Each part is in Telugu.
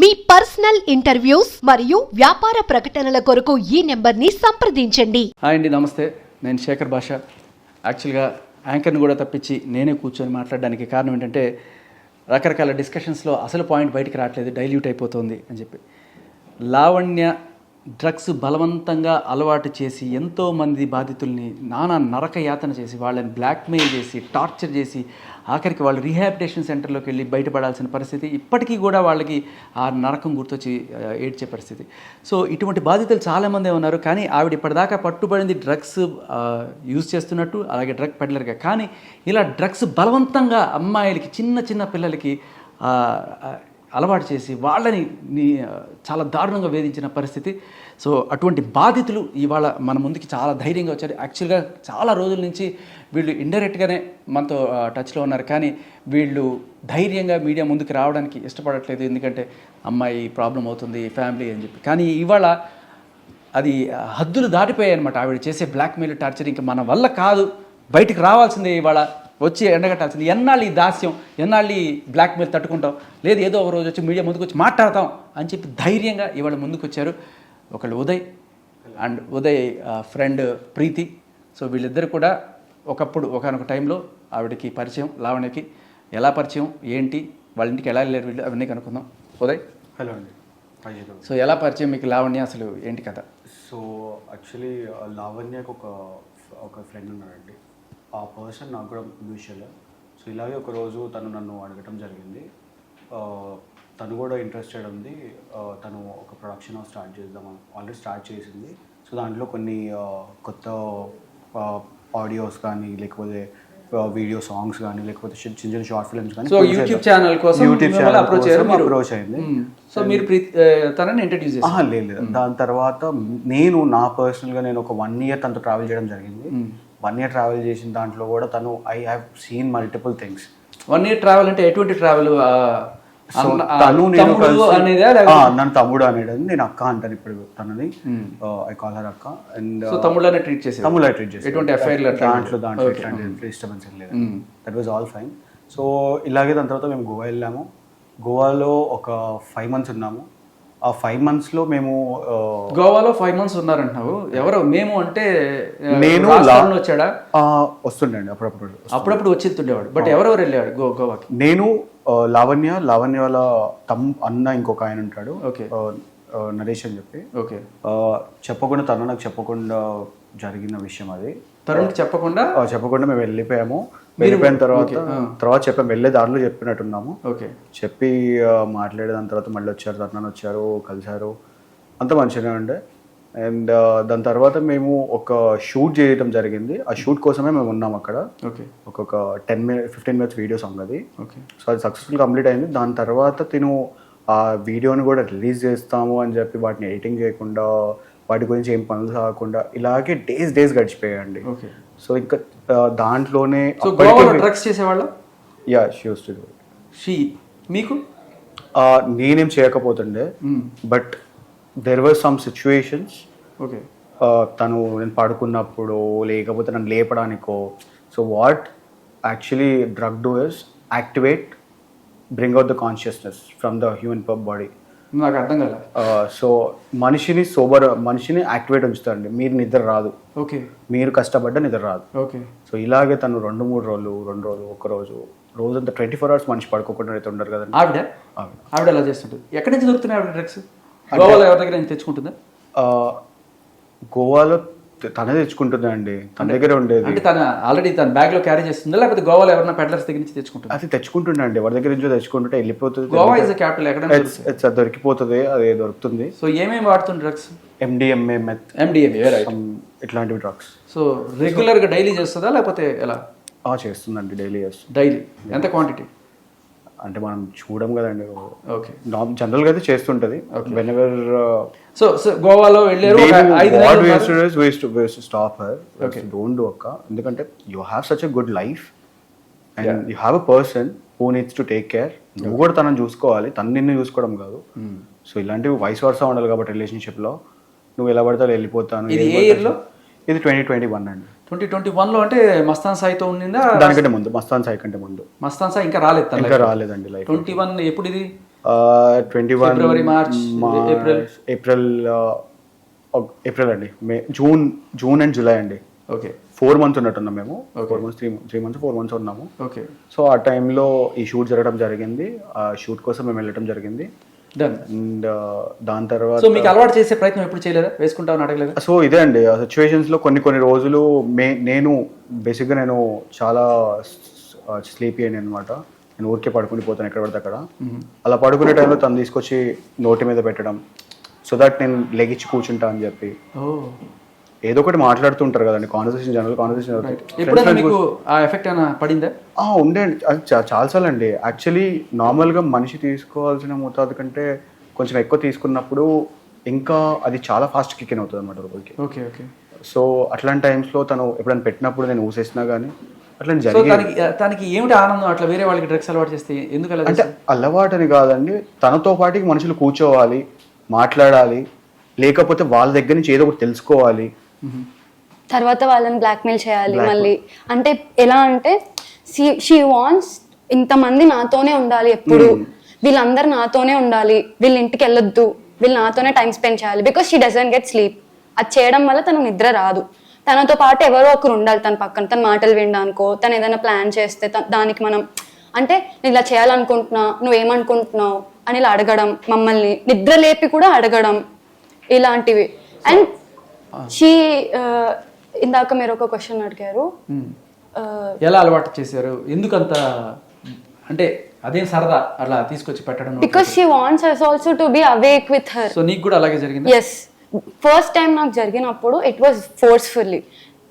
మీ పర్సనల్ ఇంటర్వ్యూస్ మరియు వ్యాపార ప్రకటనల కొరకు ఈ నెంబర్ని సంప్రదించండి. హాయ్ అండి, నమస్తే. నేను శేఖర్ భాష. యాక్చువల్గా యాంకర్ని కూడా తప్పించి నేనే కూర్చొని మాట్లాడడానికి కారణం ఏంటంటే రకరకాల డిస్కషన్స్లో అసలు పాయింట్ బయటికి రావట్లేదు, డైల్యూట్ అయిపోతుంది అని చెప్పి. లావణ్య డ్రగ్స్ బలవంతంగా అలవాటు చేసి ఎంతోమంది బాధితుల్ని నానా నరక యాతన చేసి వాళ్ళని బ్లాక్మెయిల్ చేసి టార్చర్ చేసి ఆఖరికి వాళ్ళు రీహాబిలిటేషన్ సెంటర్లోకి వెళ్ళి బయటపడాల్సిన పరిస్థితి. ఇప్పటికీ కూడా వాళ్ళకి ఆ నరకం గుర్తొచ్చి ఏడ్చే పరిస్థితి. సో ఇటువంటి బాధితులు చాలామంది ఉన్నారు. కానీ ఆవిడ ఇప్పటిదాకా పట్టుబడింది డ్రగ్స్ యూజ్ చేస్తున్నట్టు, అలాగే డ్రగ్ పెడ్లర్గా. కానీ ఇలా డ్రగ్స్ బలవంతంగా అమ్మాయిలకి, చిన్న చిన్న పిల్లలకి అలవాటు చేసి వాళ్ళని చాలా దారుణంగా వేధించిన పరిస్థితి. సో అటువంటి బాధితులు ఇవాళ మన ముందుకి చాలా ధైర్యంగా వచ్చారు. యాక్చువల్గా చాలా రోజుల నుంచి వీళ్ళు ఇండైరెక్ట్గానే మనతో టచ్లో ఉన్నారు, కానీ వీళ్ళు ధైర్యంగా మీడియా ముందుకు రావడానికి ఇష్టపడట్లేదు. ఎందుకంటే అమ్మాయి ప్రాబ్లం అవుతుంది, ఫ్యామిలీ అని చెప్పి. కానీ ఇవాళ అది హద్దులు దాటిపోయాయి అనమాట. ఆవిడ చేసే బ్లాక్మెయిల్, టార్చర్ ఇంకా మన వల్ల కాదు, బయటికి రావాల్సిందే, ఇవాళ వచ్చి ఎండగట్టాల్సింది. ఎన్నాళ్ళు ఈ దాస్యం, ఎన్నాళ్ళు ఈ బ్లాక్మెయిల్ తట్టుకుంటాం, లేదు ఏదో ఒక రోజు వచ్చి మీడియా ముందుకు వచ్చి మాట్లాడతాం అని చెప్పి ధైర్యంగా ఇవాళ ముందుకు వచ్చారు. ఒకళ్ళు Uday and Uday friend Preeti. So వీళ్ళిద్దరు కూడా ఒకప్పుడు ఒకనొక టైంలో ఆవిడకి పరిచయం, లావణ్యకి. ఎలా పరిచయం, ఏంటి, వాళ్ళ ఇంటికి ఎలా వెళ్ళారు వీళ్ళు, అవన్నీ కనుక్కుందాం. ఉదయ్. హలో అండి. సో ఎలా పరిచయం మీకు లావణ్య, అసలు ఏంటి కథ? సో యాక్చువల్లీ లావణ్యకు ఒక ఫ్రెండ్ ఉన్నాడండి. ఆ పర్సన్ నాకు కూడా మ్యూచువల్. సో ఇలాగే ఒకరోజు తను నన్ను అడగటం జరిగింది. తను కూడా ఇంట్రెస్టెడ్ ఉంది. తను ఒక ప్రొడక్షన్ హౌస్ స్టార్ట్ చేద్దాం, ఆల్రెడీ స్టార్ట్ చేసింది. సో దాంట్లో కొన్ని కొత్త ఆడియోస్ కానీ, లేకపోతే వీడియో సాంగ్స్ కానీ, లేకపోతే చిన్న చిన్న షార్ట్ ఫిల్మ్స్ కానీ, సో యూట్యూబ్ ఛానల్ కోసం అప్రోచ్ అయింది. సో మీరు తనని ఇంట్రడ్యూస్ చేశారు? లేదు. దాని తర్వాత నేను పర్సనల్గా నేను ఒక 1 year తనతో ట్రావెల్ చేయడం జరిగింది. 1 year ట్రావెల్ చేసిన దాంట్లో కూడా తను I have seen multiple things. 1 year travel అంటే ఎటువంటి ట్రావెల్? తను నన్ను తమ్ముడు అనేది, నేను అక్క అంటాను ఇప్పుడు తనని. ఐ కాల్ హర్ అక్క. అండ్ తమ్ముళ్ళనే ట్రీట్ చేసి ఎటువంటి ఎఫ్ఐఆర్ దాంట్లో ఎట్లాంటి డిస్టర్బెన్స్ లేదు. That was all fine. So ఇలాగే దాని తర్వాత మేము గోవా వెళ్ళాము. గోవాలో ఒక 5 months ఉన్నాము. ఆ 5 monthsలో మేము గోవాలో 5 months ఉన్నారంటున్నావు. ఎవరు మేము అంటే? నేను వచ్చాడా? వస్తుండే అప్పుడప్పుడు వచ్చేస్తుండేవాడు. బట్ ఎవరెవరు వెళ్ళేవాడు గోవాకి? నేను, లావణ్య వాళ్ళ అన్న ఇంకొక ఆయన ఉంటాడు, నరేష్ అని చెప్పి. ఓకే. చెప్పకుండా నాకు చెప్పకుండా జరిగిన విషయం అది. తరుణ్కి చెప్పకుండా మేము వెళ్ళిపోయాము. వెళ్ళిపోయిన తర్వాత చెప్పాము, వెళ్ళే దారిలో చెప్పినట్టున్నాము. ఓకే. చెప్పి మాట్లాడేదాని తర్వాత మళ్ళీ వచ్చారు, తరుణ్ వచ్చారు, కలిశారు, అంత మంచిగానే ఉండే. అండ్ దాని తర్వాత మేము ఒక షూట్ చేయడం జరిగింది. ఆ షూట్ కోసమే మేము ఉన్నాం అక్కడ. ఓకే. ఒక్కొక్క 15 minutes వీడియో సాంగ్ అది. ఓకే. సో అది సక్సెస్ఫుల్ కంప్లీట్ అయింది. దాని తర్వాత తిను ఆ వీడియోని కూడా రిలీజ్ చేస్తాము అని చెప్పి వాటిని ఎడిటింగ్ చేయకుండా, వాటి గురించి ఏం పనులు కాకుండా ఇలాగే డేస్ గడిచిపోయాయండి. ఓకే. సో ఇంకా దాంట్లోనే డ్రగ్స్ చేసేవాళ్ళు. Yeah, she used to do it. She మీకు నేనేం చేయకపోతుండే, but there were some situations. Okay. తను నేను పడుకున్నప్పుడు, లేకపోతే నన్ను లేపడానికో. So what actually drug do is activate, bring out the consciousness from the human body. నాకు అర్థం కాలే. సో మనిషిని యాక్టివేట్ ఉంచుతారండి. మీరు నిద్ర రాదు. ఓకే. మీరు కష్టపడ్డ నిద్ర రాదు. ఓకే. సో ఇలాగే తను 2-3 రోజులు, 2 రోజులు, ఒక రోజంతా 24 hours మనిషి పడుకోకుండా అయితే ఉండరు కదండి. ఆవిడ అలా చేస్తుంటుంది. ఎక్కడి నుంచి దొరుకుతున్నాయి ఆవిడ డ్రగ్స్? గోవాలో ఎవరి దగ్గర నుంచి తెచ్చుకుంటుందా? గోవాలో తనే తెచ్చుకుంటుందా అండి, తన దగ్గరే ఉండేది. అంటే తన ఆల్రెడీ తన బ్యాగ్ లో క్యారీ చేస్తుందా, లేకపోతే గోవాలో ఎవరైనా పెడ్లర్స్ దగ్గర నుంచి తెచ్చుకుంటుంది? అది తెచ్చుకుంటుండే అండి, ఎవరి దగ్గర నుంచో తెచ్చుకుంటుంటే వెళ్ళిపోతుంది. Goa is the capital. ఎక్కడ దొరికిపోతుంది, అది దొరుకుతుంది. సో ఏమేమి వాడుతుంది డ్రగ్స్? MDMA, ఇట్లాంటివి డ్రగ్స్. సో రెగ్యులర్ గా డైలీ చేస్తుందా, లేకపోతే ఎలా? చేస్తుందండి, డైలీ చేస్తుంది. డైలీ ఎంత క్వాంటిటీ అంటే మనం చూడం కదండి. ఓకే. జనరల్ గా అయితే చేస్తుంటది. వెనెవర్ సో గోవాలో వెళ్ళారు, స్టాప్ హర్, డోంట్ డూ అక్క. ఎందుకంటే you have such a good life and you have a person who needs to take care. నువ్వు కూడా తనని చూసుకోవాలి, తను నిన్ను చూసుకోవడం కాదు. సో ఇలాంటివి వైస్ వర్సా ఉండాలి కాబట్టి రిలేషన్షిప్ లో. నువ్వు ఎలా పడతావు వెళ్ళిపోతాను. ఇది ఏ ఇయర్ లో? ఇది 2021 అండి. 2021లో అంటే మస్తాన్ సాయితో ఉండిందా? దానికంటే ముందు, మస్తాన్ సాయి కంటే ముందు. మస్తాన్ సాయి ఇంకా రాలేదు. ఇంకా రాలేదండి. లైఫ్ 21 ఎప్పుడు ఇది? 21 February, March, April. ఏప్రిల్ అండి, జూన్ అండ్ జూలై అండి. ఓకే 4 months ఉన్నట్టున్నాం మేము. 4 months 4 months ఉన్నాము. ఓకే సో ఆ టైంలో ఈ షూట్ జరగడం జరిగింది. ఆ షూట్ కోసం మేము వెళ్ళడం జరిగింది. డన్. అండ్ దాని తర్వాత సో మీకు అలవాటు చేసే ప్రయత్నం ఎప్పుడు చేయలేదా? వేసుకుంటామని అడగలేదా? సో ఇదే అండి ఆ సిచ్యువేషన్స్లో కొన్ని రోజులు నేను బేసిక్గా నేను చాలా స్లీపీ అయ్యాను అనమాట. నేను ఊరికే పడుకుని పోతాను ఎక్కడ పడితే అక్కడ. అలా పడుకునే టైంలో తను తీసుకొచ్చి నోటి మీద పెట్టడం, సో దట్ నేను లెగిచ్చి కూర్చుంటా అని చెప్పి ఏదో ఒకటి మాట్లాడుతుంటారు కదండి, జనరల్ కాన్వర్సేషన్. ఎప్పుడైనా మీకు ఆ ఎఫెక్ట్ అయినా పడిందా? ఉండే అండి, అది చాలాసార్లు అండి. యాక్చువల్లీ నార్మల్గా మనిషి తీసుకోవాల్సిన మోతాదు కంటే కొంచెం ఎక్కువ తీసుకున్నప్పుడు ఇంకా అది చాలా ఫాస్ట్ కిక్ ఇన్ అవుతుంది అనమాట లోపలికి. Okay okay. సో అట్లాంటి టైమ్స్లో తను ఎప్పుడైనా పెట్టినప్పుడు నేను ఊసేసినా కానీ అట్లా సో తనకి ఏమిటి ఆనందం అట్లా వేరే వాళ్ళకి డ్రగ్స్ అలవాటు చేస్తే? ఎందుకు అలా? అంటే అలవాటు అని కాదండి, తనతో పాటుకి మనుషులు కూర్చోవాలి, మాట్లాడాలి, లేకపోతే వాళ్ళ దగ్గర నుంచి ఏదో ఒకటి తెలుసుకోవాలి, తర్వాత వాళ్ళని బ్లాక్మెయిల్ చేయాలి మళ్ళీ. అంటే ఎలా అంటే షీ వాంట్స్ ఇంతమంది నాతోనే ఉండాలి ఎప్పుడు, వీళ్ళందరూ నాతోనే ఉండాలి, వీళ్ళ ఇంటికి వెళ్ళొద్దు, వీళ్ళు నాతోనే టైం స్పెండ్ చేయాలి. Because she doesn't get sleep. అది చేయడం వల్ల తనకు నిద్ర రాదు. తనతో పాటు ఎవరో ఒకరు ఉండాలి తన పక్కన, తన మాటలు వినడానికో, తను ఏదైనా ప్లాన్ చేస్తే దానికి మనం అంటే నేను ఇలా చేయాలనుకుంటున్నా, నువ్వేమనుకుంటున్నావు అని ఇలా అడగడం, మమ్మల్ని నిద్ర లేపి కూడా అడగడం, ఇలాంటివి. అండ్ షీ ఇందాక మీరు ఒక క్వశ్చన్ అడిగారు, ఎలా అలవాటు చేశారు, ఎందుకంత అంటే అదేం సరదా అలా తీసుకొచ్చి పెట్టడం? Because she wants us also to be awake with her. So నీకు కూడా అలాగే జరిగింది? ఎస్, ఫస్ట్ టైం నాకు జరిగినప్పుడు ఇట్ వాజ్ ఫోర్స్ఫుల్లీ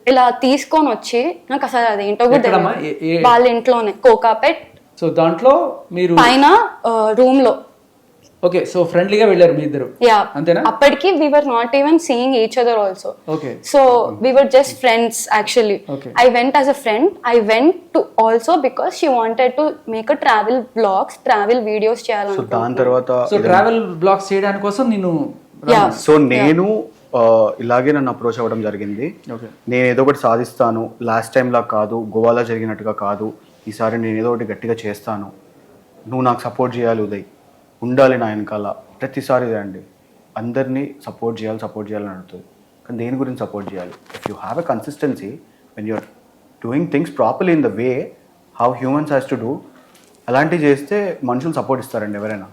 ఇలా తీసుకొని వచ్చి, నాకు అసలు అదేంటో కూడా తెలియదు. వాళ్ళ ఇంట్లోనే కోకాపెట్. సో దాంట్లో మీరు పైన రూమ్ లో. ఓకే, సో ఫ్రెండ్లీగా వెళ్ళారు మీ ఇద్దరు? యా, అంతేనా? అప్పటికి we were not even seeing each other also. Okay. So we were just friends actually. Okay. I went as a friend. I went to also because she wanted to make a travel vlogs, travel videos so చేయాలనుకుంటున్నాను. దాని తర్వాత సో ట్రావెల్ బ్లాగ్స్ చేయడానికి కోసం నేను Yeah. సో నేను ఇలాగే నన్ను అప్రోచ్ అవ్వడం జరిగింది. ఓకే. నేను ఏదో ఒకటి సాధిస్తాను, లాస్ట్ టైంలా కాదు, గోవాలో జరిగినట్టుగా కాదు, ఈసారి నేను ఏదో ఒకటి గట్టిగా చేస్తాను, నువ్వు నాకు సపోర్ట్ చేయాలి ఉదయ్, ఉండాలి నా వెనకాల. ప్రతిసారి ఇదే అండి, అందరినీ సపోర్ట్ చేయాలని అడుగుతుంది. కానీ దేని గురించి సపోర్ట్ చేయాలి? If you have a consistency when you are doing things properly in the way how humans has to do, అలాంటివి చేస్తే మనుషులు సపోర్ట్ ఇస్తారండి ఎవరైనా.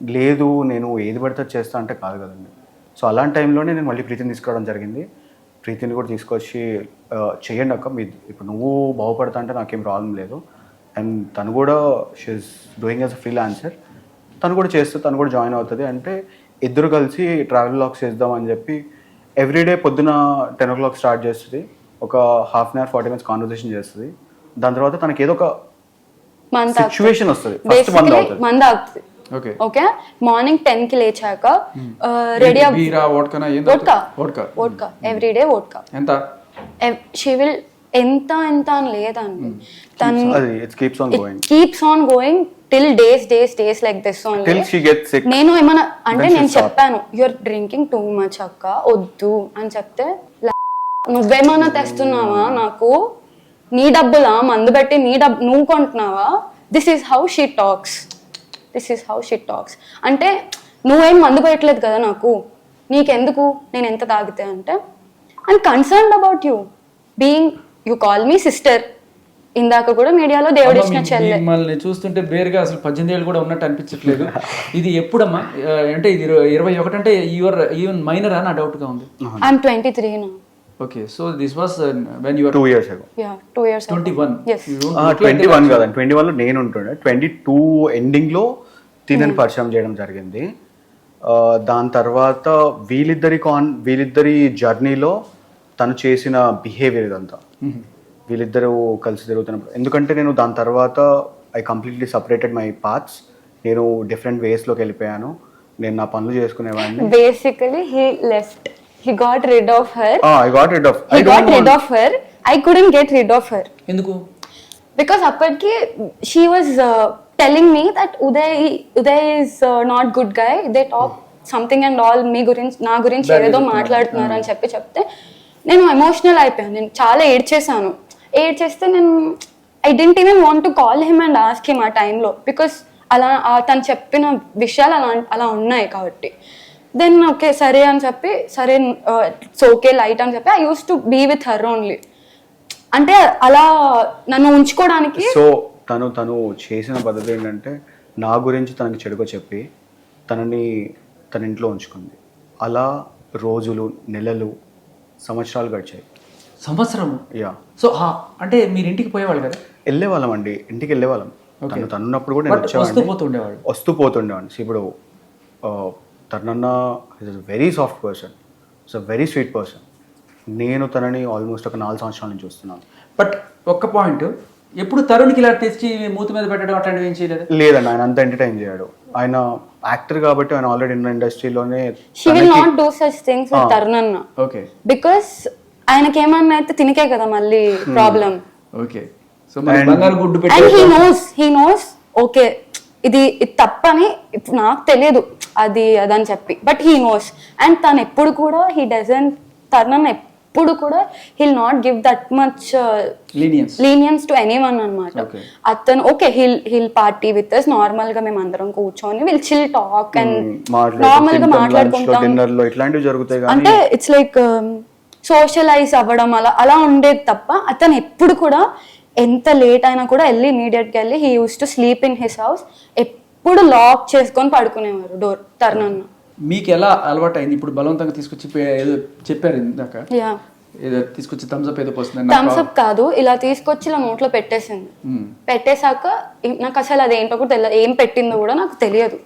లేదు నేను ఏది పడితే చేస్తా అంటే కాదు కదండి. సో అలాంటి టైంలోనే నేను మళ్ళీ ప్రీతిని తీసుకురావడం జరిగింది. ప్రీతిని కూడా తీసుకొచ్చి చేయండి అక్క, ఇప్పుడు నువ్వు బాగుపడతా అంటే నాకేం ప్రాబ్లం లేదు. అండ్ తను కూడా she is doing as a freelancer, తను కూడా చేస్తే తను కూడా జాయిన్ అవుతుంది అంటే ఇద్దరు కలిసి ట్రావెల్ వ్లాగ్స్ చేద్దామని చెప్పి ఎవ్రీడే పొద్దున 10 o'clock స్టార్ట్ చేస్తుంది. ఒక half an hour 40 minutes conversation చేస్తుంది. దాని తర్వాత తనకి ఏదో ఒక సిచ్యువేషన్ వస్తుంది, ఫస్ట్ మంద అవుతుంది. ఓకే ఓకే, మార్నింగ్ 10 కి లేచాక రెడీ బీరా వోడ్కానా ఏందో వోడ్కా ఎవ్రీడే వోడ్కా. ఎంత? షీ విల్ ఎంత అని లేదండి, తను it keeps on going till days like this only, till she gets sick. నేను ఏమన్నా అంటే నేను చెప్పాను యూఆర్ డ్రింకింగ్ టూ మచ్ అక్క, వద్దు అని చెప్తే నువ్వేమన్నా తెస్తున్నావా నాకు, నీ డబ్బులా మందు పెట్టి నీ డబ్బు నువ్వు కొంటున్నావా, this is how she talks. అంటే నువ్వేం మందు పెట్టలేదు కదా నాకు, నీకెందుకు నేను ఎంత తాగితే అంటే I'm concerned about you being, you call me sister. ఇందాక కూడా మీడియాలో దేవుడు ఇచ్చిన చెల్లె. మిమ్మల్ని చూస్తుంటే బేరుగా అసలు 18 ఏళ్ళు కూడా ఉన్నట్టు అనిపించట్లేదు. ఇది ఎప్పుడమ్మా అంటే ఇది 21 అంటే యువర్ ఈవెన్ మైనరా? నా డౌట్ గా ఉంది. I'm 23 now. Okay, so this was when you are 2 years ago. Yeah, 2 years 21. Yes. 21 కాదండి, 21 లో నేను ఉంటుండే. 22 ఎండింగ్ లో తినని పరిచయం చేయడం జరిగింది. దాని తర్వాత వీళ్ళిద్దరి జర్నీలో తను చేసిన బిహేవియర్ ఇదంతా, వీళ్ళిద్దరూ కలిసి జరుగుతున్నప్పుడు. ఎందుకంటే నేను దాని తర్వాత I completely separated my paths. నేను డిఫరెంట్ వేస్లోకి వెళ్ళిపోయాను. నేను నా పనులు చేసుకునేవాడిని. Basically he left. He got rid of her. I got rid of her. I couldn't get rid of her. ఎందుకు? Because అప్పటికి she was telling me that Uday is not good guy. They talk something and all నా గురించి ఏదో మాట్లాడుతున్నారు అని చెప్తే నేను ఎమోషనల్ అయిపోయాను. నేను చాలా ఏడ్చేస్తే నేను I didn't even want to call him and ask him ఆ టైంలో, because తను చెప్పిన విషయాలు అలా ఉన్నాయి కాబట్టి దెన్ ఓకే సరే అని చెప్పి సరే ఇట్స్ ఓకే లైట్ అని చెప్పి I use to be with her only. అంటే అలా నన్ను ఉంచుకోవడానికి. సో తను చేసిన పద్ధతి ఏంటంటే నా గురించి తనకి చెడుగా చెప్పి తన ఇంట్లో ఉంచుకుంది. అలా రోజులు, నెలలు, సంవత్సరాలు గడిచాయి. సంవత్సరం? యా. సో అంటే మీరు ఇంటికి పోయేవాళ్ళు కదా? వెళ్ళేవాళ్ళం అండి, ఇంటికి వెళ్ళేవాళ్ళం. తను ఉన్నప్పుడు కూడా నేను వస్తూ పోతుండేవాడిని. ఇప్పుడు తనన్న is a very soft person, it's a very sweet person. నేను తనని ఆల్మోస్ట్ ఒక 4 సంవత్సరాల నుంచి చూస్తున్నాను. బట్ ఒక్క పాయింట్, ఎప్పుడు తరుణ్కి ఇలా తెచ్చి మూతి మీద పెట్టడం అట్లాంటివి ఏం చేయలేదు? లేదండి, ఆయన అంత ఎంటర్టైన్ చేయడు. ఆయన యాక్టర్ కాబట్టి ఆయన ఆల్రెడీ ఉన్న ఇండస్ట్రీలోనే. She will not do such things with Tarun అన్న. ఓకే. బికాస్ ఆయనకి ఏమన్నా అయితే తినకే కదా మళ్ళీ ప్రాబ్లం. ఓకే. సో బంగారు గుడ్డు పెట్టి అండ్ హీ నోస్ ఓకే ఇది తప్పని ఇప్పుడు నాకు తెలియదు అదని చెప్పి, బట్ హీ నోస్. అండ్ తను ఎప్పుడు కూడా తరుణ్ ఎప్పుడు కూడా he'll not give that much leniency to anyone అన్నమాట. అతను okay he'll party with us, normal గా మేము అందరం కూర్చొని will chill talk and normal గా మాట్లాడుకుంటాం. అంటే ఇట్స్ లైక్ సోషలైజ్ అవ్వడం అలా ఉండేది తప్ప అతను ఎప్పుడు కూడా ఎంత లేట్ అయినా కూడా వెళ్ళి ఇమీడియట్ గా వెళ్ళి he use to sleep in his house. ఎప్పుడు లాక్ చేసుకొని పడుకునేవారు డోర్ తరుణ్. మీకు ఎలా అలవాటు అయింది? ఇప్పుడు బలవంతంగా తీసుకొచ్చి ఏదో చెప్పారు ఇందాక, ఏదో తీసుకొచ్చి థమ్స్అప్ ఏదో పోస్తుంది. థమ్స్అప్ కాదు, ఇలా తీసుకొచ్చి ఇలా నోట్లో పెట్టేసింది. పెట్టేశాక నాకు అసలు అదేంటో కూడా తెలియదు, ఏం పెట్టిందో కూడా నాకు తెలియదు.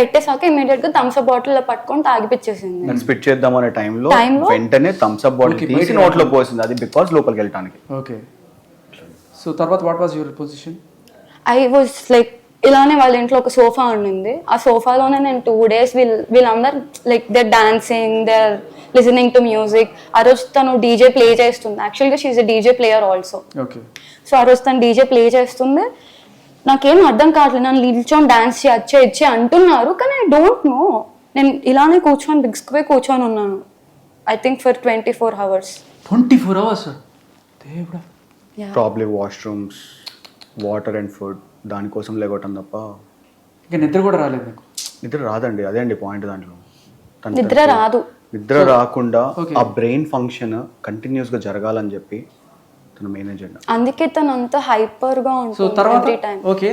పెట్టేశాక ఇమీడియట్ గా థమ్స్అప్ బాటిల్ పట్టుకొని తాగిపించేసింది. స్పిట్ చేద్దాం అనే టైంలో వెంటనే థమ్స్అప్ బాటిల్ తీసి నోట్లో పోసింది. అది బికాస్ లోపలికి వెళ్ళడానికి. ఓకే. సో తర్వాత what was your position? I was like ఇలానే వాళ్ళ ఇంట్లో ఒక సోఫా ఉండింది. ఆ సోఫాలోనే నేను 2 days వీళ్ళందరూ like they dancing, they listening to music. ఆ రోజు తను డీజే ప్లే చేస్తుంది. యాక్చువల్గా she is a DJ player also. So ఆ రోజు తను డీజే ప్లే చేస్తుంది. నాకేం అర్థం కావట్లేదు, నన్ను నిల్చొని డాన్స్ చేయొచ్చే అంటున్నారు, కానీ ఐ డోంట్ నో. నేను ఇలానే బిగ్స్కుపోయి కూర్చొని ఉన్నాను. I think for 24 hours. 24 hours? దేవుడా. Probably washrooms, water and food దానికోసం లేకోవటం తప్ప ఇంకా నిద్ర కూడా రాలేదు నాకు. నిద్ర రాదండి, అదే అండి పాయింట్. దాంట్లో నిద్ర రాకుండా ఆ బ్రెయిన్ ఫంక్షన్ కంటిన్యూస్ గా జరగాలని చెప్పి తన మెయిన్ ఎజెండా. అందుకే తను అంత హైపర్ గా ఉంటుంది ఎవ్రీ టైం. ఓకే.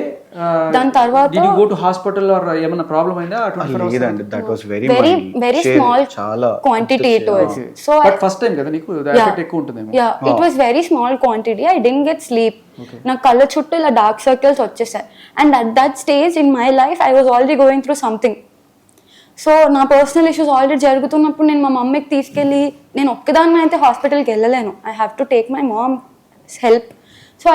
దాని తర్వాత did you go to hospital or ఏమైనా ప్రాబ్లం అయిందా? లేదండి, that was very small quantity it was. So but first time కదా నీకు ఎఫెక్ట్ ఎక్కువ ఉంటుంది. Yeah, it was very small quantity. I didn't get sleep. నా కళ్ళ చుట్టూ ఇలా డార్క్ సర్కిల్స్ వచ్చేసాయి. And at that stage in my life I was already going through something. So నా పర్సనల్ ఇష్యూస్ ఆల్రెడీ జరుగుతున్నప్పుడు నేను మా మమ్మీకి తీసుకెళ్ళి, నేను ఒక్కదాన్ని అయితే హాస్పిటల్కి వెళ్ళలేను. I have to take my mom help. So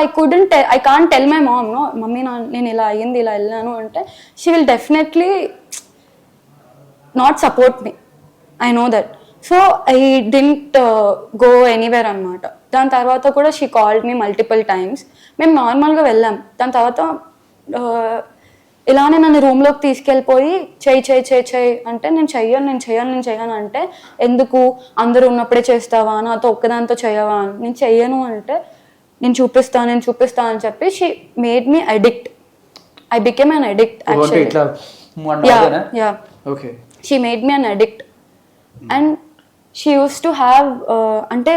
I can't tell my mom no mummy నేను ఇలా అయ్యింది, ఇలా వెళ్ళాను అంటే she will definitely not support me. I know that. So I didn't go anywhere అనమాట. దాని తర్వాత కూడా she called me multiple times. మేము నార్మల్గా వెళ్ళాం. దాని తర్వాత ఇలానే నన్ను రూమ్లోకి తీసుకెళ్ళిపోయి చెయ్యి అంటే నేను చెయ్యను అంటే, ఎందుకు అందరూ ఉన్నప్పుడే చేస్తావా, నాతో ఒక్కదాంతో చేయవా, నేను చెయ్యను అంటే, నేను చూపిస్తా అని చెప్పి she made me addict. I became an addict actually. She made me an addict. And she use to have అంటే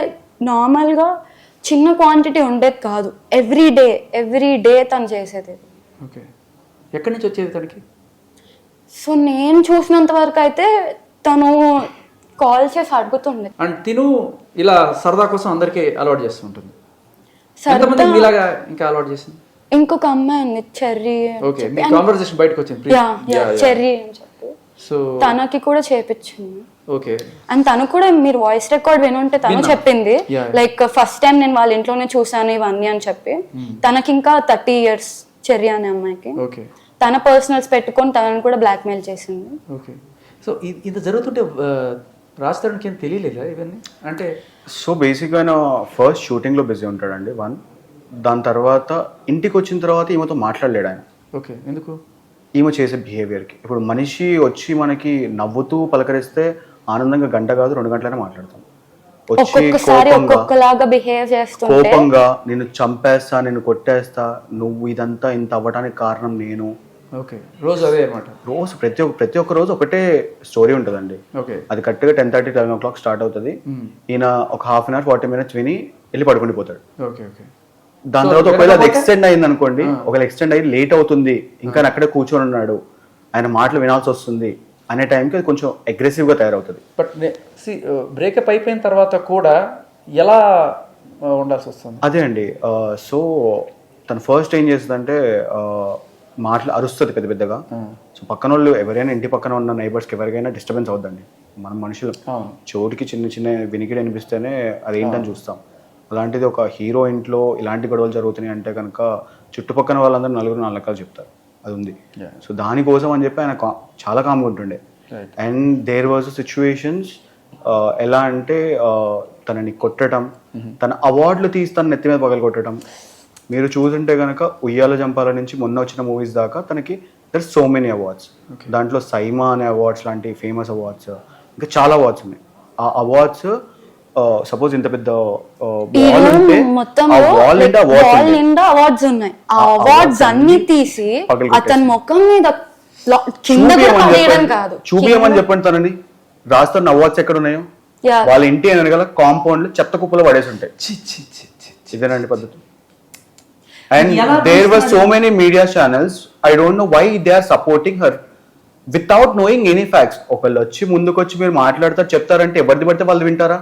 నార్మల్గా చిన్న క్వాంటిటీ ఉండేది కాదు, ఎవ్రీ డే తను చేసేది. ఓకే. ఎక్కడి నుంచి వచ్చేది తనకి? సో నేను చూసినంత వరకు అయితే తను కాల్ చేసి అడుగుతుండే. అండ్ తిను ఇలా సరదా కోసం అందరికీ అలవాటు చేస్తుంటుంది. ఇలాగా ఇంకా అలవాటు చేసింది ఇంకొక అమ్మాయి ఉంది, చెర్రీ. ఓకే, మీ కన్వర్సేషన్ బయటకు వచ్చింది. చెర్రీ అని చెప్పి సో తనకి కూడా చేపించింది. ఓకే. అండ్ తను కూడా మీరు వాయిస్ రికార్డ్ వినుంటే తను చెప్పింది లైక్ ఫస్ట్ టైం నేను వాళ్ళ ఇంట్లోనే చూసాను ఇవన్నీ అని చెప్పి. తనకి ఇంకా 30 years చెర్రీ అనే అమ్మాయికి. ఓకే. తన పర్సనల్స్ పెట్టుకొని తనని కూడా బ్లాక్మెయిల్ చేసింది. ఓకే. సో ఇంత జరుగుతుంటే రాస్తానికి ఏం తెలియలేదా ఇవన్నీ? అంటే సో బేసిక్గా ఆయన ఫస్ట్ షూటింగ్లో బిజీ ఉంటాడండి 1. దాని తర్వాత ఇంటికి వచ్చిన తర్వాత ఈమెతో మాట్లాడలేడు ఆయన. ఓకే. ఎందుకు? ఈమె చేసే బిహేవియర్కి. ఇప్పుడు మనిషి వచ్చి మనకి నవ్వుతూ పలకరిస్తే ఆనందంగా గంట కాదు 2 గంటలనే మాట్లాడతాం. వచ్చి కోపంగా నిన్ను చంపేస్తా, నిన్ను కొట్టేస్తా, నువ్వు ఇదంతా ఇంత అవ్వడానికి కారణం నేను ఓకే, రోజు అదే అనమాట. రోజు ప్రతి ఒక్క రోజు ఒకటే స్టోరీ ఉంటుందండి. ఓకే, అది కరెక్ట్గా 10:30, 11 o'clock స్టార్ట్ అవుతుంది. ఈయన ఒక 1/2 hour 40 minutes విని వెళ్ళి పడుకుండిపోతాడు. Okay, okay. దాని తర్వాత ఒకవేళ అది ఎక్స్టెండ్ అయింది అనుకోండి, ఒకవేళ ఎక్స్టెండ్ అయ్యి లేట్ అవుతుంది, ఇంకా అక్కడే కూర్చొని ఉన్నాడు, ఆయన మాటలు వినాల్సి వస్తుంది అనే టైంకి అది కొంచెం అగ్రెసివ్గా తయారవుతుంది. బట్ బ్రేకప్ అయిపోయిన తర్వాత కూడా ఎలా ఉండాల్సి వస్తుంది? అదే అండి. సో తను ఫస్ట్ ఏం చేస్తుందంటే మాటలు అరుస్తుంది పెద్ద పెద్దగా. సో పక్కన వాళ్ళు ఎవరైనా, ఇంటి పక్కన ఉన్న నైబర్స్కి ఎవరికైనా డిస్టర్బెన్స్ అవుద్దండి. మనం మనుషులు చోటుకి చిన్న చిన్న వినికిడి అనిపిస్తేనే అదేంటని చూస్తాం. అలాంటిది ఒక హీరో ఇంట్లో ఇలాంటి గొడవలు జరుగుతున్నాయి అంటే కనుక చుట్టుపక్కల వాళ్ళందరూ 4 రకాలు చెప్తారు. అది ఉంది. సో దానికోసం అని చెప్పి ఆయన చాలా కామ్గా ఉంటుండే. అండ్ దేర్ వాజ్ సిచ్యువేషన్స్ ఎలా అంటే తనని కొట్టడం, తన అవార్డులు తీసి తన నెత్తి మీద పగలు కొట్టడం. మీరు చూసుంటే కనుక ఉయ్యాల జంపాల నుంచి మొన్న వచ్చిన మూవీస్ దాకా తనకి దర్ సో మెనీ అవార్డ్స్. దాంట్లో సైమా అనే అవార్డ్స్ లాంటి ఫేమస్ అవార్డ్స్, ఇంకా చాలా అవార్డ్స్ ఉన్నాయి. ఆ అవార్డ్స్ సపోజ్ ఇంత పెద్ద అవార్డ్స్ ఉన్నాయి. ఆ అవార్డ్స్ అన్ని తీసి అతని ముఖం మీద చూపియమని చెప్పండి. తనని రాస్తున్న అవార్డ్స్ ఎక్కడ ఉన్నాయో వాళ్ళ ఇంటి వెనకాల కాంపౌండ్ లో చెత్త కుప్పలో పడేసి ఉంటాయి. ఇదేనండి పద్ధతి. And there were so many media channels, I don't know why they are supporting her without knowing any facts. ఒకళ్ళు వచ్చి ముందుకు వచ్చి మీరు మాట్లాడతారు చెప్తారంటే ఎవరిది పడితే వాళ్ళు వింటారా?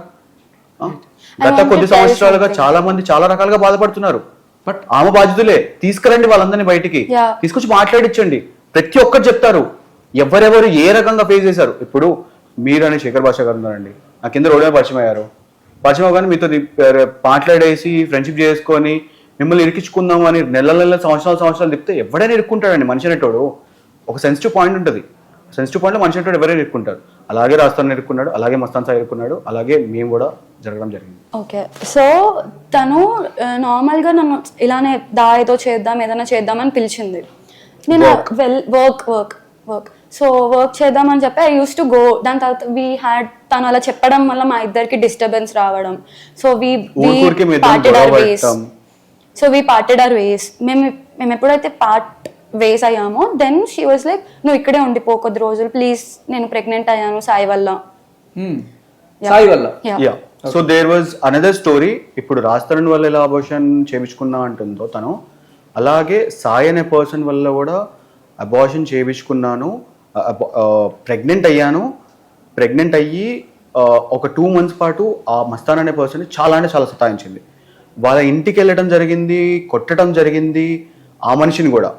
గత కొద్ది సంవత్సరాలుగా చాలా మంది చాలా రకాలుగా బాధపడుతున్నారు. బట్ ఆమె బాధ్యతలే, తీసుకురండి వాళ్ళందరినీ బయటికి, తీసుకొచ్చి మాట్లాడించండి. ప్రతి ఒక్కరు చెప్తారు ఎవరెవరు ఏ రకంగా ఫేస్ చేశారు. ఇప్పుడు మీరు అని శేఖర్ భాష గారు ఉన్నారండి, నా కింద రోడ్డు మీద పరిచయం అయ్యారు. పరిచయం అవగానే మీతో మాట్లాడేసి ఫ్రెండ్షిప్ చేసుకొని మిమ్మల్ని ఇరికించుకుందాం అని నెల సంవత్సరాలు తిప్పితే ఎవడైనా ఇరుక్కుంటాడండి. మనిషి అనేటోడు ఒక సెన్సిటివ్ పాయింట్ ఉంటుంది. సెన్సిటివ్ పాయింట్లో మనిషి అనేటోడు ఎవరైనా ఇరుక్కుంటారు. అలాగే రాస్తాను ఇరుక్కున్నాడు, అలాగే మస్తాన్ సాయి ఇరుక్కున్నాడు, అలాగే మేము కూడా జరగడం జరిగింది. ఓకే, సో తను నార్మల్గా నన్ను ఇలానే ఏదో చేద్దాం ఏదైనా చేద్దామని పిలిచింది. నేను వర్క్ సో వర్క్ చేద్దామని చెప్పి ఐ యూస్ టు గో. దాని తర్వాత తను అలా చెప్పడం వల్ల మా ఇద్దరికి డిస్టర్బెన్స్ రావడం. సో వీ పార్టెడ్ అవర్ వేస్. మేము ఎప్పుడైతే వేస్ అయ్యామో దెన్ షీ వాజ్ లైక్, నువ్వు ఇక్కడే ఉండిపో కొద్ది రోజులు ప్లీజ్, నేను ప్రెగ్నెంట్ అయ్యాను సాయి వల్ల. So there was another story. ఇప్పుడు రాజ్ వల్ల ఎలా అబార్షన్ చేయించుకున్నా అంటుందో తను, అలాగే సాయి అనే పర్సన్ వల్ల కూడా అబార్షన్ చేయించుకున్నాను, ప్రెగ్నెంట్ అయ్యాను. ప్రెగ్నెంట్ అయ్యి ఒక 2 months పాటు ఆ మస్తాన్ అనే పర్సన్ చాలా అంటే చాలా సతాయించింది. వాళ్ళ ఇంటికి వెళ్ళడం జరిగింది, కొట్టడం జరిగింది. ఆ మనిషిని కూడా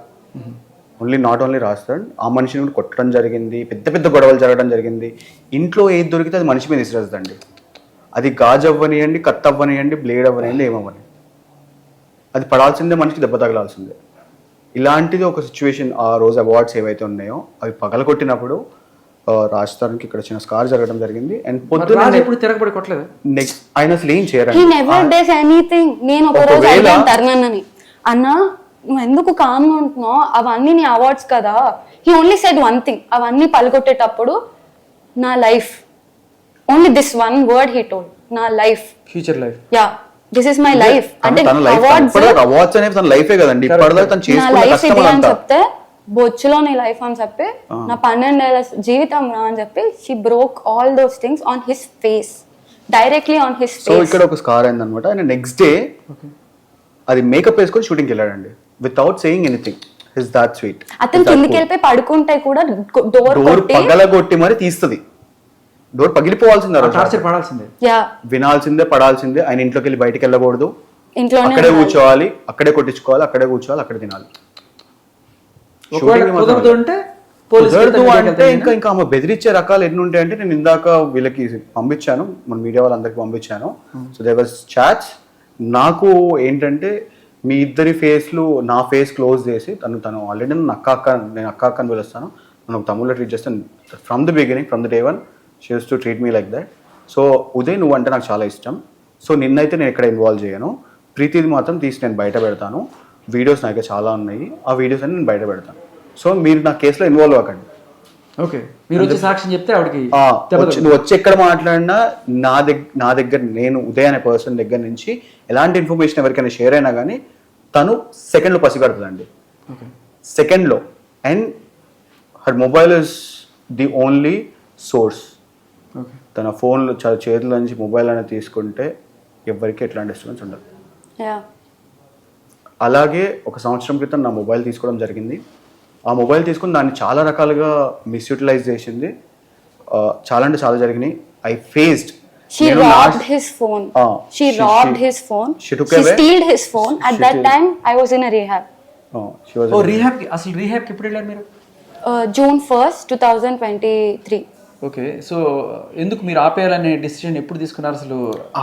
నాట్ ఓన్లీ రాస్తాడు, ఆ మనిషిని కూడా కొట్టడం జరిగింది. పెద్ద పెద్ద గొడవలు జరగడం జరిగింది. ఇంట్లో ఏది దొరికితే అది మనిషి మీద ఇసిరేస్తుందండి. అది గాజు అవ్వనియండి, కత్తి అవ్వనియండి, బ్లేడ్ అవ్వనియండి, ఏమవ్వని అది పడాల్సిందే, మనిషికి దెబ్బ తగలాల్సిందే. ఇలాంటిది ఒక సిచ్యువేషన్. ఆ రోజు అవార్డ్స్ ఏవైతే ఉన్నాయో అవి పగలగొట్టినప్పుడు రాజస్థాన్కి ఇక్కడ చిన్న స్కార్ జరగడం జరిగింది. అండ్ పొద్దున నెక్స్ట్ ఆయన అసలు ఏం చేయరండి. నేను ఒక రోజు తరుణని అన్నా, నువ్వు ఎందుకు కామ్గా ఉంటున్నావు, అవన్నీ నీ అవార్డ్స్ కదా. He only said one thing, అవన్నీ పలగొట్టేటప్పుడు నా life, only this one word he told, నా life, future life, yeah this is my life. అంటే అవార్డ్స్ అనేది తన లైఫే కదండి. నా లైఫ్ ఇది అని చెప్తే, బొచ్చులో నీ లైఫ్ అని చెప్పి, నా 12 ఏళ్ల జీవితం రా అని చెప్పి, she broke all those things on his face, directly on his face. So ఇక్కడ ఒక స్కార్ అయింది అనమాట. ఆయన నెక్స్ట్ డే అది మేకప్ వేసుకొని షూటింగ్కి వెళ్ళాడండి, without saying anything. He's that sweet. అతను కిందకి వెళ్ళిపోయి పడుకుంటే కూడా డోర్ పగలగొట్టి మరి తీస్తుంది. డోర్ పగిలిపోవాల్సిందే, వినాల్సిందే, పడాల్సిందే. ఆయన ఇంట్లోకి వెళ్ళి బయటికి వెళ్ళకూడదు, అక్కడే కూర్చోవాలి, అక్కడే కొట్టించుకోవాలి, అక్కడే కూర్చోవాలి, అక్కడే తినాలి. అంటే ఇంకా ఆమె బెదిరించే రకాలు ఎన్ని ఉంటాయంటే, నేను ఇందాక వీళ్ళకి పంపించాను, మన మీడియా వాళ్ళందరికీ పంపించాను. So there was chats. నాకు ఏంటంటే మీ ఇద్దరి ఫేస్లు, నా ఫేస్ క్లోజ్ చేసి తను ఆల్రెడీ నేను అక్క అని పిలుస్తాను, మనం తమ్ముళ్ళ ట్రీట్ చేస్తాను. From the beginning, from the day one she use to treat me like that. So Uday నువ్వు అంటే నాకు చాలా ఇష్టం, సో నిన్నైతే నేను ఇక్కడ ఇన్వాల్వ్ చేయను, ప్రీతిది మాత్రం తీసి నేను బయట పెడతాను. వీడియోస్ నాకు చాలా ఉన్నాయి, ఆ వీడియోస్ అన్ని నేను బయట పెడతాను. సో మీరు నా కేసులో ఇన్వాల్వ్ అవ్వకండి. ఓకే, మీరు వచ్చి సాక్ష్యం చెప్తే ఆవిడకి నువ్వు వచ్చి ఎక్కడ మాట్లాడినా నా దగ్గర నేను ఉదయ్ అనే పర్సన్ దగ్గర నుంచి ఎలాంటి ఇన్ఫర్మేషన్ ఎవరికైనా షేర్ అయినా కానీ తను సెకండ్లో పసిగడుతుందండి, సెకండ్లో. And her mobile is the only source. Okay. తన ఫోన్లో చేతుల నుంచి మొబైల్ అనేది తీసుకుంటే ఎవరికి ఎట్లాంటి డిస్టర్బెన్స్ ఉండదు. యా అలాగే ఒక సంవత్సరం క్రితం నా మొబైల్ తీసుకోవడం జరిగింది. ఆ మొబైల్ తీసుకుని దాన్ని చాలా రకాలుగా మిస్యూటిలైజ్ చేసింది. చాలా అంటే చాలా జరిగినాయి. I faced. She robbed his phone. She robbed his phone. She took She away. stealed his phone. At that time, I was in a rehab. ఓ రీహాబ్కి అసలు రీహాబ్కి ఎప్పుడు వెళ్ళారు మీరు? June 1st, 2023. ఓకే. సో ఎందుకు మీరు ఆపేయాలనే డిసిషన్ ఎప్పుడు తీసుకున్నారు అసలు?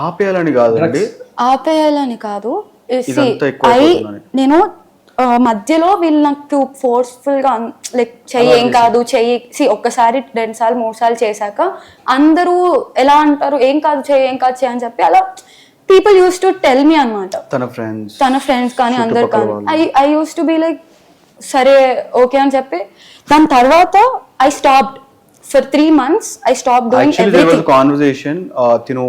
ఆపేయాలని కాదండి, ఆపేయాలని కాదు. ఇదంతా ఎక్కువ అయిపోతుందని. నేను మధ్యలో వీళ్ళు నాకు ఫోర్స్ఫుల్ గా లైక్ చెయ్యి ఏం కాదు చెయ్యి ఒక్కసారి 2 సార్లు 3 సార్లు చేశాక అందరూ ఎలా అంటారు ఏం కాదు చెయ్యి అని చెప్పి అలా people use to tell me అనమాట. తన ఫ్రెండ్స్ కానీ అందరు కానీ I use to be like సరే ఓకే అని చెప్పి దాని తర్వాత I stopped for 3 months. I stop doing everything. Conversation తిను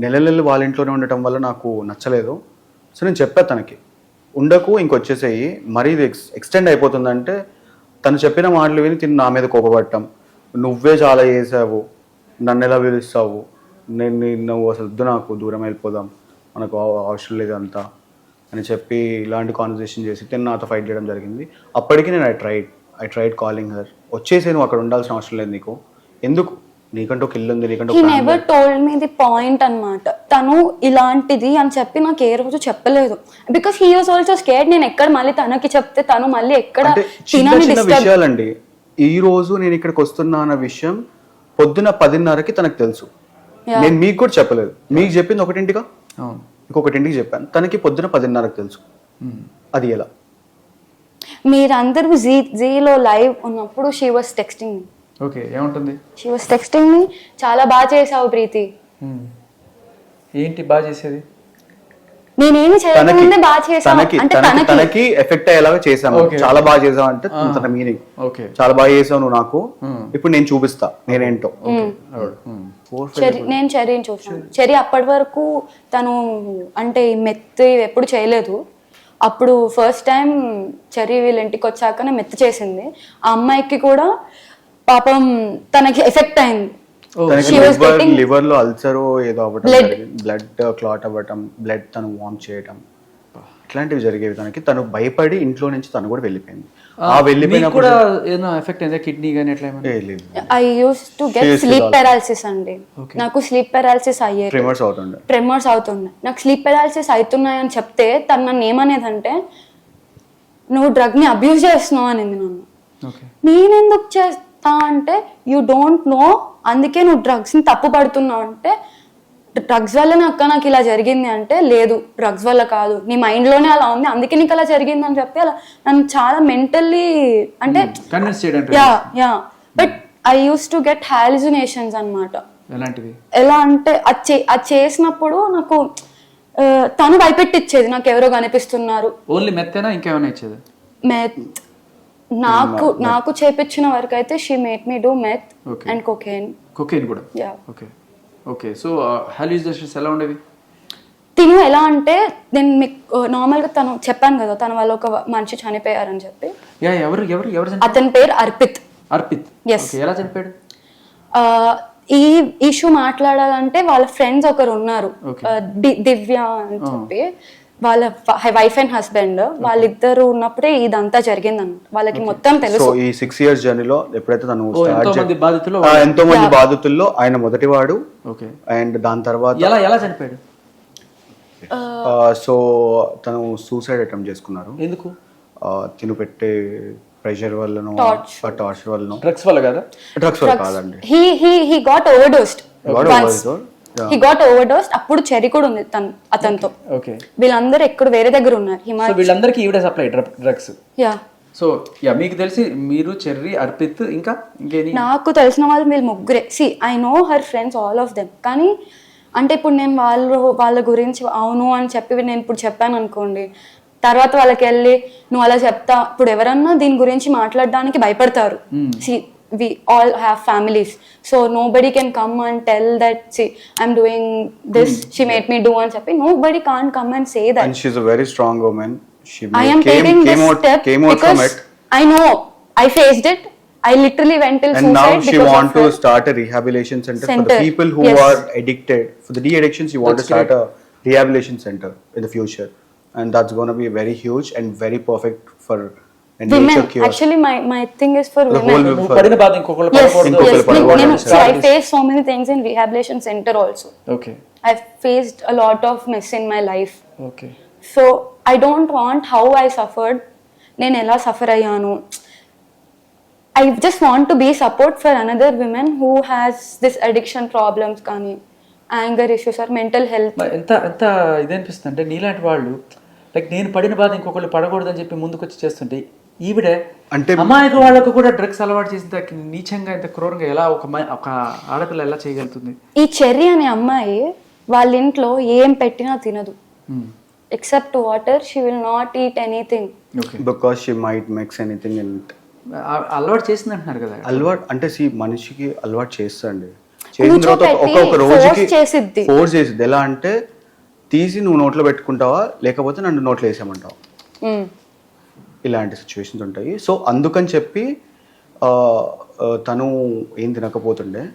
నెలలు వాళ్ళ ఇంట్లోనే ఉండటం వల్ల నాకు నచ్చలేదు. సో నేను చెప్పా తనకి ఉండకు ఇంకొచ్చేసేయి, మరీ ఇది ఎక్స్టెండ్ అయిపోతుందంటే తను చెప్పిన మాటలు విని తిని నా మీద కోపపడటం, నువ్వే చాలా చేసావు, నన్ను ఎలా పిలుస్తావు, నువ్వు అసలు వద్దు, నాకు దూరం వెళ్ళిపోదాం, మనకు అవసరం లేదు అంతా అని చెప్పి ఇలాంటి కాన్వర్సేషన్ చేసి తిని నాతో ఫైట్ చేయడం జరిగింది. అప్పటికి నేను ఐ ట్రైడ్ కాలింగ్ హర్, వచ్చేసి నువ్వు అక్కడ ఉండాల్సిన అవసరం లేదు, నీకు ఎందుకు, నీకంటూ ఒక ఇల్లు ఉంది, నీకంటూ. He never told me the point అన్నమాట. తను ఇలాంటిది అని చెప్పి నాకు ఏ రోజు చెప్పలేదు. Because he was also scared. నేను ఎక్కడ మళ్ళీ తనకి చెప్తే తను మళ్ళీ ఎక్కడ చిన్న విషయాలండి. ఈ రోజు నేను ఇక్కడికి వస్తున్నా అన్న విషయం పొద్దున 10:30కి తనకు తెలుసు. నేను మీకు కూడా చెప్పలేదు. మీకు చెప్పింది 1ంటిగా, ఇంకొకటింటికి చెప్పాను. తనకి పొద్దున 10:30కి తెలుసు. అది ఎలా? మీరందరూ జీలో లైవ్ ఉన్నప్పుడు she was texting me. Okay. ఏముంటుంది? షీ వాస్ టెక్స్టింగ్ మీ, చాలా బాగా చేసావు ప్రీతి. ఏంటి బాగా చేసేది? నేనేమి చేయకముందే బాగా చేసాను అంటే తనకి ఎఫెక్ట్ అయ్యేలాగా చేసాను. చాలా బాగా చేసావు అంటే తన మీనింగ్. చాలా బాగా చేసావు నువ్వు నాకు, ఇప్పుడు నేను చూపిస్తా నేనేంటో. నేను చెర్రీని చూసాను. చెర్రీ అప్పటి వరకు తను అంటే మెత్తి ఎప్పుడు చేయలేదు. అప్పుడు ఫస్ట్ టైం చెర్రీ వీళ్ళ ఇంటికి వచ్చాకనే మెత్తి చేసింది. ఆ అమ్మాయికి కూడా పాపం తనకి ఎఫెక్ట్ అయింది. లివర్ లో అల్సర్ ఏదో అవ్వటం, బ్లడ్ క్లాట్ అవ్వటం, బ్లడ్ తను వామ్ చేయటం, ఇట్లాంటివి జరిగేవి తనకి. తను భయపడి ఇంట్లో నుంచి తను కూడా వెళ్ళిపోయింది. ఆ వెళ్ళిపోయినప్పుడు కిడ్నీ గానీ ఎట్లా? I use to get sleep paralysis అండి. నాకు స్లీప్ పారాలిసిస్ అయ్యేది, ట్రెమర్స్ అవుతుండే. నాకు స్లీప్ పారాలిసిస్ అవుతున్నాయని చెప్తే తను నన్ను ఏమనేదంటే నువ్వు డ్రగ్ ని అబ్యూజ్ చేస్తున్నావు అనేది నన్ను. నేనెందుకు చేస్తా అంటే యూ డోంట్ నో, అందుకే నువ్వు డ్రగ్స్ ని తప్పు పడుతున్నావు అంటే డ్రగ్స్ వల్ల నాకు ఇలా జరిగింది అంటే లేదు డ్రగ్స్ వల్ల కాదు, నీ మైండ్ లోనే అలా ఉంది అందుకే నీకు అలా జరిగింది అని చెప్పి అలా నన్ను చాలా మెంటల్లీ అంటే but I use to get hallucinations అన్నమాట. ఎలా అంటే అది చేసినప్పుడు నాకు తను భయపెట్టిచ్చేది, నాకు ఎవరో కనిపిస్తున్నారు. నాకు చేపించిన వరకు అయితే she made me do meth and cocaine కూడా. ఓకే. సో హాలుసినేషన్స్ ఎలా ఉండేవి? తిను ఎలా అంటే నేను మీకు నార్మల్గా తను చెప్పాను కదా తన వల్ల ఒక మనిషి చనిపోయారని చెప్పి. అతని పేరు అర్పిత్. ఎలా చనిపోయాడు? ఈ ఇష్యూ మాట్లాడాలంటే వాళ్ళ ఫ్రెండ్స్ ఒకరు ఉన్నారు, దివ్య అని చెప్పి, వాళ్ళ వైఫ్ అండ్ హస్బెండ్, వాళ్ళిద్దరు ఉన్నప్పుడే ఇదంతా జరిగింది అన్నమాట. వాళ్ళకి మొత్తం తెలుసు. ఈ 6 years జర్నీలో ఎప్పుడైతే తను ఎంతో మంది బాధితుల్లో ఆయన మొదటివాడు. అండ్ దాని తర్వాత ఎలా చనిపోయాడు? సో తను సూసైడ్ అటెంప్ట్ చేసుకున్నారు. ఎందుకు? తిను పెట్టే ప్రెషర్ వల్లనో టార్చర్ వల్లనో. డ్రగ్స్ వల్ల కదా? డ్రగ్స్ వల్ల కాదండి. he got overdosed. He got overdosed. అప్పుడు చెర్రీ కూడా ఉంది అతనితో. వీళ్ళందరూ ఎక్కడ వేరే దగ్గర ఉన్నారు. వీళ్ళందరికీ ఈవిడే సప్లై డ్రగ్స్. సో మీకు తెలిసి మీరు, చెర్రీ, అర్పిత్, ఇంకా నాకు తెలిసిన వాళ్ళు వీళ్ళు ముగ్గురే. I know her friends all of them. కానీ అంటే ఇప్పుడు నేను వాళ్ళ గురించి అవును అని చెప్పి నేను ఇప్పుడు చెప్పాను అనుకోండి, తర్వాత వాళ్ళకి వెళ్ళి నువ్వు అలా చెప్తా, ఇప్పుడు ఎవరన్నా దీని గురించి మాట్లాడడానికి భయపడతారు. We all have families, so nobody can come and tell that see I'm doing this, she made me do and చెప్పి nobody can't come and say that. And she's a very strong woman. I am taking this step came out from it. I know I faced it. I literally went till And suicide now she because want of to her. start a rehabilitation center for the Center. people who Yes. are addicted. For the de-addiction, she want That's to start a rehabilitation center in the future, and that's going to be very huge and very perfect for a Women. nature cure. Actually, my thing is for The women. whole నువ్వు పడిన బాధ ఇంకొకళ్ళు Yes, పడకూడదు. ఇంకొకళ్ళు yes. పడకూడదు. So I faced so many things in rehabilitation center also. Okay I've faced a lot of mess in my life. Okay So I don't want how I suffered. నేను ఎలా సఫర్ అయ్యాను. I just want to be support for another women who has this addiction problems కానీ anger issues or mental health. ఎంత ఎంత ఇదనిపిస్తుంది అంటే నీలాంటి వాళ్ళు లైక్ నేను పడిన బాధ ఇంకొకళ్ళు పడకూడదని చెప్పి ముందుకు వచ్చి చేస్తుంటే ఈవిడ అంటే అమాయక వాళ్ళకు కూడా డ్రగ్స్ అలవాటు చేసిన నీచంగా ఇంత క్రూరంగా ఎలా ఒక ఆడపిల్ల ఎలా చేయగలుగుతుంది? ఈ చెర్రీ అనే అమ్మాయి వాళ్ళ ఇంట్లో ఏం పెట్టినా తినదు. Except water she will not eat anything. Okay Because she might mix anything in it. అలవాటు చేసింది అంటున్నారు కదా. అలవాటు అంటే మనిషికి అలవాటు చేస్తండి. చేసిన తర్వాత కూర్చోపెట్టి ఒక్కొక్క రోజుకి force చేసిద్ది. ఫోర్స్ చేసిద్ది. ఎలా అంటే తీసి నువ్వు నోట్లో పెట్టుకుంటావా లేకపోతే నన్ను నోట్లో వేసామంటావా, ఇలాంటి సిచ్యువేషన్స్ ఉంటాయి. సో అందుకని చెప్పి తను ఏం తినకపోతుండే.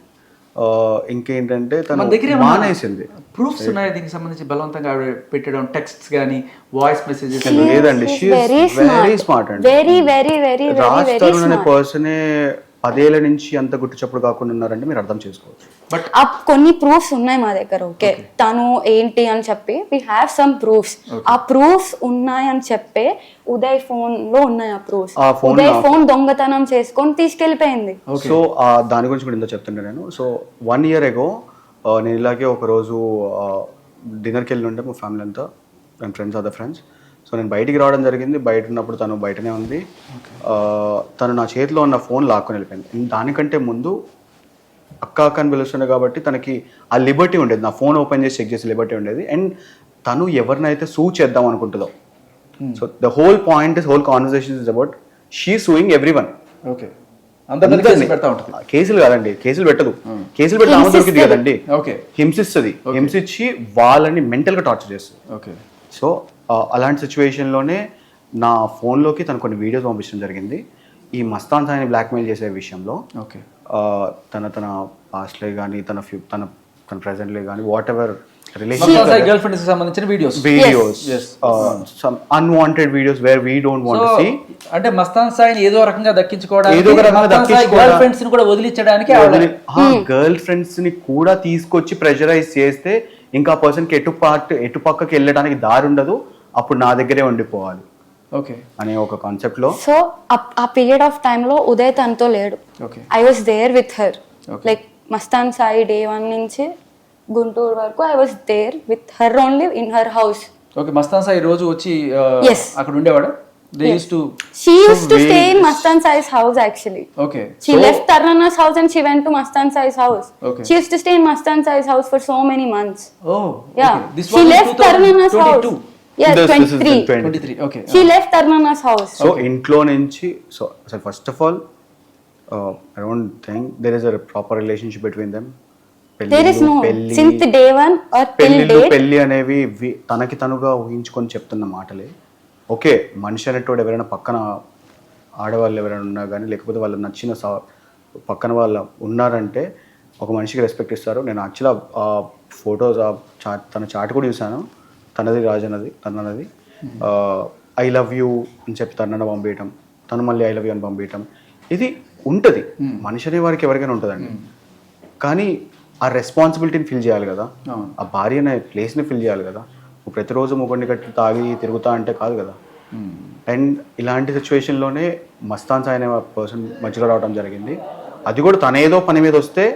ఇంకేంటంటే తను మన దగ్గర మానేసింది. ప్రూఫ్స్ ఉన్నాయి దీనికి సంబంధించి బలవంతంగా ఆవిడ పెట్టడం, టెక్స్ట్స్ కానీ వాయిస్ మెసేజెస్. లేదండి, వెరీ స్మార్ట్ అండి. Very very very very Raj very Tarun అనే పర్సనే 10 ఏళ్ల నుంచి అంత గుట్టు చప్పుడు కాకుండా ఉన్నారంటే మీరు అర్థం చేసుకోవచ్చు. బట్ కొన్ని ప్రూఫ్స్ ఉన్నాయి మా దగ్గర. ఓకే, తను ఏంటి అని చెప్పి వి హ్యావ్ సమ్ ప్రూఫ్స్. ఆ ప్రూఫ్స్ ఉన్నాయి అని చెప్పే ఉదయ్ ఫోన్ లో ఉన్నాయి ఆ ప్రూఫ్స్. ఉదయ్ ఫోన్ దొంగతనం చేసుకొని తీసుకెళ్లిపోయింది. సో దాని గురించి కూడా ఇంత చెప్తుండే నేను. సో 1 year ago నేను ఇలాగే ఒక రోజు డిన్నర్కి వెళ్ళి ఉంటే మా ఫ్యామిలీ అంతా, and friends, other friends. So నేను బయటికి రావడం జరిగింది. బయట ఉన్నప్పుడు తను బయటనే ఉంది. తను నా చేతిలో ఉన్న ఫోన్ లాక్కొని వెళ్ళిపోయింది. దానికంటే ముందు అక్క అని పిలుస్తుండే కాబట్టి తనకి ఆ లిబర్టీ ఉండేది. నా ఫోన్ ఓపెన్ చేసి చెక్ చేసే లిబర్టీ ఉండేది. అండ్ తను ఎవరినైతే సూ చేద్దాం అనుకుంటుందో, so the whole point, whole conversation is about she suing every one. Okay, అందరినీ పెడతా ఉంటుంది. కేసులు కాదండి, కేసులు పెట్టదు. కేసులు పెట్టి ఆమె దొరికింది కదండి. ఓకే, హింసిస్తుంది. హింసించి వాళ్ళని మెంటల్గా టార్చర్ చేస్తుంది. ఓకే. సో అలాంటి సిచ్యువేషన్లోనే నా ఫోన్లోకి తను కొన్ని వీడియోస్ పంపించడం జరిగింది. ఈ మస్తాన్ సాయిని బ్లాక్మెయిల్ చేసే విషయంలో. ఓకే, తన పాస్ట్లే కానీ తన ప్రెజెంట్లే కానీ వాట్ ఎవర్ గర్ల్ ఫ్రెండ్స్ సంబంధించిన videos some unwanted videos where we don't want to see. అంటే మస్తాన్ సాయిని ఏదో రకంగా దక్కించుకోవడానికి, ఏదో ఒక రకంగా గర్ల్ ఫ్రెండ్స్ ని కూడా వదిలించడానికి, గర్ల్ ఫ్రెండ్స్ ని కూడా తీసుకొచ్చి ప్రెషరైజ్ చేస్తే ఇంకా పర్సన్ కి ఎటు పక్కకి వెళ్ళడానికి దారి ఉండదు. అప్పుడు నా దగ్గరే ఉండిపోవాలి ఓకే అనే ఒక కాన్సెప్ట్ లో. సో ఆ పీరియడ్ ఆఫ్ టైమ్ లో ఉదయ్ తనతో లేడు. Okay, I was there with her. Like Mastan Sai day 1 నుంచి గుంటూరు వరకు I was there with her only in her house. Okay. Mastan Sai రోజు వచ్చి Yes. అక్కడ ఉండేవాడు. They used to. She used to stay in Mastan Sai's house actually. Okay. She left Tarana's house and she went to Mastan Sai's house. Okay. She used to stay in Mastan Sai's house for so many months. Oh. Yeah. Okay. This She was left Tarana's house. 2022. Yeah, This is 23. 23. Okay. She left Tarana's house. So ఇంట్లో నుంచి సో అసలు first of all I don't think there is a proper relationship between them. There is no since day 1 or till date. పెళ్లి అనేవి తనకి తనుగా ఊహించుకొని చెప్తున్న మాటలే. ఓకే, మనిషి అనేటోడు ఎవరైనా పక్కన ఆడవాళ్ళు ఎవరైనా ఉన్నా కానీ, లేకపోతే వాళ్ళు నచ్చిన పక్కన వాళ్ళు ఉన్నారంటే ఒక మనిషికి రెస్పెక్ట్ ఇస్తారు. నేను యాక్చువల్గా ఆ ఫొటోస్ తన చాట్ కూడా చూశాను. తనది రాజనది, తనది ఐ లవ్ యూ అని చెప్పి తనని పంపించడం, తను మళ్ళీ ఐ లవ్ యూ అని పంపించడం, ఇది ఉంటుంది. మనిషి అనే వారికి ఎవరికైనా ఉంటుందండి. కానీ ఆ రెస్పాన్సిబిలిటీని ఫీల్ చేయాలి కదా, ఆ భార్య అనే ప్లేస్ని ఫీల్ చేయాలి కదా. ప్రతిరోజు ముగ్గురిని కట్టి తాగి తిరుగుతా అంటే కాదు కదా. అండ్ ఇలాంటి సిచ్యువేషన్లోనే మస్తాన్ సాయి అనే పర్సన్ మధ్యలో రావడం జరిగింది. అది కూడా తన ఏదో పని మీద వస్తే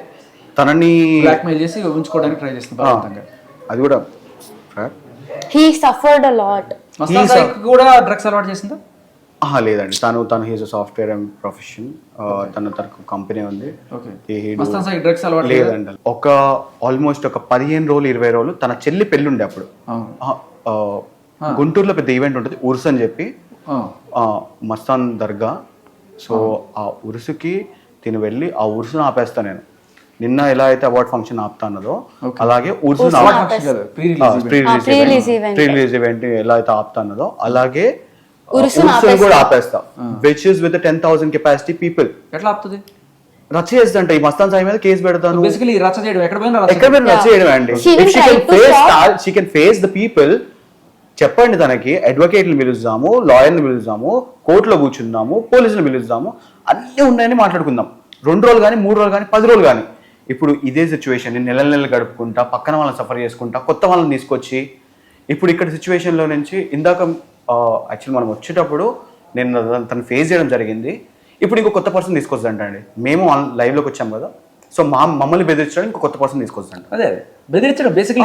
తనని బ్లాక్మెయిల్ చేసి ఉంచుకోవడానికి ట్రై చేస్తుంది. అది కూడా He suffered a lot. Mastan Sai కూడా డ్రగ్స్ అలవాటు చేసిందా? లేదండి, తను హీజ్ సాఫ్ట్వేర్ అండ్ ప్రొఫెషన్. తనకు కంపెనీ ఉంది. మస్తాన్ సాయి డ్రగ్స్ అలవాటు లేదండి. ఒక ఆల్మోస్ట్ ఒక 15 రోజులు 20 రోజులు తన చెల్లి పెళ్ళి ఉండే అప్పుడు గుంటూరులో పెద్ద ఈవెంట్ ఉంటుంది, ఉరుసు అని చెప్పి, మస్తాన్ దర్గా. సో ఆ ఉరుసుకి తిని వెళ్ళి ఆ ఉరుసును ఆపేస్తా నేను. నిన్న ఎలా అయితే అవార్డ్ ఫంక్షన్ ఆపుతా అన్నదో అలాగే ప్రీ రిలీజ్ ఈవెంట్ ఎలా అయితే ఆపుతా అన్నదో అలాగే ఉరుసును ఉరుసును కూడా ఆపేస్తా, which is with 10,000 capacity people. ఎట్లా ఆపుతుంది? రచ్చ చేస్తుంటే ఈ మస్తాన్ సాయి మీద కేసు పెడతాను. బేసికలీ రచ్చ చేయడం ఎక్కడ పోయినా రచ్చ ఎక్కడ మీద రచ్చ చేయడం అండి. She will try to stop. She can face the people. చెప్పండి తనకి, అడ్వకేట్లు పిలుద్దాము, లాయర్ని పిలుద్దాము, కోర్టులో కూర్చుందాము, పోలీసులు పిలుద్దాము, అన్నీ ఉన్నాయని మాట్లాడుకుందాం. 2 రోజులు కానీ 3 రోజులు కానీ 10 రోజులు కానీ. ఇప్పుడు ఇదే సిచ్యువేషన్ నేను నెలలు గడుపుకుంటా, పక్కన వాళ్ళని సఫర్ చేసుకుంటా, కొత్త వాళ్ళని తీసుకొచ్చి ఇప్పుడు ఇక్కడ సిచ్యువేషన్లో నుంచి ఇందాక యాక్చువల్లీ మనం వచ్చేటప్పుడు నేను తను ఫేస్ చేయడం జరిగింది. ఇప్పుడు ఇంకో కొత్త పర్సన్ తీసుకొస్తుందండి. మేము లైవ్లోకి వచ్చాం కదా, సో మమ్మల్ని బెదిరించడానికి ఇంకో కొత్త పర్సన్ తీసుకొస్తుందంట. అదే బెదిరించడం, బేసికలీ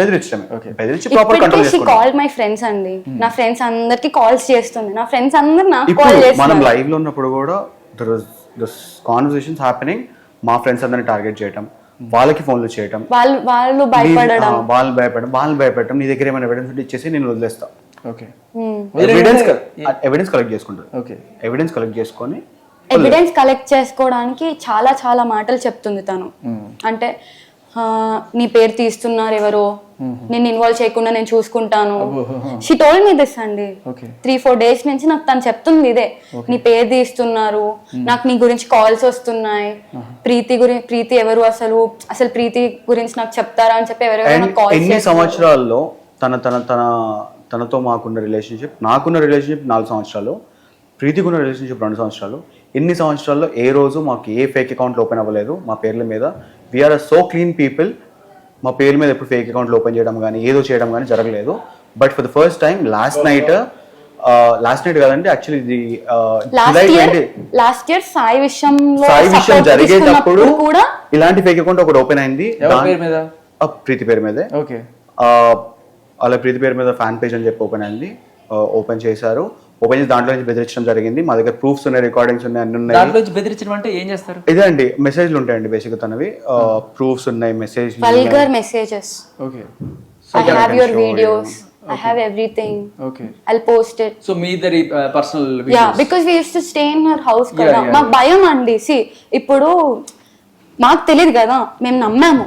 బెదిరించడమే. బెదిరించి ప్రాపర్ కంట్రోల్ షీ చేసుకుంటాం. కాల్ మై ఫ్రెండ్స్ అండి. నా ఫ్రెండ్స్ అందరికి కాల్స్ చేస్తుంది. నా ఫ్రెండ్స్ అందరు నాకు ఇప్పుడు కాల్ మనం చేస్తున్నారు. లైవ్ లో ఉన్నప్పుడు కూడా దిస్ కాన్వర్సేషన్స్ హ్యాపెనింగ్. మా ఫ్రెండ్స్ అందరిని టార్గెట్ చేయటం, వాళ్ళకి ఫోన్లు చేయటం, వాళ్ళు భయపడడం, వాళ్ళని భయపెట్టడం. నీ దగ్గర ఏమైనా ఎవిడెన్స్ ఉంటే ఇచ్చేసి నేను వదిలేస్తా. ఓకే, ఎవిడెన్స్ కలెక్ట్ చేసుకుంటారు. ఓకే, ఎవిడెన్స్ కలెక్ట్ చేసుకొని ఎవిడెన్స్ కలెక్ట్ చేసుకోవడానికి చాలా చాలా మాటలు చెప్తుంది తను. అంటే నీ పేరు తీస్తున్నారు ఎవరో, నేను ఇన్వాల్వ్ చేయకుండా నేను చూసుకుంటాను. షీ టోల్డ్ మీ దిస్ అండి. 3-4 డేస్ నుంచి నాకు తను చెప్తుంది ఇదే, నీ పేరు తీస్తున్నారు, నాకు నీ గురించి కాల్స్ వస్తున్నాయి, ప్రీతి ఎవరు, అసలు ప్రీతి గురించి నాకు చెప్తారా అని చెప్పి ఎవరెవరైనా కాల్స్. ఎన్ని సంవత్సరాల్లో తనతో నాకున్న రిలేషన్షిప్ 4 సంవత్సరాలు, ప్రీతికున్న రిలేషన్షిప్ 2 సంవత్సరాలు. ఎన్ని సంవత్సరాల్లో ఏ రోజు మాకు ఏ ఫేక్ అకౌంట్లు ఓపెన్ అవ్వలేదు మా పేర్ల మీద. We are so clean people. మా పేర్ల మీద ఎప్పుడు ఫేక్ అకౌంట్లు ఓపెన్ చేయడం కానీ ఏదో చేయడం కానీ జరగలేదు. But for the first time last night కదండి యాక్చువల్లీ ఇది లాస్ట్ ఇయర్ సాయి విషయంలో జరిగేటప్పుడు కూడా ఇలాంటి ఫేక్ అకౌంట్ ఒకటి ఓపెన్ అయింది. ప్రీతి పేరు మీదే. ఓకే, అలా ప్రీతి పేరు మీద ఫ్యాన్ పేజ్ అని చెప్పి ఓపెన్ అయింది. ఓపెన్ చేశారు. ఓపెన్ చేసి దాంట్లో నుంచి బెదిరించడం జరిగింది. మా దగ్గర ప్రూఫ్స్ ఉన్నాయి, రికార్డింగ్స్ ఉన్నాయి, అన్ని ఉన్నాయి. దాంట్లో నుంచి బెదిరించడం అంటే ఏం చేస్తారు? ఇదే అండి, మెసేజ్లు ఉంటాయండి బేసిక్గా తనవి. ప్రూఫ్స్ ఉన్నాయి, message vulgar messages. Okay, I have your videos. I have everything. Okay. I'll post it. So me the personal videos. Yeah, because we used to stay in her house కదా. మాకు భయం అండి. See, ఇప్పుడు మాకు తెలియదు కదా, మేము నమ్మాము.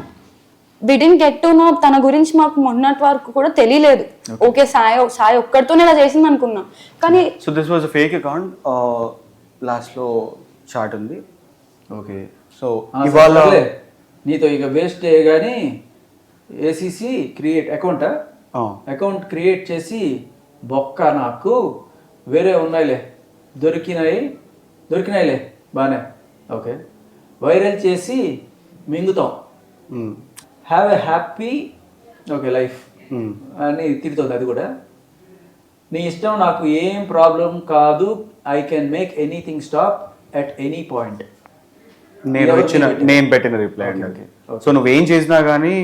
We didn't get to know తన గురించి మాకు మొన్నటి వరకు కూడా తెలియలేదు. ఓకే, సాయి ఒక్కడితోనే ఇలా చేసింది అనుకున్నాం. కానీ so this was a fake account. Last లో చాట్ ఉంది. ఓకే, సో ఇవాళ నీతో ఇక వేస్ట్ కానీ ఏసీసీ క్రియేట్ అకౌంట్ క్రియేట్ చేసి బొక్క నాకు వేరే ఉన్నాయిలే దొరికినాయిలే బాగానే. ఓకే, వైరల్ చేసి మింగుతాం, have a happy okay life అని తిడుతుంది. అది కూడా నీ ఇష్టం, నాకు ఏం ప్రాబ్లం కాదు, I can make anything stop at any point. నేను పెట్టిన రిప్లై అండి. సో నువ్వేం చేసినా కానీ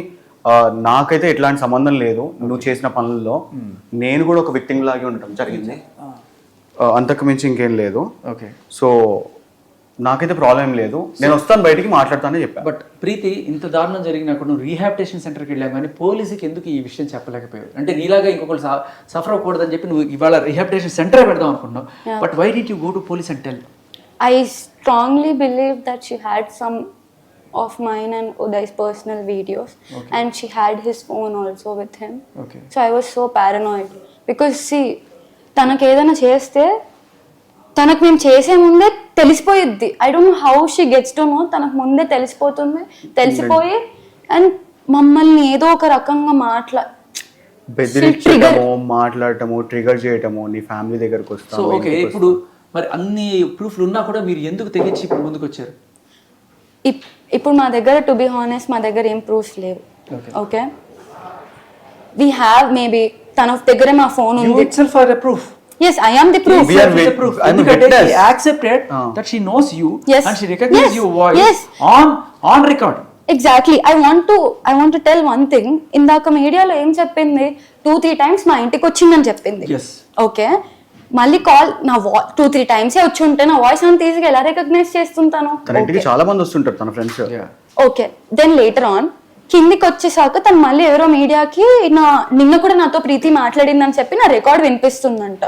నాకైతే ఎట్లాంటి సంబంధం లేదు నువ్వు చేసిన పనుల్లో. నేను కూడా ఒక విక్టిమ్ లాగే ఉండటం జరిగింది, అంతకు మించి ఇంకేం లేదు. ఓకే, సో నాకైతే ప్రాబ్లం లేదు, నేను వస్తాను బయటికి మాట్లాడతానని చెప్పాను. బట్ ప్రీతి, ఇంత దారుణం జరిగినప్పుడు నువ్వు రీహాబిటేషన్ సెంటర్కి వెళ్ళావు కానీ పోలీసుకి ఎందుకు ఈ విషయం చెప్పలేకపోయావు? అంటే నీలాగా ఇంకొకరు సఫర్ అవ్వకూడదని చెప్పి నువ్వు ఇవాళ రీహాబిటేషన్ సెంటర్ పెడదాం అనుకున్నావు. But why did you go to police and tell? I strongly believe that she had some of mine and Uday's personal videos, and she had his phone also with him. Okay. So I was so paranoid because see, తనకు ఏదైనా చేస్తే తనకు మేము చేసే ముందే తెలిసిపోయిద్ది. I don't know how she gets to know. తనకు ముందే తెలిసిపోయి అండ్ మమ్మల్ని ఏదో ఒక రకంగా బెదిరించడము, మాట్లాడటము, ట్రిగర్ చేయటము, నీ ఫ్యామిలీ దగ్గరకు వస్తాము. సో ఓకే, ఇప్పుడు మరి అన్ని ప్రూఫ్లు ఉన్నా కూడా మీరు ఎందుకు తెగించి ఇప్పుడు ముందుకు వచ్చారు? ఇప్పుడు మా దగ్గర టు బి హానెస్ట్ మా దగ్గర ఏం ప్రూఫ్స్ లేవు. ఓకే, we have maybe తన దగ్గర మా ఫోన్ ఉంది. You itself are a proof. Yes, I am the proof. We are the proof. I'm a Because witness. she accepted that she knows you. Yes. And she recognizes Yes. your voice. Yes. on record. Exactly. I want to tell one thing. ఇందాక మీడియాలో ఏం చెప్పింది, 2-3 times మా ఇంటికి వచ్చిందని చెప్పింది. Yes. ఓకే, మళ్ళీ కాల్ నా 2-3 times వచ్చి ఉంటే నా వాయిస్ అంత ఈజీగా ఎలా రికగ్నైజ్ చేస్తుంటాను? తన ఇంటికి చాలా మంది వస్తుంటారు తన friends. Okay, then later on కిందికి వచ్చేసాక తను మళ్ళీ ఎవరో మీడియాకి నిన్న కూడా నాతో ప్రీతి మాట్లాడిందని చెప్పి నా రికార్డ్ వినిపిస్తుందంట.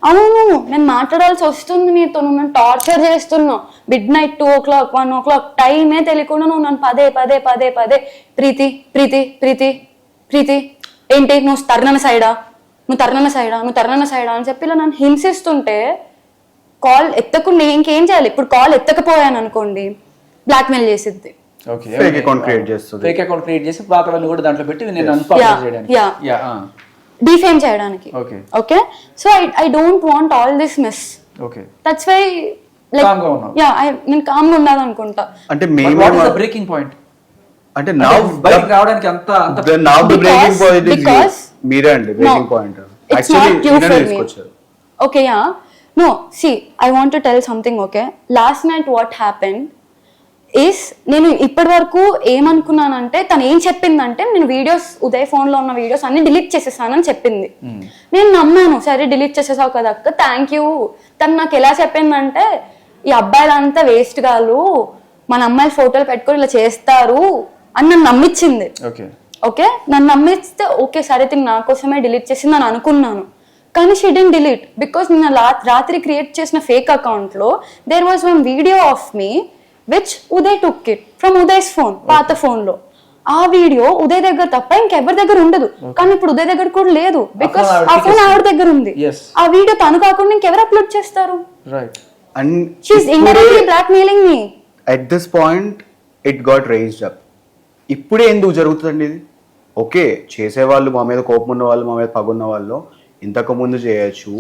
అవును, నేను మాట్లాడాల్సి వస్తుంది నీతో, నువ్వు నన్ను టార్చర్ చేస్తున్నావు. midnight 2 o'clock 1 o'clock టైమే తెలియకుండా నువ్వు నన్ను పదే ప్రీతి ఏంటి నువ్వు తర్నన సైడా, నువ్వు తరుణన్న సైడా అని చెప్పి ఇలా నన్ను హింసిస్తుంటే కాల్ ఎత్తకుండా ఇంకేం చేయాలి? ఇప్పుడు కాల్ ఎత్తకపోయాను అనుకోండి, బ్లాక్మెయిల్ చేసిద్ది. ఓకే ఫేక్ అకౌంట్ క్రియేట్ చేస్తుంది. ఫేక్ అకౌంట్ క్రియేట్ చేసి పాత వాళ్ళు కూడా దాంట్లో పెట్టి నేను అన్పాపులర్ చేయడానికి. యా డిఫేమ్ చేయడానికి. Okay okay, so I don't want all this mess. Okay that's why like Calm గా ఉన్నావు. యా నేను కామ్ గా ఉండాలి అనుకుంటా. అంటే what is the breaking point? అంటే బయటికి రావడానికి అంత now the breaking point is Because- మీరే అండి breaking point. It's actually not you మీరే for me. తీసుకొచ్చారు. Okay, yeah. No, see, I want to tell something, okay? Last night what happened is, నేను ఇప్పటి వరకు ఏమనుకున్నానంటే తను ఏం చెప్పిందంటే నేను వీడియోస్ ఉదయ్ ఫోన్ లో ఉన్న వీడియోస్ అన్ని డిలీట్ చేసేసానని చెప్పింది. నేను నమ్మాను, సరే డిలీట్ చేసేసావు కదా అక్క, థ్యాంక్ యూ. తను నాకు ఎలా చెప్పిందంటే ఈ అబ్బాయిలంతా వేస్ట్ గాలు, మన అమ్మాయిల ఫోటోలు పెట్టుకొని ఇలా చేస్తారు అని నన్ను నమ్మించింది. ఓకే ఓకే, నన్ను నమ్మిస్తే ఓకే సరే తిని నా కోసమే డిలీట్ చేసింది అని అనుకున్నాను. కానీ షీ డెంట్ డిలీట్ బికాస్ నేను రాత్రి క్రియేట్ చేసిన ఫేక్ అకౌంట్ లో there was one video of me which Uday took it from Uday's phone, పాత ఫోన్ లో. ఆ వీడియో ఉదయ్ దగ్గర తప్ప ఇంకెవరి దగ్గర ఉండదు. కానీ ఇప్పుడు ఉదయ్ దగ్గర కూడా లేదు బికాస్ ఆ ఫోన్ ఆవిడ దగ్గర ఉంది. ఆ వీడియో తను కాకుండా ఇంకెవరు అప్లోడ్ చేస్తారు? Right. And she is indirectly blackmailing me. At this point it got raised up. ఇప్పుడే ఎందుకు జరుగుతుందండి ఇది? ఓకే, చేసేవాళ్ళు మా మీద కోపం ఉన్న వాళ్ళు, మా మీద పగున్న వాళ్ళు ఇంతకు ముందు చేయొచ్చు.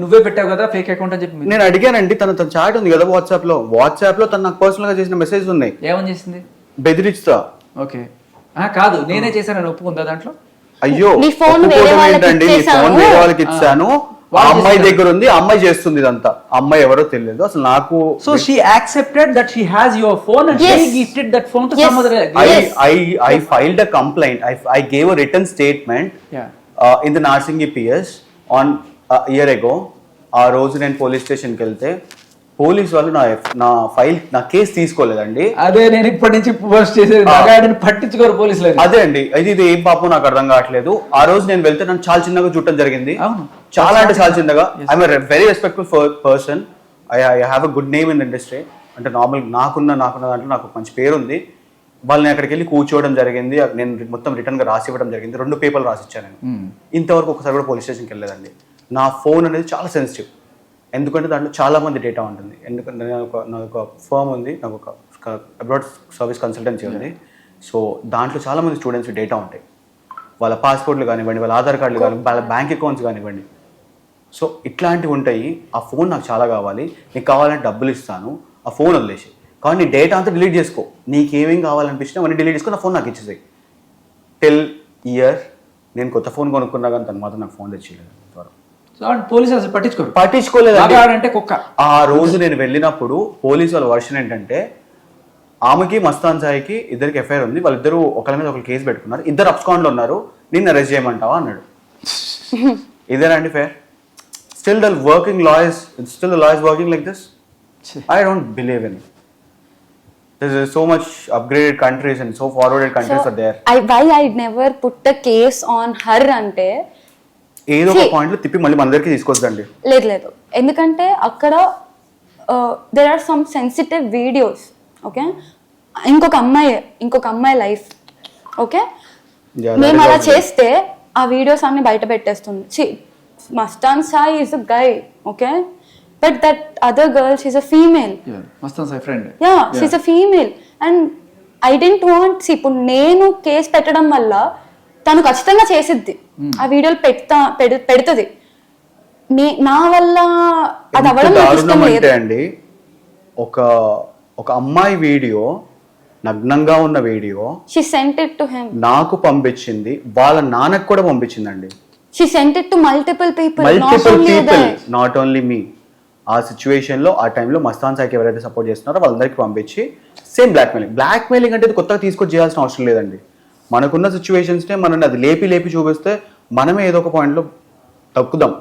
నువ్వే పెట్టావు కదా ఫేక్ అకౌంట్ అని చెప్పి. నేను అడిగానండి, తన చాట్ ఉంది కదా వాట్సాప్ లో తను నాకు పర్సనల్ గా చేసిన మెసేజ్ ఉన్నాయి. ఏమని చేసింది? బెదిరిస్తా. ఓకే కాదు, నేనే చేశానని ఒప్పుకుందా దాంట్లో? అయ్యో, నీ ఫోన్ వేరే ఒప్పుకోవడం వాళ్ళకి ఏంటండి? నీ ఇచ్చేసాను. ఫోన్ వేరే వాళ్ళకి ఇచ్చాను, ఆ వాళ్ళు అమ్మాయి చేశారు. దగ్గర ఉంది, ఆ అమ్మాయి చేస్తుంది ఇదంతా. ఆ అమ్మాయి ఎవరో తెలియదు అసలు నాకు. So she accepted that she has your phone and Yes. She gifted that phone to Yes. Some other. Yes. I filed a complaint. I gave a written statement in the Narsingi PS on a year ago. ఆ రోజు నేను పోలీస్ స్టేషన్కి వెళ్తే పోలీస్ వాళ్ళు నా కేసు తీసుకోలేదండి. అదే నేను ఇప్పటి నుంచి పోస్ట్ చేసేది, నగాడిని పట్టించుకోరు పోలీసులు. అదే అండి, ఇది ఏం పాపం నాకు అర్థం కావట్లేదు. ఆ రోజు నేను వెళ్తే నన్ను చాలా చిన్నగా చూడటం జరిగింది. అవును, చాలా అంటే చాలా చిన్నగా. I'm very respectful person. I have a good name in industry. అంటే నార్మల్ నాకున్న దాంట్లో నాకు మంచి పేరు ఉంది. వాళ్ళని అక్కడికి వెళ్ళి కూర్చోవడం జరిగింది. నేను మొత్తం రిటర్న్ గా రాసి ఇవ్వడం జరిగింది. 2 పేపర్లు రాసిచ్చాను నేను. ఇంతవరకు ఒకసారి కూడా పోలీస్ స్టేషన్కి వెళ్ళలేదండి. నా ఫోన్ అనేది చాలా సెన్సిటివ్, ఎందుకంటే దాంట్లో చాలా మంది డేటా ఉంటుంది. ఎందుకంటే నాకు ఒక ఫర్మ్ ఉంది, నాకు ఒక అబ్రాడ్ సర్వీస్ కన్సల్టెన్సీ ఉంది. సో దాంట్లో చాలా మంది స్టూడెంట్స్ డేటా ఉంటాయి. వాళ్ళ పాస్పోర్ట్లు కానివ్వండి, వాళ్ళ ఆధార్ కార్డులు కానివ్వండి, వాళ్ళ బ్యాంక్ అకౌంట్స్ కానివ్వండి. సో ఇట్లాంటివి ఉంటాయి. ఆ ఫోన్ నాకు చాలా కావాలి, నీకు కావాలంటే డబ్బులు ఇస్తాను, ఆ ఫోన్ వదిలేసి. కానీ నీ డేటా అంతా డిలీట్ చేసుకో, నీకేమేం కావాలనిపించినా అవన్నీ డిలీట్ చేసుకుని నా ఫోన్ నాకు ఇచ్చేసాయి. టిల్ ఇయర్ నేను కొత్త ఫోన్ కొనుక్కున్నా కానీ తను మాత్రం నాకు ఫోన్ తెచ్చిలేదు. పోలీసులు అసలు పట్టించుకోలేదు అంటే కుక్క. ఆ రోజు నేను వెళ్ళినప్పుడు పోలీసు వాళ్ళ వర్షన్ ఏంటంటే, ఆమెకి మస్తాన్ సాయికి ఇద్దరికి ఎఫ్ఐఆర్ ఉంది, వాళ్ళిద్దరూ ఒకరి మీద ఒకరు కేసు పెట్టుకున్నారు, ఇద్దరు అబ్స్కాండ్ లో ఉన్నారు, నిన్ను అరెస్ట్ చేయమంటావా అన్నాడు. ఇదేనండి fair? Still the lawyers working like this? I don't believe in it. There's so much upgraded countries and so forwarded countries are there. Why I never put a case on her అంటే ఏదో ఒక పాయింట్ లో తిప్పి మళ్ళీ మన దగ్గరికి తీసుకొద్దండి. లేదు, ఎందుకంటే అక్కడ there are some sensitive videos. Okay, ఇంకొక అమ్మాయి లైఫ్. ఓకే, మేము అలా చేస్తే ఆ వీడియోస్ అన్ని బయట పెట్టేస్తుంది. Mastan Sai is a guy, okay, but that other girl, she's a female. Mastan Sai friend. Yeah, she's a female and I didn't want. See, ఇప్పుడు నేను కేసు పెట్టడం వల్ల తను ఖచ్చితంగా చేసిద్ది, ఆ వీడియోలు పెడుతుంది. నా వల్ల అది అవ్వడం నాకు ఇష్టం లేదు అండి. ఒక అమ్మాయి వీడియో, నగ్నంగా ఉన్న video she sent it to him. నాకు పంపించింది, వాళ్ళ నాన్నకు కూడా పంపించిందండి. she sent it to multiple people, not only me. ఆ సిచ్యువేషన్ లో ఆ టైంలో మస్తాన్ సాయికి ఎవరైతే సపోర్ట్ చేస్తున్నారో వాళ్ళందరికీ పంపించి సేమ్ బ్లాక్మెయిలింగ్ అంటే కొత్తగా తీసుకొచ్చి చేయాల్సిన అవసరం లేదండి. మనకున్న సిచ్యువేషన్స్నే మనల్ని అది లేపి చూపిస్తే మనమే ఏదో ఒక పాయింట్లో తగ్గుతాం.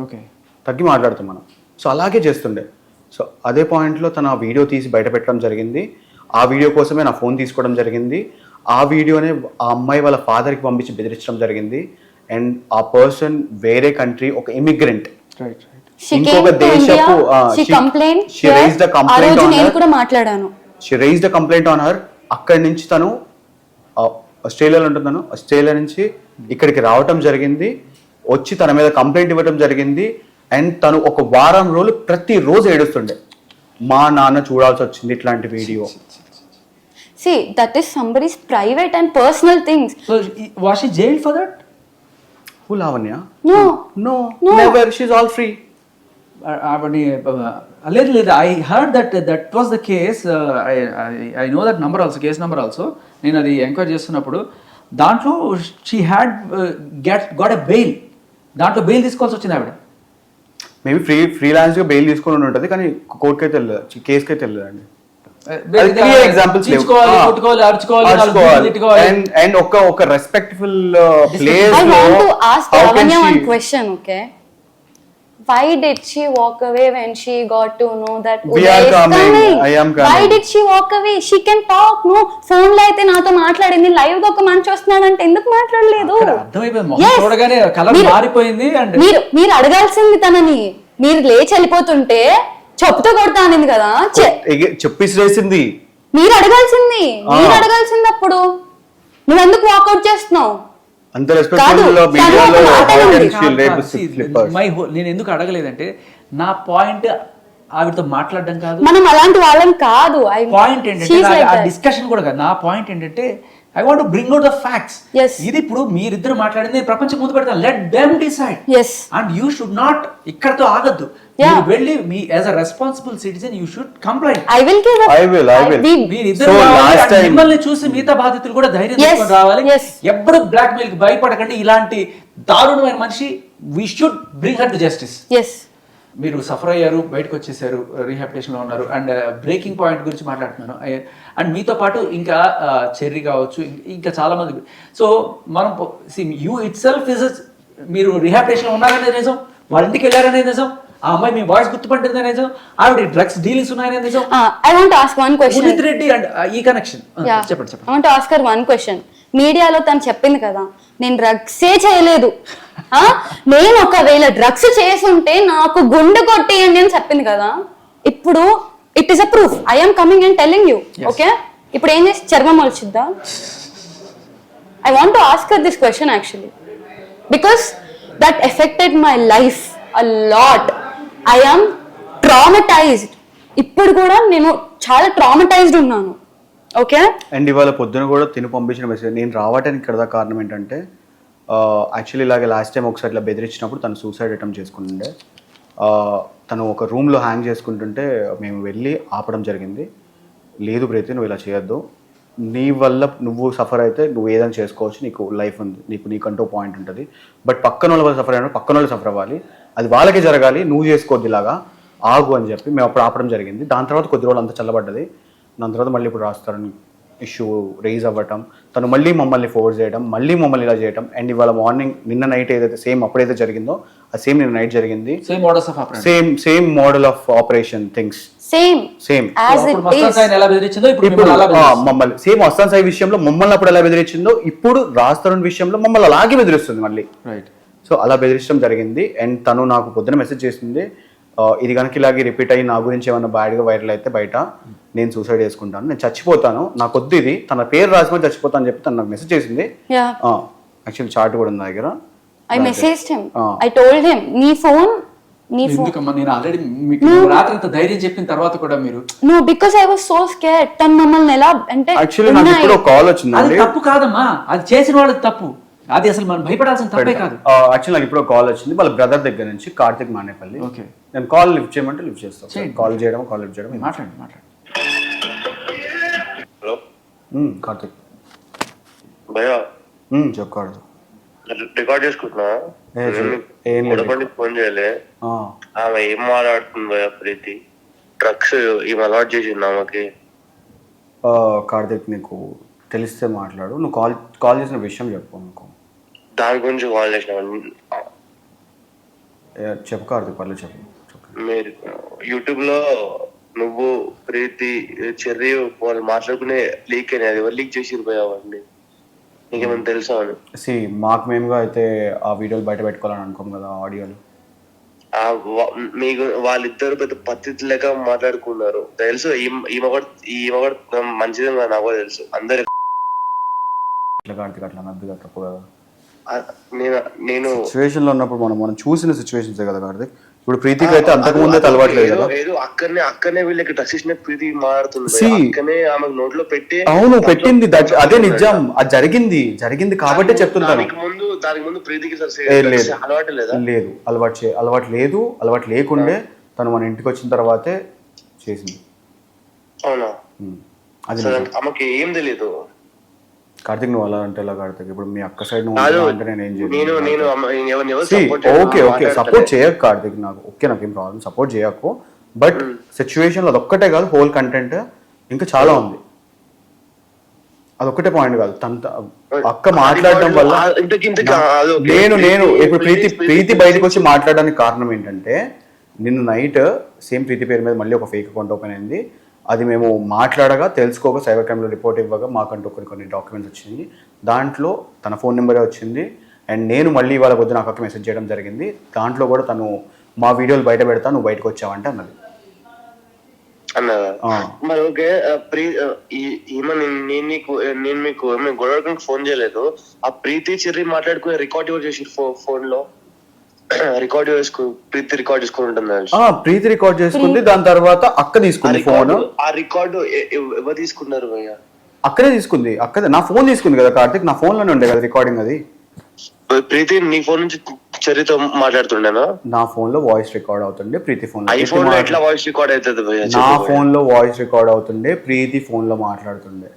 ఓకే, తగ్గి మాట్లాడుతాం మనం. సో అలాగే చేస్తుండే. సో అదే పాయింట్లో తను ఆ వీడియో తీసి బయట పెట్టడం జరిగింది. ఆ వీడియో కోసమే నా ఫోన్ తీసుకోవడం జరిగింది. ఆ వీడియోనే ఆ అమ్మాయి వాళ్ళ ఫాదర్కి పంపించి బెదిరించడం జరిగింది. అండ్ ఆ పర్సన్ వేరే కంట్రీ, ఒక ఇమిగ్రెంట్, ఇంకొక దేశపు she raised a complaint on her. అక్కడి నుంచి తను ఆస్ట్రేలియాలో ఉంటున్నాను, ఆస్ట్రేలియా నుంచి ఇక్కడికి రావటం జరిగింది, వచ్చి తన మీద కంప్లైంట్ ఇవ్వడం జరిగింది. అండ్ తను ఒక వారం రోజులు ప్రతిరోజు ఏడుస్తుండే, మా నాన్న చూడాల్సి వచ్చింది ఇట్లాంటి video. See, that is somebody's private and personal things. So was she jailed for that? Who, Lavanya? No. No, No. never. She's all free. లేదు I heard that was the case. I know that number also, case number also. నేను అది ఎంక్వైరీ చేస్తున్నప్పుడు దాంట్లో she had got a bail, దాంట్లో బెయిల్ తీసుకోవాల్సి వచ్చింది ఆవిడ. మేబీ ఫ్రీలాన్స్ గా బెయిల్ తీసుకొని ఉంటుంది, కానీ కోర్టుకి అయితే వెళ్ళదు, కేసుకి అయితే వెళ్ళదండి. ఎగ్జాంపుల్స్ అండ్ ఒక respectful place. I want to ask Lavanya one question, okay? Why did she walk away when she got to know that We Uday are is coming. coming? I am coming. Why did she walk away? She can talk, no? Phone లో అయితే నాతో మాట్లాడింది, లైవ్ గా ఒక మనిషి వస్తున్నాడంటే ఎందుకు మాట్లాడలేదు? అర్థమైపోయింది, మొహం Yes. చూడగానే కలర్ మారిపోయింది. అండ్ మీరు అడగాల్సింది తనని, మీరు లేచి వెళ్ళిపోతుంటే చెప్పుతో కొడతా అనింది కదా, చెప్పేసి వేసింది. మీరు అడగాల్సింది, మీరు అడగాల్సింది అప్పుడు నువ్వెందుకు వాకౌట్ చేస్తున్నావు? అంత కాదు, రెస్పెక్ట్ఫుల్ తను ఒక మాట నేను ఎందుకు అడగలేదంటే నా పాయింట్ ఆవిడతో మాట్లాడడం కాదు, మనం అలాంటి వాళ్ళం కాదు. పాయింట్ ఏంటంటే ఆ డిస్కషన్ కూడా కాదు. నా పాయింట్ ఏంటంటే I want to bring out the facts. Yes. ఇది ఇప్పుడు మీరిద్దరు మాట్లాడింది ప్రపంచం ముందు పెడతాను, let them decide. Yes. And you should not ఇక్కడతో ఆగద్దు. మీరు వెళ్ళి me as a responsible citizen you should complaint. I will give up. I will. మీరిద్దరు So, రావాలి, last and time- మిమ్మల్ని చూసి మిగతా బాధితులు కూడా ధైర్యం Yes. తీసుకొని రావాలి. Yes. ఎప్పుడు బ్లాక్ మెయిల్ కి భయపడకండి. ఇలాంటి దారుణమైన మనిషి we should bring her to justice. Yes. మీరు సఫర్ అయ్యారు, బయటకు వచ్చేసారు, రీహాబిలిటేషన్లో ఉన్నారు. అండ్ బ్రేకింగ్ పాయింట్ గురించి మాట్లాడుతున్నాను. అండ్ మీతో పాటు ఇంకా చెర్రీ కావచ్చు, ఇంకా చాలా మంది. సో మనం యూ ఇట్ సెల్ఫ్ ఇస్, మీరు రీహాబిలిటేషన్లో ఉన్నారనేది నిజం, వాళ్ళ ఇంటికి వెళ్ళారనేది నిజం, ఆ అమ్మాయి మీ వాయిస్ గుర్తుపట్టింది నిజం, ఆవిడ డ్రగ్స్ డీలింగ్స్ ఉన్నాయనేది నిజం. I want to ask one question. Udit Reddy and ఈ కనెక్షన్ Yeah. చెప్పండి. I want to ask her one question. మీడియాలో తను చెప్పింది కదా, నేను డ్రగ్సే చేయలేదు, నేను ఒకవేళ డ్రగ్స్ చేసుంటే నాకు గుండె కొట్టేయండి అని చెప్పింది కదా. ఇప్పుడు it is a proof. I am coming and telling you, okay? ఇప్పుడు ఏం చేసి చర్మం వచ్చిద్దా? I want to ask her this question actually because that affected my life a lot. I am traumatized. ఇప్పుడు కూడా నేను చాలా ట్రామటైజ్డ్ ఉన్నాను, ఓకే? అండ్ ఇవాళ పొద్దున కూడా తిని పంపించిన మెసేజ్, నేను రావడానికి ఇక్కడ దాకా కారణం ఏంటంటే యాక్చువల్లీ ఇలాగే లాస్ట్ టైం ఒకసారి ఇట్లా బెదిరించినప్పుడు తను సూసైడ్ అటెంప్ట్ చేసుకుంటుండే. తను ఒక రూమ్లో హ్యాంగ్ చేసుకుంటుంటే మేము వెళ్ళి ఆపడం జరిగింది. లేదు ప్రీతి, నువ్వు ఇలా చేయొద్దు, నీ వల్ల నువ్వు సఫర్ అయితే నువ్వు ఏదైనా చేసుకోవచ్చు, నీకు లైఫ్ ఉంది, నీకంటూ పాయింట్ ఉంటుంది. బట్ పక్కన వాళ్ళు సఫర్ అయినా పక్కన వాళ్ళు సఫర్ అవ్వాలి, అది వాళ్ళకే జరగాలి, నువ్వు చేసుకోవద్దు ఇలాగా, ఆగు అని చెప్పి మేము అప్పుడు ఆపడం జరిగింది. దాని తర్వాత కొద్ది రోజులు అంతా చల్లబడ్డది. దాని తర్వాత మళ్ళీ ఇప్పుడు రాస్తారని ఇష్యూ రేజ్ అవ్వటం, తను మళ్ళీ మమ్మల్ని ఫోర్స్ చేయడం, మళ్ళీ మమ్మల్ని ఇలా చేయడం. అండ్ ఇవాళ మార్నింగ్ నిన్న నైట్ ఏదైతే సేమ్ అప్పుడైతే జరిగిందో అది సేమ్ నిన్న నైట్ జరిగింది. Same model of operation things same ఎలా బెదిరించిందో ఇప్పుడు మమ్మల్ని సేమ్ అస్సాం సాయి విషయంలో మమ్మల్ని అప్పుడు ఎలా బెదిరించిందో ఇప్పుడు రాజ్ తరుణ్ విషయంలో మమ్మల్ని అలాగే బెదిరిస్తుంది మళ్ళీ. రైట్. సో అలా బెదిరించడం జరిగింది. అండ్ తను నాకు పొద్దున మెసేజ్ చేసింది, ఇది కనుక ఇలాగే రిపీట్ అయ్యి నా గురించి ఏమన్నా బ్యాడ్గా వైరల్ అయితే బయట నేను సూసైడ్ చేసుకుంటాను, నేను చచ్చిపోతాను, నాకు వద్దు ఇది, తన పేరు రాసుకొని చచ్చిపోతాను అని చెప్పి తను నాకు మెసేజ్ చేసింది. యాక్చువల్లీ చార్ట్ కూడా ఉంది నా దగ్గర. I messaged him. I told him, నీ ఫోన్ ఎందుకమ్మా, నేను ఆల్రెడీ మీకు రాత్రి అంత ధైర్యం చెప్పిన తర్వాత కూడా మీరు no, because I was so scared. తను మమ్మల్ని ఎలా అంటే యాక్చువల్లీ నాకు ఇప్పుడు కాల్ వచ్చింది. అది తప్పు కాదమ్మా, అది చేసిన వాళ్ళకి తప్పు, అది అసలు మనం భయపడాల్సిన తప్పే కాదు. యాక్చువల్లీ నాకు ఇప్పుడు కాల్ వచ్చింది వాళ్ళ బ్రదర్ దగ్గర నుంచి, కార్తిక్ మానేపల్లి. ఓకే, నేను కాల్ లిఫ్ట్ చేయమంటే లిఫ్ట్ చేస్తాను. కాల్ చేయడం, కాల్ లిఫ్ట్ చేయడం. మాట్లాడండి. హలో కార్తిక్ భయ్యా, చెప్పాడు. రికార్డ్ చేసుకుంటున్నా. ఏం లేదు, ఫోన్ చేయలే. ఆమె ఏం మాట్లాడుతుంది భయ్యా? ప్రీతి డ్రగ్స్ ఈమె అలవాటు చేసింది ఆమెకి. కార్తిక్ నీకు తెలిస్తే మాట్లాడు, నువ్వు కాల్ చేసిన విషయం చెప్పు నాకు. దాని గురించి కాల్ చేసిన. చెప్పు కార్తిక్, పర్లేదు చెప్పు. మీరు యూట్యూబ్ లో నువ్వు ప్రీతి చెర్రీ వాళ్ళు మాట్లాడుకునే లీక్ అని, అది ఎవరు లీక్ చేసిరు భయ్యా అవన్నీ? నీకేమైనా తెలుసా అని? మాకు మేముగా అయితే ఆ వీడియోలు బయట పెట్టుకోవాలని అనుకోం కదా, ఆడియోలు. మీకు వాళ్ళిద్దరు పెద్ద పద్ధతి లెక్క మాట్లాడుకున్నారు తెలుసు. ఈమె కూడా మంచిది నాకు తెలుసు. అందరు కార్తిక్ అట్లా నద్దుగా తప్పు కదా. నేను సిచ్యువేషన్ లో ఉన్నప్పుడు మనం చూసిన సిచ్యువేషన్స్ కదా కార్తిక్. ఇప్పుడు ప్రీతికి అయితే అంతకుముందే అలవాట్లేదు కదా. ఏదో అక్కడనే వీళ్ళకి డ్రగ్స్ ఇచ్చిన ప్రీతి మారుతుంది See, అక్కడనే ఆమె నోట్లో పెట్టి అవును పెట్టింది, అదే నిజం, అది జరిగింది కాబట్టి చెప్తున్నాను. దానికి ముందు ప్రీతికి లేదు అలవాటు లేదా? లేదు, అలవాటు లేకుండే తను మన ఇంటికి వచ్చిన తర్వాతే చేసింది. అవునా? అది సరే, ఆమెకి ఏం తెలియదు. కార్తిక్ నువ్వు అలా అంటే ఎలా కార్తిక్? ఇప్పుడు మీ అక్క సైడ్ నువ్వు కాదు, అంటే నేను ఏం నేను ఓకే సపోర్ట్ చేయకు కార్తిక్, నాకేం ప్రాబ్లం, సపోర్ట్ చేయకు. బట్ సిచ్యువేషన్ అదొక్కటే కాదు, హోల్ కంటెంట్ ఇంకా చాలా ఉంది. అదొక్కటే పాయింట్ కాదు. అక్క మాట్లాడడం వల్ల నేను ఇప్పుడు ప్రీతి బయటకు వచ్చి మాట్లాడడానికి కారణం ఏంటంటే, నిన్న నైట్ సేమ్ ప్రీతి పేరు మీద మళ్ళీ ఒక ఫేక్ అకౌంట్ ఓపెన్ అయింది. అది మేము మాట్లాడగా తెలుసుకోక సైబర్ క్రైమ్లో రిపోర్ట్ ఇవ్వగా మాకంటూ కొన్ని డాక్యుమెంట్స్ వచ్చింది. దాంట్లో తన ఫోన్ నెంబరే వచ్చింది. అండ్ నేను మళ్ళీ ఇవాళ పొద్దున అక్కకి మెసేజ్ చేయడం జరిగింది. దాంట్లో కూడా తను మా వీడియోలు బయట పెడతా, నువ్వు బయటకు వచ్చావంటే అన్నది. మరి ఓకే, నేను మీకు గొడవకి ఫోన్ చేయలేదు. ఆ ప్రీతి చెర్రి మాట్లాడుకునే రికార్డ్ ఎవరు చేసి ఫోన్ లో ప్రీతి రికార్డ్ చేసుకుని ఉంటుంది. ప్రీతి రికార్డ్ చేసుకుంది, దాని తర్వాత అక్క తీసుకుంది ఫోన్. ఆ రికార్డు ఎవరు తీసుకున్నారు భయ్యా? అక్కడే తీసుకుంది, అక్కడే నా ఫోన్ తీసుకుంది కదా కార్తిక్, నా ఫోన్ లోనే ఉండే కదా రికార్డింగ్. అది ప్రీతి నీ ఫోన్ నుంచి చరితో మాట్లాడుతుండేనా? నా ఫోన్ లో వాయిస్ రికార్డ్ అవుతుండే, ప్రీతి ఫోన్ ఐఫోన్ లో ఎట్లా వాయిస్ రికార్డ్ అవుతుంది భయ్యా? నా ఫోన్ లో వాయిస్ రికార్డ్ అవుతుండే, ప్రీతి ఫోన్ లో మాట్లాడుతుండే.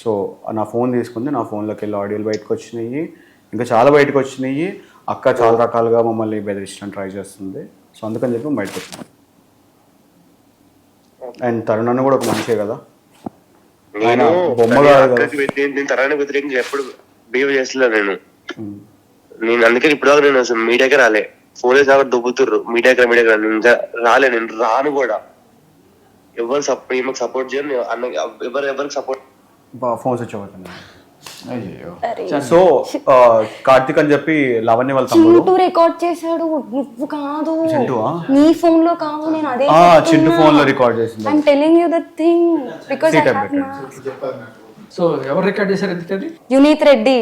సో నా ఫోన్ తీసుకుంది, నా ఫోన్లోకి వెళ్ళి ఆడియోలు బయటకు వచ్చినాయి, ఇంకా చాలా బయటకు వచ్చినాయి. అక్క చాలా రకాలుగా మమ్మల్ని బెదిరించడానికి ట్రై చేస్తుంది. సో అందుకని చెప్పి బయటకు వచ్చింది. అండ్ తరుణ్ కూడా ఒక మనిషే కదా, ఆయన బొమ్మ కాదు కదా. తరానికి వ్యతిరేకంగా ఎప్పుడు బిహేవ్ చేస్తలేదు నేను అందుకని ఇప్పుడు దాకా నేను అసలు మీడియాకి రాలే. ఫోన్ చేసి దాకా దుబ్బుతుర్రు మీడియాకి ఇంకా రాలే, నేను రాను కూడా. ఎవరు సపోర్ట్ చేయను, ఎవరికి సపోర్ట్ ఫోన్ స్విచ్ అవుతుంది. సో కార్తిక్ అని చెప్పి లవణ్య వాళ్ళ చింటూ రికార్డ్ చేశాడు, నువ్వు కాదు, నీ ఫోన్ లో కాదు. నేను అదే చింటూ ఫోన్ లో రికార్డ్ చేసింది. I am telling you the thing because I have so ఎవరు రికార్డ్ చేశారు ఎందుకది? యునీత్ రెడ్డి.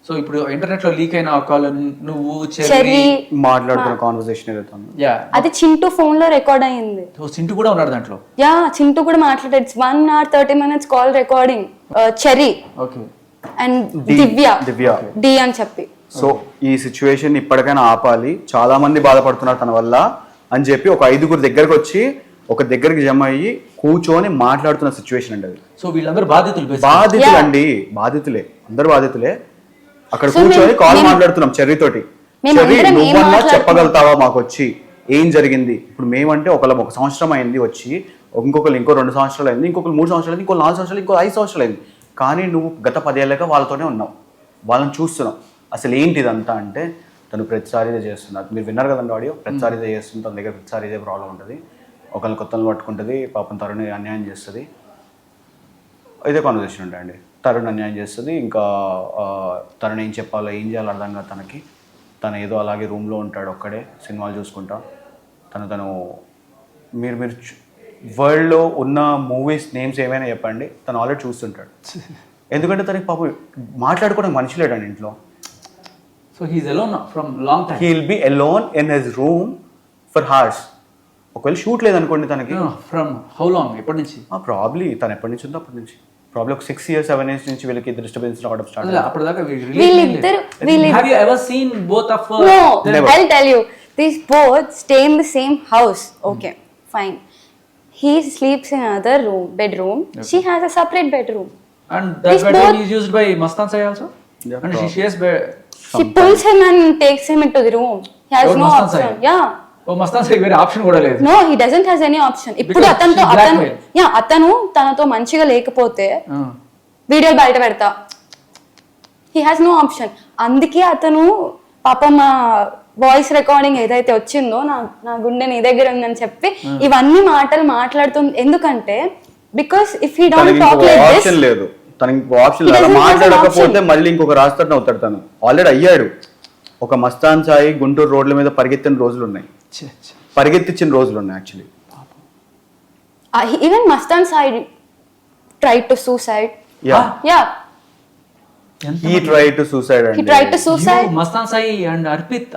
సో ఇప్పుడు ఇంటర్నెట్ లో లీక్ అయిన కాల్ నువ్వు చెర్రీ మాట్లాడుతున్న కాన్వర్సేషన్ ఏదైతే అది చింటూ ఫోన్ లో రికార్డ్ అయ్యింది. చింటూ కూడా ఉన్నాడు దాంట్లో. యా, చింటూ కూడా మాట్లాడాడు. 1 hour 30 minutes call recording. Cherry and Divya D అని చెప్పి. సో ఈ సిచ్యువేషన్ ఇప్పటికైనా ఆపాలి, చాలా మంది బాధపడుతున్నారు తన వల్ల అని చెప్పి ఒక 5 దగ్గరకు వచ్చి ఒక దగ్గరికి జమ అయ్యి కూర్చొని మాట్లాడుతున్న సిచ్యువేషన్ అండి అది. సో వీళ్ళందరూ బాధితులు అండి, బాధితులే, అందరు బాధితులే. అక్కడ కూర్చొని కాల్ మాట్లాడుతున్నాం చెర్రీతోటి. చెర్రీ నువ్వన్నా చెప్పగలుగుతావా మాకు వచ్చి ఏం జరిగింది? ఇప్పుడు మేమంటే ఒక సంవత్సరం అయింది వచ్చి, ఇంకొకరు ఇంకో 2 సంవత్సరాలు అయింది, ఇంకొకరు 3 సంవత్సరాలు అయింది, ఇంకో 4 సంవత్సరాలు, ఇంకో 5 సంవత్సరాలు అయింది. కానీ నువ్వు గత 10 ఏళ్ళగా వాళ్ళతోనే ఉన్నావు, వాళ్ళని చూస్తున్నావు. అసలు ఏంటి ఇదంతా అంటే తను ప్రతిసారి ఇదే చేస్తున్నారు. మీరు విన్నారు కదండి ఆడియో, ప్రతిసారి ఇదే చేస్తుంది, తన దగ్గర ప్రతిసారి ఇదే ప్రాబ్లం ఉంటుంది. ఒకరిని కొత్తలు పట్టుకుంటుంది, పాపం తరుణ్ అన్యాయం చేస్తుంది. ఇదే కాన్వర్సేషన్ ఉంటాయండి. తరుణ్ అన్యాయం చేస్తుంది, ఇంకా తరుణ్ ఏం చెప్పాలో ఏం చేయాలో అర్థం కాదు తనకి. తను ఏదో అలాగే రూమ్లో ఉంటాడు ఒక్కడే సినిమాలు చూసుకుంటా. తను మీరు వరల్డ్లో ఉన్న మూవీస్ నేమ్స్ ఏమైనా చెప్పండి, తను ఆల్రెడీ చూస్తుంటాడు. ఎందుకంటే తనకి పాపం మాట్లాడుకోవడానికి మనిషి లేడండి ఇంట్లో. So he's alone from long time. He will be alone in his room for horse. ఒకవేళ షూట్ లేదనుకోండి తనకి. From how long? ఎప్పటి నుంచి? ప్రాబ్లీ తను ఎప్పటి నుంచి ఉందో అప్పటి నుంచి. ప్రాబ్లీ ఒక 6 years 7 years నుంచి వీళ్ళకి డిస్టర్బెన్స్ రావడం స్టార్ట్ అయ్యింది. అప్పటిదాకా వీళ్ళిద్దరు have you ever seen both of no I'll tell you, these both stay in the same house. Okay, fine. He sleeps in another bedroom. Okay. She has a separate bedroom. And that bedroom is used by Mastan Sai also? Yeah, and she shares bed. She pulls him and takes him into the room. He has no option. Yeah. Oh, Mastan Sai వేరే ఆప్షన్ కూడా లేదు. No, he doesn't has any option. ఇప్పుడు అతను తనతో మంచిగా లేకపోతే వీడియోలు బయట పెడతా. He has no option. అందుకే అతను పాపం వాయిస్ రికార్డింగ్ ఏదైతే వచ్చిందో నా గుండె నీ దగ్గర ఉందని చెప్పి ఇవన్నీ మాటలు మాట్లాడుతుంది. ఎందుకంటే because if he don't talk like this లేదు, తనకి ఆప్షన్ లేదు. మాట్లాడకపోతే మళ్ళీ ఇంకొక రాస్తాడు అవుతాడు. తను ఆల్రెడీ అయ్యాడు. ఒక మస్తాన్ సాయి గుంటూరు రోడ్ల మీద పరిగెత్తిన రోజులు ఉన్నాయి, పరిగెత్తించిన రోజులు ఉన్నాయి actually. Even Mastan Sai tried to suicide. Yeah. He tried to suicide he అండి. tried to suicide. Mastan Sai and Arpit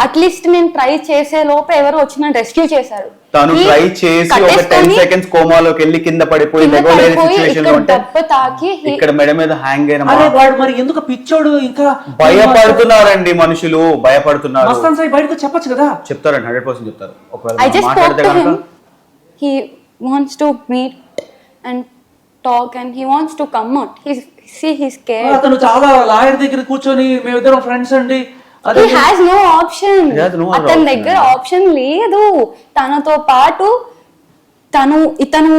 at least నేను ట్రై చేసే లోపు ఎవరో వచ్చి నన్ను రెస్క్యూ చేశారు. తను He ట్రై చేసి ఒక 10 కట్టేసుకొని సెకండ్స్ కోమాలోకి వెళ్ళి కింద పడిపోయి కింద లెగోలేని పడిపోయి సిచువేషన్ లో ఇక్కడ ఉంటే దెబ్బ తాకి ఇక్కడ మెడ మీద హ్యాంగ్ అయిన అరే వాడు మరి ఎందుకు పిచ్చోడు ఇంకా భయపడుతున్నారండి మనుషులు, భయపడుతున్నారు. మస్తాన్ సాయి బయటకు చెప్పొచ్చు కదా. చెప్తారండి, 100% చెప్తారు. ఒకవేళ I just spoke మాట్లాడితే to him. కనుక He wants to meet and talk and he wants to come out. He's scared. అతను చాలా లాయర్ దగ్గర కూర్చొని మేమిద్దరం ఫ్రెండ్స్ అండి. He has no option. He has no other అతని option. దగ్గర ఆప్షన్ లేదు. తనతో పాటు ఇతను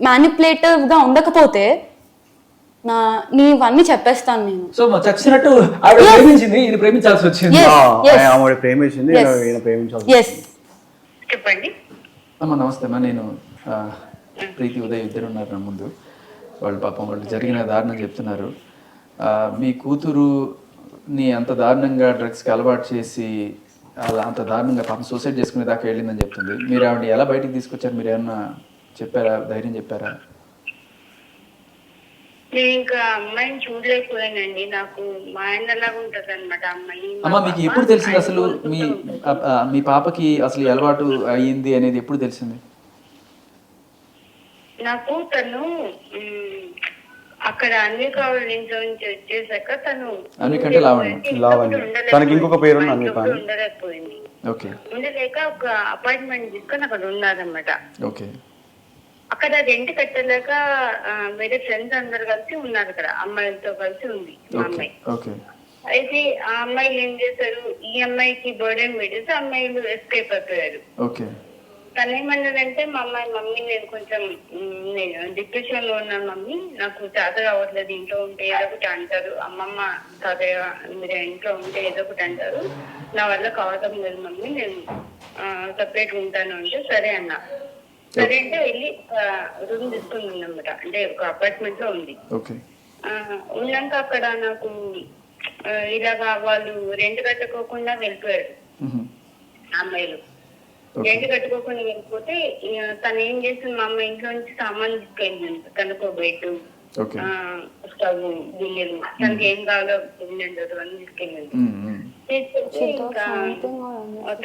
మ్యానిపులేటివ్ గా ఉండకపోతే నీవన్నీ చెప్పేస్తాను నేను. సో చచ్చినట్టు ఆవిడ ప్రేమించింది, ఈయన ప్రేమించాల్సి వచ్చింది. Yes, yes. ఆమె ప్రేమించింది, Yes. ఈయన ప్రేమించాలి. Yes. చెప్పండి. అమ్మా నమస్తే అమ్మా, నేను ప్రీతి ఉదయ్ ఇద్దరు ఉన్నారు నా ముందు. వాళ్ళు పాపం వాళ్ళు జరిగిన దారుణం చెప్తున్నారు. మీ కూతురుని అంత దారుణంగా డ్రగ్స్కి అలవాటు చేసి అలా అంత దారుణంగా పాపం సూసైడ్ చేసుకునే దాకా వెళ్ళిందని చెప్తుంది. మీరు ఆవిడ ఎలా బయటికి తీసుకొచ్చారు? మీరు ఏమన్నా చెప్పారా, ధైర్యం చెప్పారా? నేను ఇంకా అమ్మాయిని చూడలేకపోయానండి. నాకు మా ఆయన లాగా ఉంటది అనమాట అమ్మాయి. అమ్మ మీకు ఎప్పుడు తెలిసింది అసలు మీ పాపకి అసలు ఈ అలవాటు అయ్యింది అనేది ఎప్పుడు తెలిసింది? నాకు తను అక్కడ అన్ని కావాలి ఇంట్లో నుంచి వచ్చేసాక తను అన్నికంటే లావణ్య. తనకి ఇంకొక పేరు ఉంది, అన్విక అని. ఉండలేకపోయింది. ఓకే ఉండలేక ఒక అపార్ట్మెంట్ తీసుకొని అక్కడ ఉన్నారన్నమాట. ఓకే. అక్కడ రెంట్ కట్టలేక వేరే ఫ్రెండ్స్ అందరు కలిసి ఉన్నారు అక్కడ, అమ్మాయిలతో కలిసి ఉంది మా అమ్మాయి. ఓకే. అయితే ఆ అమ్మాయిలు ఏం చేశారు, ఈ అమ్మాయికి బర్డెన్ పెట్టేసి అమ్మాయిలు ఎస్కేప్ అయిపోయారు. ఓకే. తను ఏమన్నదంటే మా అమ్మాయి, మమ్మీ నేను కొంచెం డిప్రెషన్ లో ఉన్నాను మమ్మీ, నాకు చేత కావట్లేదు, ఇంట్లో ఉంటే ఏదో ఒకటి అంటారు, అమ్మమ్మ తాతయ్య మీరు ఇంట్లో ఉంటే ఏదో ఒకటి అంటారు, నా వల్ల కావడం లేదు మమ్మీ, నేను సపరేట్ ఉంటాను అంటే సరే అన్న. సరే అంటే వెళ్ళి రూమ్ తీసుకుని ఉందన్నమాట, అంటే ఒక అపార్ట్మెంట్ లో ఉంది. ఉన్నాక అక్కడ నాకు ఇలాగా వాళ్ళు రెంట్ కట్టుకోకుండా వెళ్ళిపోయారు అమ్మాయిలు. రెంట్ కట్టుకోకుండా వెళ్ళిపోతే తను ఏం చేసింది, మా అమ్మ ఇంట్లో నుంచి సామాన్ తీసుకెళ్ళింది, తనకు బెడ్, స్టవ్, గిన్నెలు, తనకి ఏం కావాలో సిలిండర్ అన్ని తీసుకెళ్ళింది. తీసుకెళ్తే ఇంకా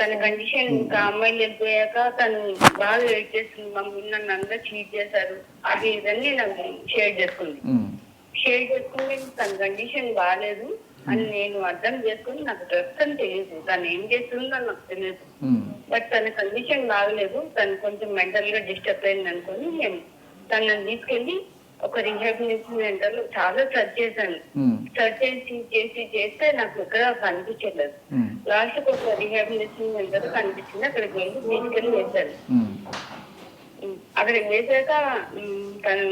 తన కండిషన్, ఇంకా అమ్మాయిలు వెళ్ళిపోయాక తను బాగా వెయిట్ చేస్తుంది, మమ్మల్ని నన్ను అందరూ చీట్ చేశారు అది ఇదన్నీ నాకు షేర్ చేసుకుంది. షేర్ చేసుకుంటే తన కండిషన్ బాగాలేదు అని నేను అర్థం చేసుకుని, నాకు డ్రగ్స్ అని తెలియదు, తను ఏం చేస్తుందో నాకు తెలియదు, బట్ తన కండిషన్ బాగలేదు, తను కొంచెం మెంటల్ గా డిస్టర్బ్ అయింది అనుకుని నేను తనని తీసుకెళ్లి ఒక రిహాబిలిటేషన్ సెంటర్ లో చాలా సర్చ్ చేశాను. సర్చ్ చేస్తే నాకు ఎక్కడ కనిపించలేదు. లాస్ట్ కి ఒక రిహాబిలిటేషన్ సెంటర్ కనిపించింది, అక్కడికి వెళ్ళి తీసుకెళ్లి వేశాను. అక్కడికి వేసాక తను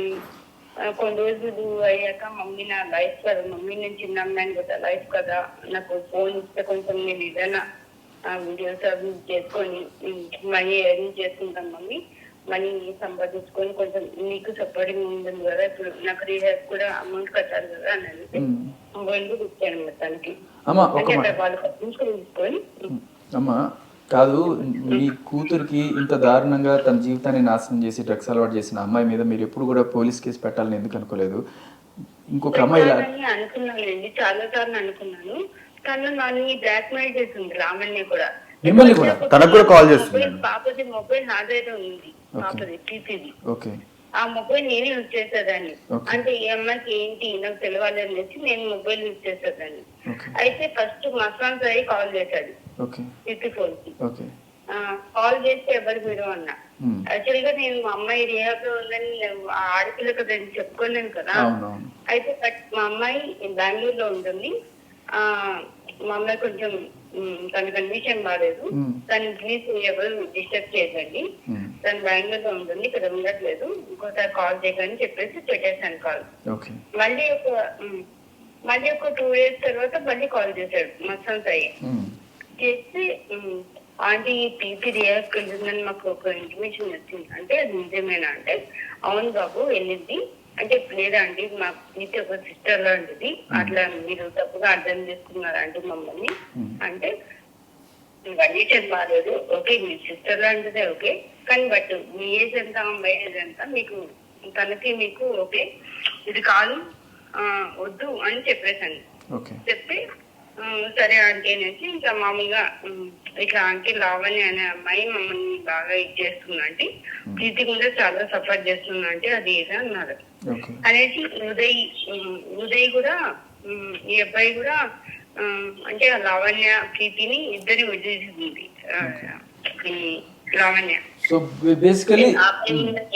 కొన్ని రోజులు అయ్యాక, మమ్మీ నా లైఫ్ కదా మమ్మీ, నేను చిన్న అమ్మాయిని కదా, లైఫ్ కదా, నాకు ఫోన్ ఇస్తే కొంచెం నేను ఏదైనా వీడియోస్ అవి చేసుకొని మనీ ఎర్న్ చేసుకుంటాను మమ్మీ, మనీ సంపాదించుకొని కొంచెం నీకు సపోర్టింగ్ ఉంటుంది కదా, ఇప్పుడు నాకు రీహాబ్ కూడా అమౌంట్ కట్టాలి కదా అని అంటే మొబైల్ కూడా ఇచ్చాను మొత్తానికి. అంటే వాళ్ళు పట్టించుకొని తీసుకొని. అమ్మా కాదు, మీ కూతురికి ఇంత దారుణంగా తన జీవితాన్ని నాశనం చేసి డ్రగ్స్ అలవాటు చేసిన అమ్మాయి మీద మీరు ఎప్పుడు కూడా పోలీస్ కేసు పెట్టాలని ఎందుకు అనుకోలేదు? ఇంకొక అమ్మాయి అనుకున్నానండి, చాలా సార్లు అనుకున్నాను. తను నన్ను బ్లాక్ మెయిల్ చేసింది, లావణ్య కూడా. మిమ్మల్ని కూడా? తనకు కూడా కాల్ చేస్తుంది. పాపది మొబైల్ నా దగ్గర ఉంది, పాపది టీసీది. ఆ మొబైల్ నేనే యూజ్ చేసేదాన్ని. అంటే ఈ అమ్మాయికి ఏంటి నాకు తెలియాలి అనేసి నేను మొబైల్ యూజ్ చేసేదాన్ని. అయితే ఫస్ట్ మసాన్ సాయి కాల్ చేశాడు 54 కి. కాల్ చేస్తే ఎవరు మీరు అన్నా. యాక్చువల్ గా నేను మా అమ్మాయి రిహాబ్ లో ఉందని ఆడపిల్ల కదా చెప్పుకోలేను కదా. అయితే మా అమ్మాయి బెంగళూరులో ఉంటుంది. మా అమ్మాయి కొంచెం తన కండిషన్ బాగాలేదు, తను ప్లీజ్ ఎవరు డిస్టర్బ్ చేయకండి, తను బెంగళూరులో ఉంటుంది, ఇక్కడ ఉండట్లేదు, ఇంకోసారి కాల్ చేయకండి చెప్పేసి పెట్టేశాను కాల్. మళ్ళీ ఒక 2 days తర్వాత మళ్ళీ కాల్ చేశాడు మసాన్ సాయి. చేస్తే ఆంటీ పీపీ రియాక్ట్ వెళ్ళిందని మాకు ఒక ఇన్ఫర్మేషన్ వచ్చింది, అంటే అది నిజమేనా అంటే అవును బాబు వెళ్ళింది అంటే, లేదా అండి మా పీపీ ఒక సిస్టర్ లాంటిది, అట్లా మీరు తప్పుగా అర్థం చేసుకున్నారు అంటే మమ్మల్ని అంటే, కండిషన్ బాగాలేదు, ఓకే మీ సిస్టర్ లాంటిదే ఓకే, కానీ బట్ మీ ఏజ్ ఎంత అమ్మాయి ఏజ్ ఎంత మీకు తనకి మీకు ఓకే ఇది కాదు వద్దు అని చెప్పేసాను. ఓకే. చెప్పి సరే ఆంటీ అనేసి ఇంకా మామూలుగా ఇట్లా ఆంటీ లావణ్య అనే అమ్మాయి మమ్మల్ని బాగా ఇది చేస్తుంది ఆంటీ, ప్రీతి కూడా చాలా సఫర్ చేస్తుంది ఆంటీ, అది ఇది అన్నారు. అనేసి ఉదయ్ కూడా ఈ అబ్బాయి కూడా అంటే లావణ్య ప్రీతిని ఇద్దరిని విడిచేసింది లావణ్య. సో బేసికలీ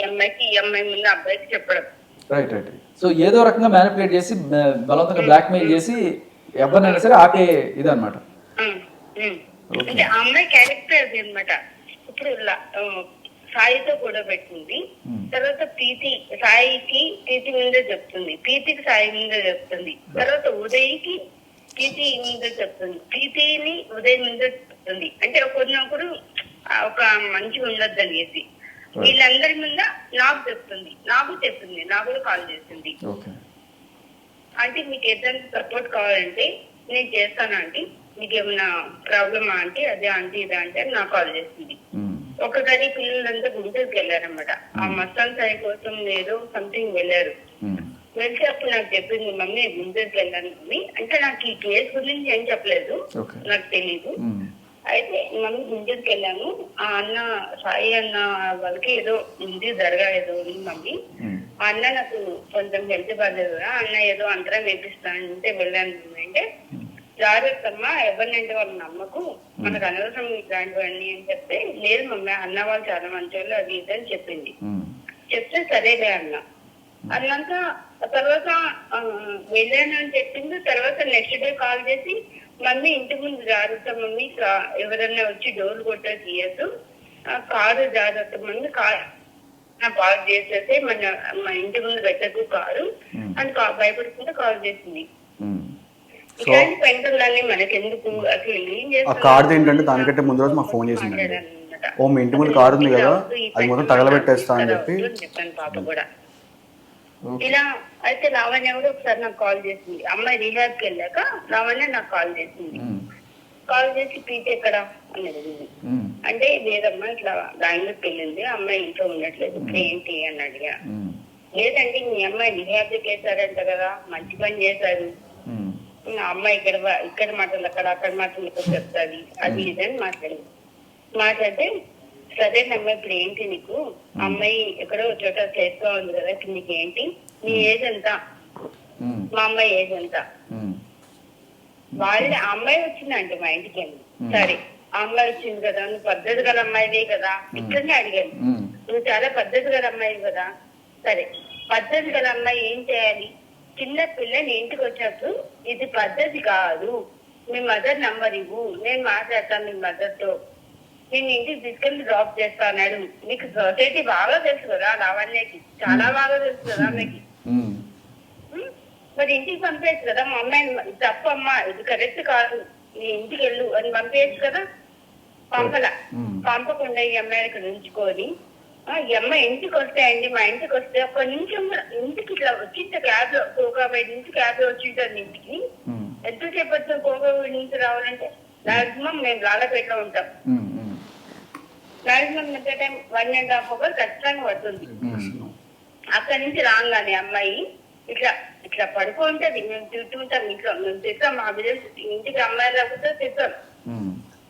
అమ్మాయికి ఈ అమ్మాయి ముందు అబ్బాయికి చెప్పడం. Right right. సో ఏదో రకంగా మ్యానిపులేట్ చేసి బలవంతంగా బ్లాక్మెయిల్ చేసి ఎవరినైనా సరే ఆపే ఇదన్నమాట. అంటే ఆ అమ్మాయి క్యారెక్టర్ అది అనమాట. ఇప్పుడు సాయితో కూడా పెట్టింది, తర్వాత సాయికి ప్రీతి మీద చెప్తుంది, ప్రీతికి సాయి మీద చెప్తుంది, తర్వాత ఉదయ్కి ప్రీతి మీద చెప్తుంది, ప్రీతిని ఉదయ్ మీద చెప్తుంది. అంటే ఒకరినొకరు ఒక మంచిగా ఉండద్దు అనేసి వీళ్ళందరి మీద నాకు చెప్తుంది, నాకు కూడా కాల్ చేసింది. అంటే మీకు ఏదైనా సపోర్ట్ కావాలంటే నేను చేస్తాను ఆంటీ, మీకు ఏమైనా ప్రాబ్లమా ఆంటీ, అదే ఆంటీ ఇదే అంటే నాకు కాల్ చేసింది. ఒకసారి పిల్లలంతా గుంటూరుకి వెళ్ళారనమాట, ఆ మస్తాన్ సాయి కోసం ఏదో సంథింగ్ వెళ్ళారు. వెళ్తే అప్పుడు నాకు చెప్పింది, మమ్మీ గుంటూరుకి వెళ్ళాను మమ్మీ అంటే, నాకు ఈ కేసు గురించి ఏం చెప్పలేదు, నాకు తెలీదు. అయితే మమ్మీ గుంటూరుకి వెళ్ళాను, ఆ అన్న సాయి అన్న వాళ్ళకి ఏదో ఉంది జరగలేదు మమ్మీ, ఆ అన్న నాకు కొంచెం హెల్త్ బాగాలేదు కదా, అన్న ఏదో అంతరం వేపిస్తానంటే వెళ్ళాను అంటే, జాగ్రత్తమ్మా ఎవరినంటే వాళ్ళు నమ్మకు, మనకు అనవసరం ఇట్లాంటివన్నీ అని చెప్తే, లేదు మమ్మీ అన్న వాళ్ళు చాలా మంచి వాళ్ళు అది ఇది అని చెప్పింది. చెప్తే సరేలే అన్నాక తర్వాత వెళ్ళాను అని చెప్పింది. తర్వాత నెక్స్ట్ డే కాల్ చేసి, మమ్మీ ఇంటి ముందు జాగ్రత్త మమ్మీ, ఎవరన్నా వచ్చి డోర్ కొట్టా తీయద్దు, కారు జాగ్రత్త మమ్మీ, కారు పార్క్ చేసేస్తే మా ఇంటి ముందు పెట్టకు కారు అని భయపడుకుంటే కాల్ చేసింది. ఇట్లాంటి పెంటలన్నీ మనకెందుకు, అసలు ఏం చేస్తాం. కార్డు ఏంటంటే దానికంటే ముందు రోజు మాకు ఫోన్ చేసింది, ఓ మీ ఇంటి ముందు కారు ఉంది కదా అది మొత్తం తగలబెట్టేస్తా అని చెప్పాను పాప కూడా. ఇలా అయితే లావణ్య కూడా ఒకసారి నాకు కాల్ చేసింది, అమ్మాయి రిహాబ్కి వెళ్ళాక లావణ్య నాకు కాల్ చేసింది. కాల్ చేసి ప్రీతి ఎక్కడ అని అడిగింది. అంటే లేదమ్మా ఇట్లా బెంగళూరుకి వెళ్ళింది, అమ్మాయి ఇంట్లో ఉండట్లేదు, ఇప్పుడు ఏంటి అని అడిగా. లేదంటే మీ అమ్మాయి రిహాబ్కి వేశారంట కదా, మంచి పని చేశారు, అమ్మాయి ఇక్కడ మాటలు అక్కడ మాటలు ఇక్కడ చెప్తాది అది ఇదని మాట్లాడితే సరేనమ్మా ఇప్పుడు ఏంటి నీకు, అమ్మాయి ఎక్కడో చోట చేస్తూ ఉంది కదా, ఇప్పుడు నీకు ఏంటి, నీ ఏజ్ ఎంత, మా అమ్మాయి ఏజ్ ఎంత, వాళ్ళ అమ్మాయి వచ్చిందంటే మా ఇంటికి వెళ్ళి, సరే ఆ అమ్మాయి వచ్చింది కదా, నువ్వు పద్ధతి గల అమ్మాయివే కదా, ఇక్కడనే అడిగాను, నువ్వు చాలా పద్ధతి గల అమ్మాయి కదా, సరే పద్ధతి గల అమ్మాయి ఏం చేయాలి, చిన్న పిల్లని ఇంటికి వచ్చినప్పుడు ఇది పద్ధతి కాదు, మీ మదర్ నంబర్ ఇవ్వు, నేను మాట్లాడతాను మీ మదర్ తో, నేను ఇంటికి తీసుకెళ్లి డ్రాప్ చేస్తా అన్నాడు. నీకు సొసైటీ బాగా తెలుసు కదా లావణ్యకి, చాలా బాగా తెలుసు కదా మీకు, మరి ఇంటికి పంపేయచ్చు కదా, మా అమ్మాయి తప్పమ్మా ఇది కరెక్ట్ కాదు, నీ ఇంటికి వెళ్ళు అని పంపేయచ్చు కదా, పంపకుండా ఈ అమ్మాయి ఇక్కడ ఉంచుకొని, ఈ అమ్మాయి ఇంటికి వస్తాయండి, మా ఇంటికి వస్తే ఒక నిమిషం ఇంటికి ఇట్లా వచ్చింటే క్యాబ్ లో కోకాబేడి నుంచి క్యాబ్ లో వచ్చింటాను ఇంటికి, ఎంతసేపు వచ్చిన కోకాబేడి నుంచి రావాలంటే మాక్సిమం మేము లాలపేటలో ఉంటాం, మాక్సిమం ఎంత టైం 1.5 hours ఖచ్చితంగా పడుతుంది. అక్కడి నుంచి రాగానే అమ్మాయి ఇట్లా ఇట్లా పడుకుంటది, మేము తింటుంటాం ఇంట్లో, మేము తింటాం మా బిడ్డ ఇంటికి అమ్మాయి రాకపోతే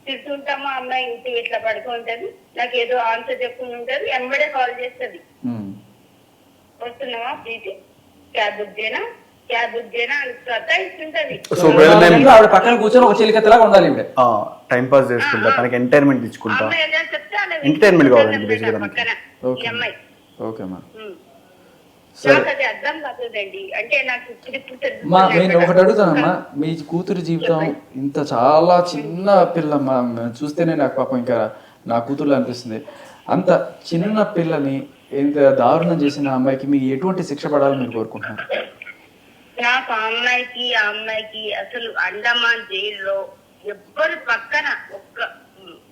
తింటుంటాము, అమ్మాయి ఇంటికి ఇట్లా పడుకుంటది, నాకు ఏదో ఆన్సర్ చెప్పుకుని ఉంటది, ఎంబడే కాల్ చేస్తుంది, వస్తున్నావా ప్లీజ్ క్యాబ్ బుక్ చేయనా అని సతాయిస్తుంటది. పక్కన కూర్చొని ఒక చిలికత్తలాగా ఉండాలి, టైం పాస్ చేసుకుంటా, తనకి ఎంటర్టైన్మెంట్ ఇచ్చుకుంటా, ఎంటర్టైన్మెంట్ కావాలండి బేసిక్గా పక్కన ఈ అమ్మాయి. ఓకే మా నాకు అది అర్థం కాదండి, అంటే నాకు నేను ఒకటి అడుగుతానమ్మా, మీ కూతురు జీవితం ఇంత చాలా చిన్న పిల్లమ్మా, చూస్తేనే నాకు పాపం ఇంకా నా కూతురులో అనిపిస్తుంది, అంత చిన్న పిల్లని ఇంత దారుణం చేసిన అమ్మాయికి మీకు ఎటువంటి శిక్ష పడాలని మీరు కోరుకుంటున్నారు? నాకు ఆ అమ్మాయికి అసలు అండమాన్ జైల్లో ఎవ్వరు పక్కన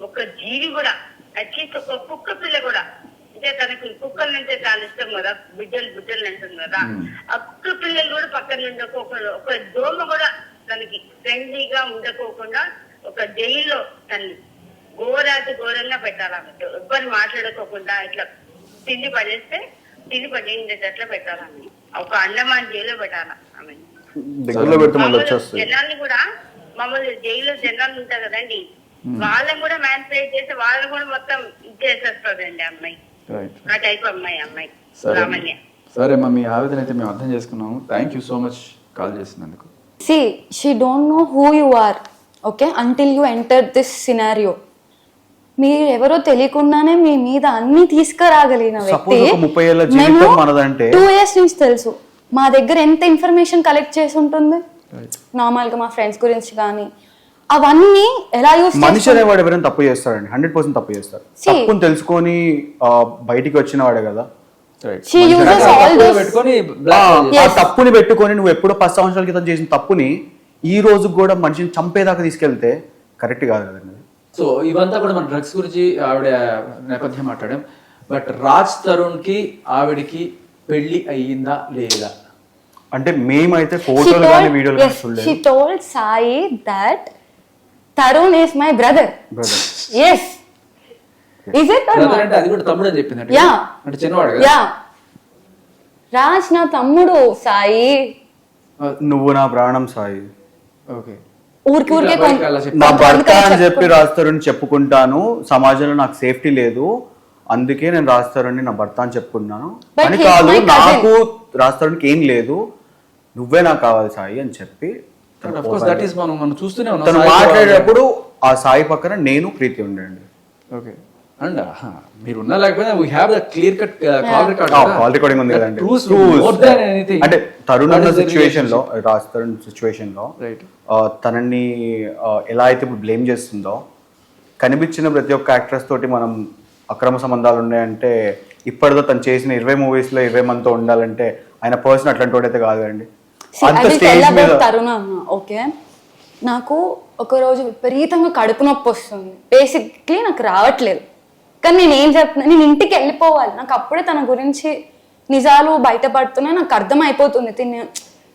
ఒక్క జీవి కూడా, అట్లీస్ట్ ఒక కుక్క పిల్ల కూడా, అంటే తనకి కుక్కలు అంటే చాలా ఇష్టం కదా, బిడ్డలు అంటుంది కదా, ఆ కుక్క పిల్లలు కూడా పక్కన ఉండకోకుండా, ఒక దోమ కూడా తనకి ఫ్రెండ్లీగా ఉండకోకుండా ఒక జైల్లో తనని ఘోరంగా పెట్టాలన్నట్టు, ఎవ్వరు మాట్లాడుకోకుండా ఇట్లా తిండి పడేస్తే తిరిగి 18 అట్లా పెట్టాలని, ఒక అండమాన్ జైల్లో పెట్టాలా ఆమె. దగ్గరలో పెడితే మళ్ళీ వచ్చేస్తుంది. జనాల్ని కూడా మమ్మల్ని జైల్లో జనాలు ఉంటారు కదండి, వాళ్ళని కూడా మ్యానిపులేట్ చేసి వాళ్ళని కూడా మొత్తం ఇచ్చేసేస్తుందండి అమ్మాయి. రైట్. ఆ టైప్ అమ్మాయి సరే లావణ్య. సరే అమ్మా, మీ ఆవేదన అయితే మేము అర్థం చేసుకున్నాము. Thank you so much call చేసినందుకు. See, she don't know who you are, okay, until you enter this scenario. మీరు ఎవరో తెలియకుండానే మీ మీద అన్ని తీసుకురాగలిగిన వ్యక్తి. Suppose ఒక 30 ఏళ్ల జీవితం మనదంటే 2 years నుంచి తెలుసు. మా దగ్గర ఎంత ఇన్ఫర్మేషన్ కలెక్ట్ చేసి ఉంటుంది నార్మల్ గా మా ఫ్రెండ్స్ గురించి కానీ, అవన్నీ ఎలా యూస్ మనిషి అనేవాడు ఎవరైనా తప్పు చేస్తాడండి, 100% తప్పు చేస్తారు. తప్పుని తెలుసుకొని బయటికి వచ్చిన వాడే కదా. she uses all those పెట్టుకొని ఆ తప్పుని పెట్టుకొని నువ్వు ఎప్పుడో 10 సంవత్సరాల క్రితం చేసిన తప్పుని ఈ రోజు కూడా మనిషిని చంపేదాకా తీసుకెళ్తే కరెక్ట్ కాదు కదండి. సో ఇవంతా కూడా మన డ్రగ్స్ గురించి ఆవిడ నేపథ్యం మాట్లాడాం. బట్ రాజ్ తరుణ్ కి ఆవిడకి పెళ్లి అయ్యిందా లేదా అంటే మేమైతే ఫోటోలు కానీ వీడియోలు కానీ చూడలేదు. she told Sai that Tarun is my brother. Yes. Is it or Brother not? అంటే అది కూడా తమ్ముడు అని చెప్పింది. Yeah. అంటే చిన్నవాడు కదా. Yeah. రాజ్ నా తమ్ముడు సాయి. నువ్వు నా ప్రాణం సాయి, ఓకే. ఊరికి ఊరికే నా భర్త అని చెప్పి రాస్తారని చెప్పుకుంటాను. సమాజంలో నాకు సేఫ్టీ లేదు, అందుకే నేను రాస్తారని నా భర్త అని చెప్పుకున్నాను. But అని he's కాదు, my cousin. నాకు రాస్తారనికి ఏం లేదు, నువ్వే నాకు కావాలి సాయి అని చెప్పి Of course, that is మనం చూస్తూనే ఉన్నాం. తను మాట్లాడేటప్పుడు ఆ సాయి పక్కన నేను ప్రీతి ఉండండి. ఓకే. అండ్ మీరు ఉన్నా లేకపోయినా we have the clear cut call record. Call recording ఉంది కదండి. More than anything. అంటే తరుణ్ ఉన్న సిచ్యువేషన్ లో, రాజ్ తరుణ్ సిచ్యువేషన్ లో రైట్. తనని ఎలా అయితే ఇప్పుడు బ్లేమ్ చేస్తుందో, కనిపించిన ప్రతి ఒక్క యాక్ట్రెస్ తోటి మనం అక్రమ సంబంధాలు ఉన్నాయంటే, ఇప్పటిదో తను చేసిన 20 మూవీస్ లో 20 మందితో ఉండాలంటే ఆయన పర్సన్ అట్లాంటి వాడైతే కాదండి. అంత స్టేజ్ మీద తరుణ ఓకే. నాకు ఒక రోజు విపరీతంగా కడుపు నొప్పి వస్తుంది, బేసిక్లీ నాకు రావట్లేదు, కానీ నేను ఏం చెప్తున్నా, నేను ఇంటికి వెళ్ళిపోవాలి. నాకు అప్పుడే తన గురించి నిజాలు బయటపడుతున్నాయి, నాకు అర్థం అయిపోతుంది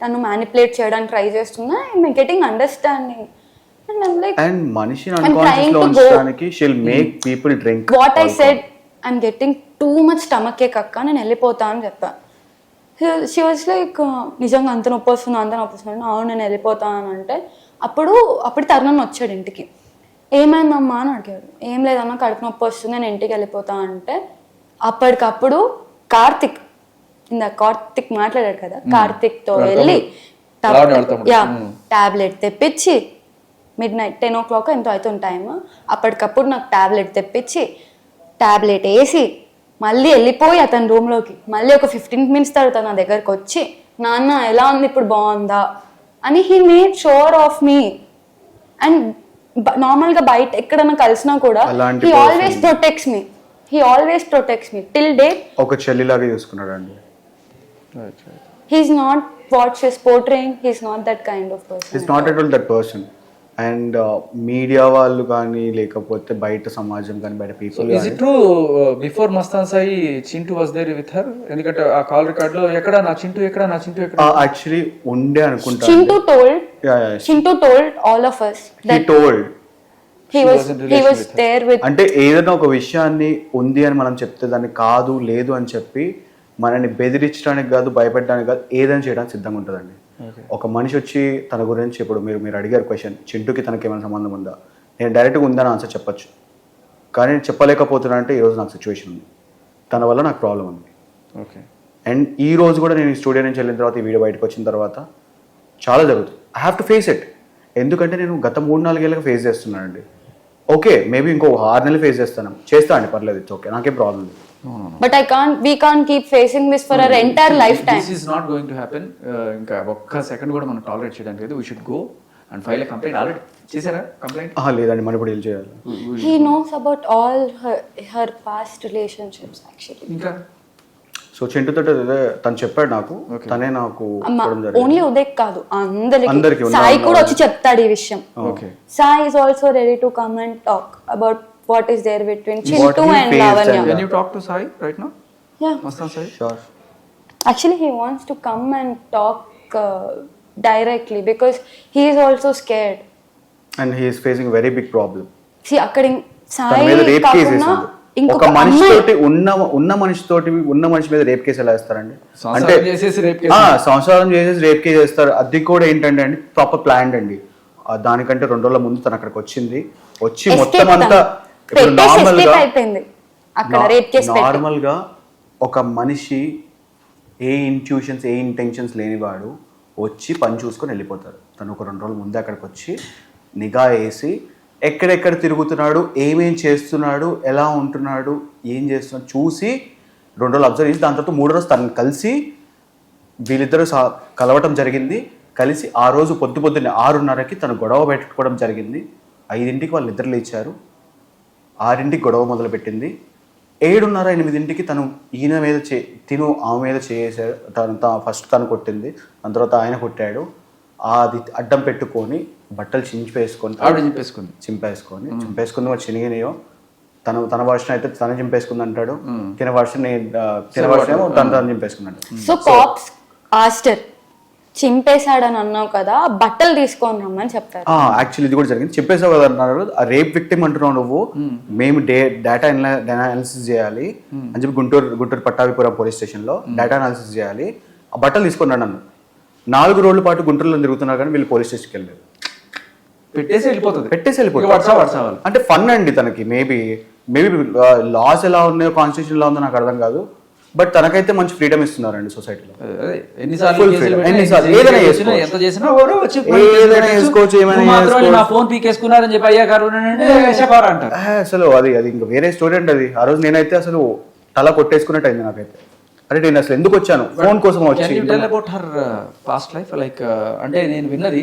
తను మ్యానిపులేట్ చేయడానికి ట్రై చేస్తున్నా. ఐఎమ్ గెటింగ్ అండర్స్టాండింగ్ అండ్ మనిషిని అన్కాన్షియస్ లో ఉంచడానికి she'll make people drink. What I said, I'm getting too much stomach ache అక్క, నేను వెళ్ళిపోతా అని చెప్పా. షీ వాజ్ లైక్ నిజంగా అంత నొప్పి వస్తుంది, అవును నేను వెళ్ళిపోతా అని అంటే, అప్పుడు తరుణ్ వచ్చాడు ఇంటికి. ఏమైందమ్మా అని అడిగాడు. ఏం లేదన్నా కడుపు నొప్పి వస్తుంది, నేను ఇంటికి వెళ్ళిపోతా అంటే, అప్పటికప్పుడు కార్తిక్ మాట్లాడాడు కదా, కార్తిక్తో వెళ్ళి టాబ్లెట్ తెప్పించి, midnight 10 o'clock ఎంతో అవుతుంది టైం, అప్పటికప్పుడు నాకు టాబ్లెట్ తెప్పించి టాబ్లెట్ వేసి మళ్ళీ వెళ్ళిపోయి అతని రూమ్లోకి మళ్ళీ ఒక 15 minutes తర్వాత నా దగ్గరకు వచ్చి, నాన్న ఎలా ఉంది ఇప్పుడు, బాగుందా అని he made sure of me. And నార్మల్గా బయట ఎక్కడన్నా కలిసినా కూడా he always protects me till date. ఒక చెల్లిలాగా చూసుకున్నాడు అండి. He is not what she's portraying, he is not that kind of person. He is not at all that person. And media వాళ్ళు కానీ, లేకపోతే బయట సమాజం కానీ, బయట people. Is it true before Mastan Sai Chintu was there with her? ఎందుకంటే ఆ కాల్ రికార్డ్ లో ఎక్కడ నా చింటూ ఎక్కడ యాక్చువల్లీ ఉండే అనుకుంటా. Chintu told all of us that he was there with. అంటే ఏదైనా ఒక విషయాన్ని ఉంది అని మనం చెప్తే దాన్ని కాదు లేదు అని చెప్పి మనని బెదిరించడానికి కాదు, భయపెట్టడానికి కాదు, ఏదైనా చేయడానికి సిద్ధంగా ఉంటుందండి. ఒక మనిషి వచ్చి తన గురించి, ఇప్పుడు మీరు అడిగారు క్వశ్చన్, చింటూకి తనకి ఏమైనా సంబంధం ఉందా, నేను డైరెక్ట్గా ఉందని ఆన్సర్ చెప్పచ్చు. కానీ నేను చెప్పలేకపోతున్నా అంటే ఈరోజు నాకు సిచ్యువేషన్ ఉంది, తన వల్ల నాకు ప్రాబ్లం ఉంది. ఓకే. అండ్ ఈ రోజు కూడా నేను ఈ స్టూడియో నుంచి వెళ్ళిన తర్వాత, ఈ వీడియో బయటకు వచ్చిన తర్వాత చాలా జరుగుతుంది. I have to face it. ఎందుకంటే నేను గత 3-4 ఏళ్ళగా ఫేస్ చేస్తున్నానండి. ఓకే, మేబీ ఇంకో 6 నెలలు ఫేస్ చేస్తాను పర్లేదు, ఇట్స్ ఓకే, నాకేం ప్రాబ్లం లేదు. But we can't keep facing this for our entire lifetime. This is not going to happen. ఇంకా ఒక్క సెకండ్ కూడా మనం టాలరేట్ చేయడానికి లేదు. We should go and file a complaint. Already చేశారా కంప్లైంట్? లేదండి, మనం ఇప్పుడు ఏం చేయాలి? He knows about all her past relationships actually. ఇంకా సో చింటూతో తను చెప్పాడు నాకు, తనే నాకు ఓన్లీ ఉదయ్ కాదు, అందరికి సాయి కూడా వచ్చి చెప్తాడు ఈ విషయం. Sai is also ready to come and talk about what is there between Chintu and Lavanya. Can you talk to Sai right now? Yeah. Mastan Sai? Sure. Actually, he wants to come and talk directly because he is also scared. And he is facing a very big problem. See, akkadi Sai rape cases ఒక మనిషితోటి ఉన్న మనిషి మీద రేప్ కేసు ఎలా వేస్తారండి? అంటే సంసారం చేసేసి రేప్ కేసు. సంసారం చేసేసి రేప్ కేసు వేస్తారు. అది కూడా ఏంటంటే అండి ప్రాపర్ ప్లాన్ అండి. దానికంటే 2 రోజుల ముందు తను అక్కడికి వచ్చి మొత్తం అంతా ఇప్పుడు నార్మల్ గా ఒక మనిషి ఏ ఇంట్యూషన్స్ ఏ ఇంటెన్షన్స్ లేనివాడు వచ్చి పని చూసుకొని వెళ్ళిపోతారు. తను ఒక 2 రోజుల ముందే అక్కడికి వచ్చి నిఘా వేసి ఎక్కడెక్కడ తిరుగుతున్నాడు, ఏమేం చేస్తున్నాడు, ఎలా ఉంటున్నాడు, ఏం చేస్తున్నాడు చూసి 2 రోజులు అబ్జర్వ్ చేసి దాని తర్వాత 3వ రోజు తను కలిసి వీళ్ళిద్దరూ కలవటం జరిగింది. కలిసి ఆ రోజు పొద్దున్నే 6:30కి తను గొడవ పెట్టుకోవడం జరిగింది. 5ంటికి వాళ్ళు నిద్ర లేచారు. 6ంటికి గొడవ మొదలుపెట్టింది. 7:30, 8ంటికి తను ఈయన మీద ఆమె మీద చేసాడు. ఫస్ట్ తను కొట్టింది, దాని తర్వాత ఆయన కొట్టాడు. అది అడ్డం పెట్టుకొని బట్టలు చింపేసుకుంది. మరి చినిగినాయో తన వర్షన్ అయితే తను చింపేసుకుంది అంటాడు, తిన వర్షన్ ఏమో తను చింపేసుకున్నాడు. సో కాప్స్ ఆస్టర్ చింపేశాడని అన్నావు కదా, బట్టలు తీసుకొని రమ్మని చెప్తారు. యాక్చువల్లీ ఇది కూడా జరిగింది. చెప్పేసావు కదా అన్నారు. ఆ రేప్ విక్టిమ్ అంటున్నావు నువ్వు, మేము డేటా అనాలిసిస్ చేయాలి అని చెప్పి గుంటూరు పట్టాభిపురం పోలీస్ స్టేషన్లో డేటా అనాలిసిస్ చేయాలి. ఆ బట్టలు తీసుకున్నాడు నన్ను. 4 రోజుల పాటు గుంటూరులో తిరుగుతున్నారు కానీ వీళ్ళు పోలీస్ స్టేషన్కి వెళ్ళలేదు. పెట్టేసి వెళ్ళిపోతుంది. అంటే ఫన్ అండి తనకి. మేబీ లాస్ ఎలా ఉన్నాయో కాన్స్టిట్యూషన్ ఎలా ఉందో నాకు అర్థం కాదు. బట్ తనకైతే మంచి ఫ్రీడమ్ ఇస్తున్నారండి సొసైటీలో. అసలు అది ఇంకా వేరే స్టోరీ అండి అది. ఆ రోజు నేనైతే అసలు తల కొట్టేసుకున్నట్టు అయింది నాకైతే. అరే నేను అసలు ఎందుకు వచ్చాను, ఫోన్ కోసం వచ్చి. అంటే నేను విన్నది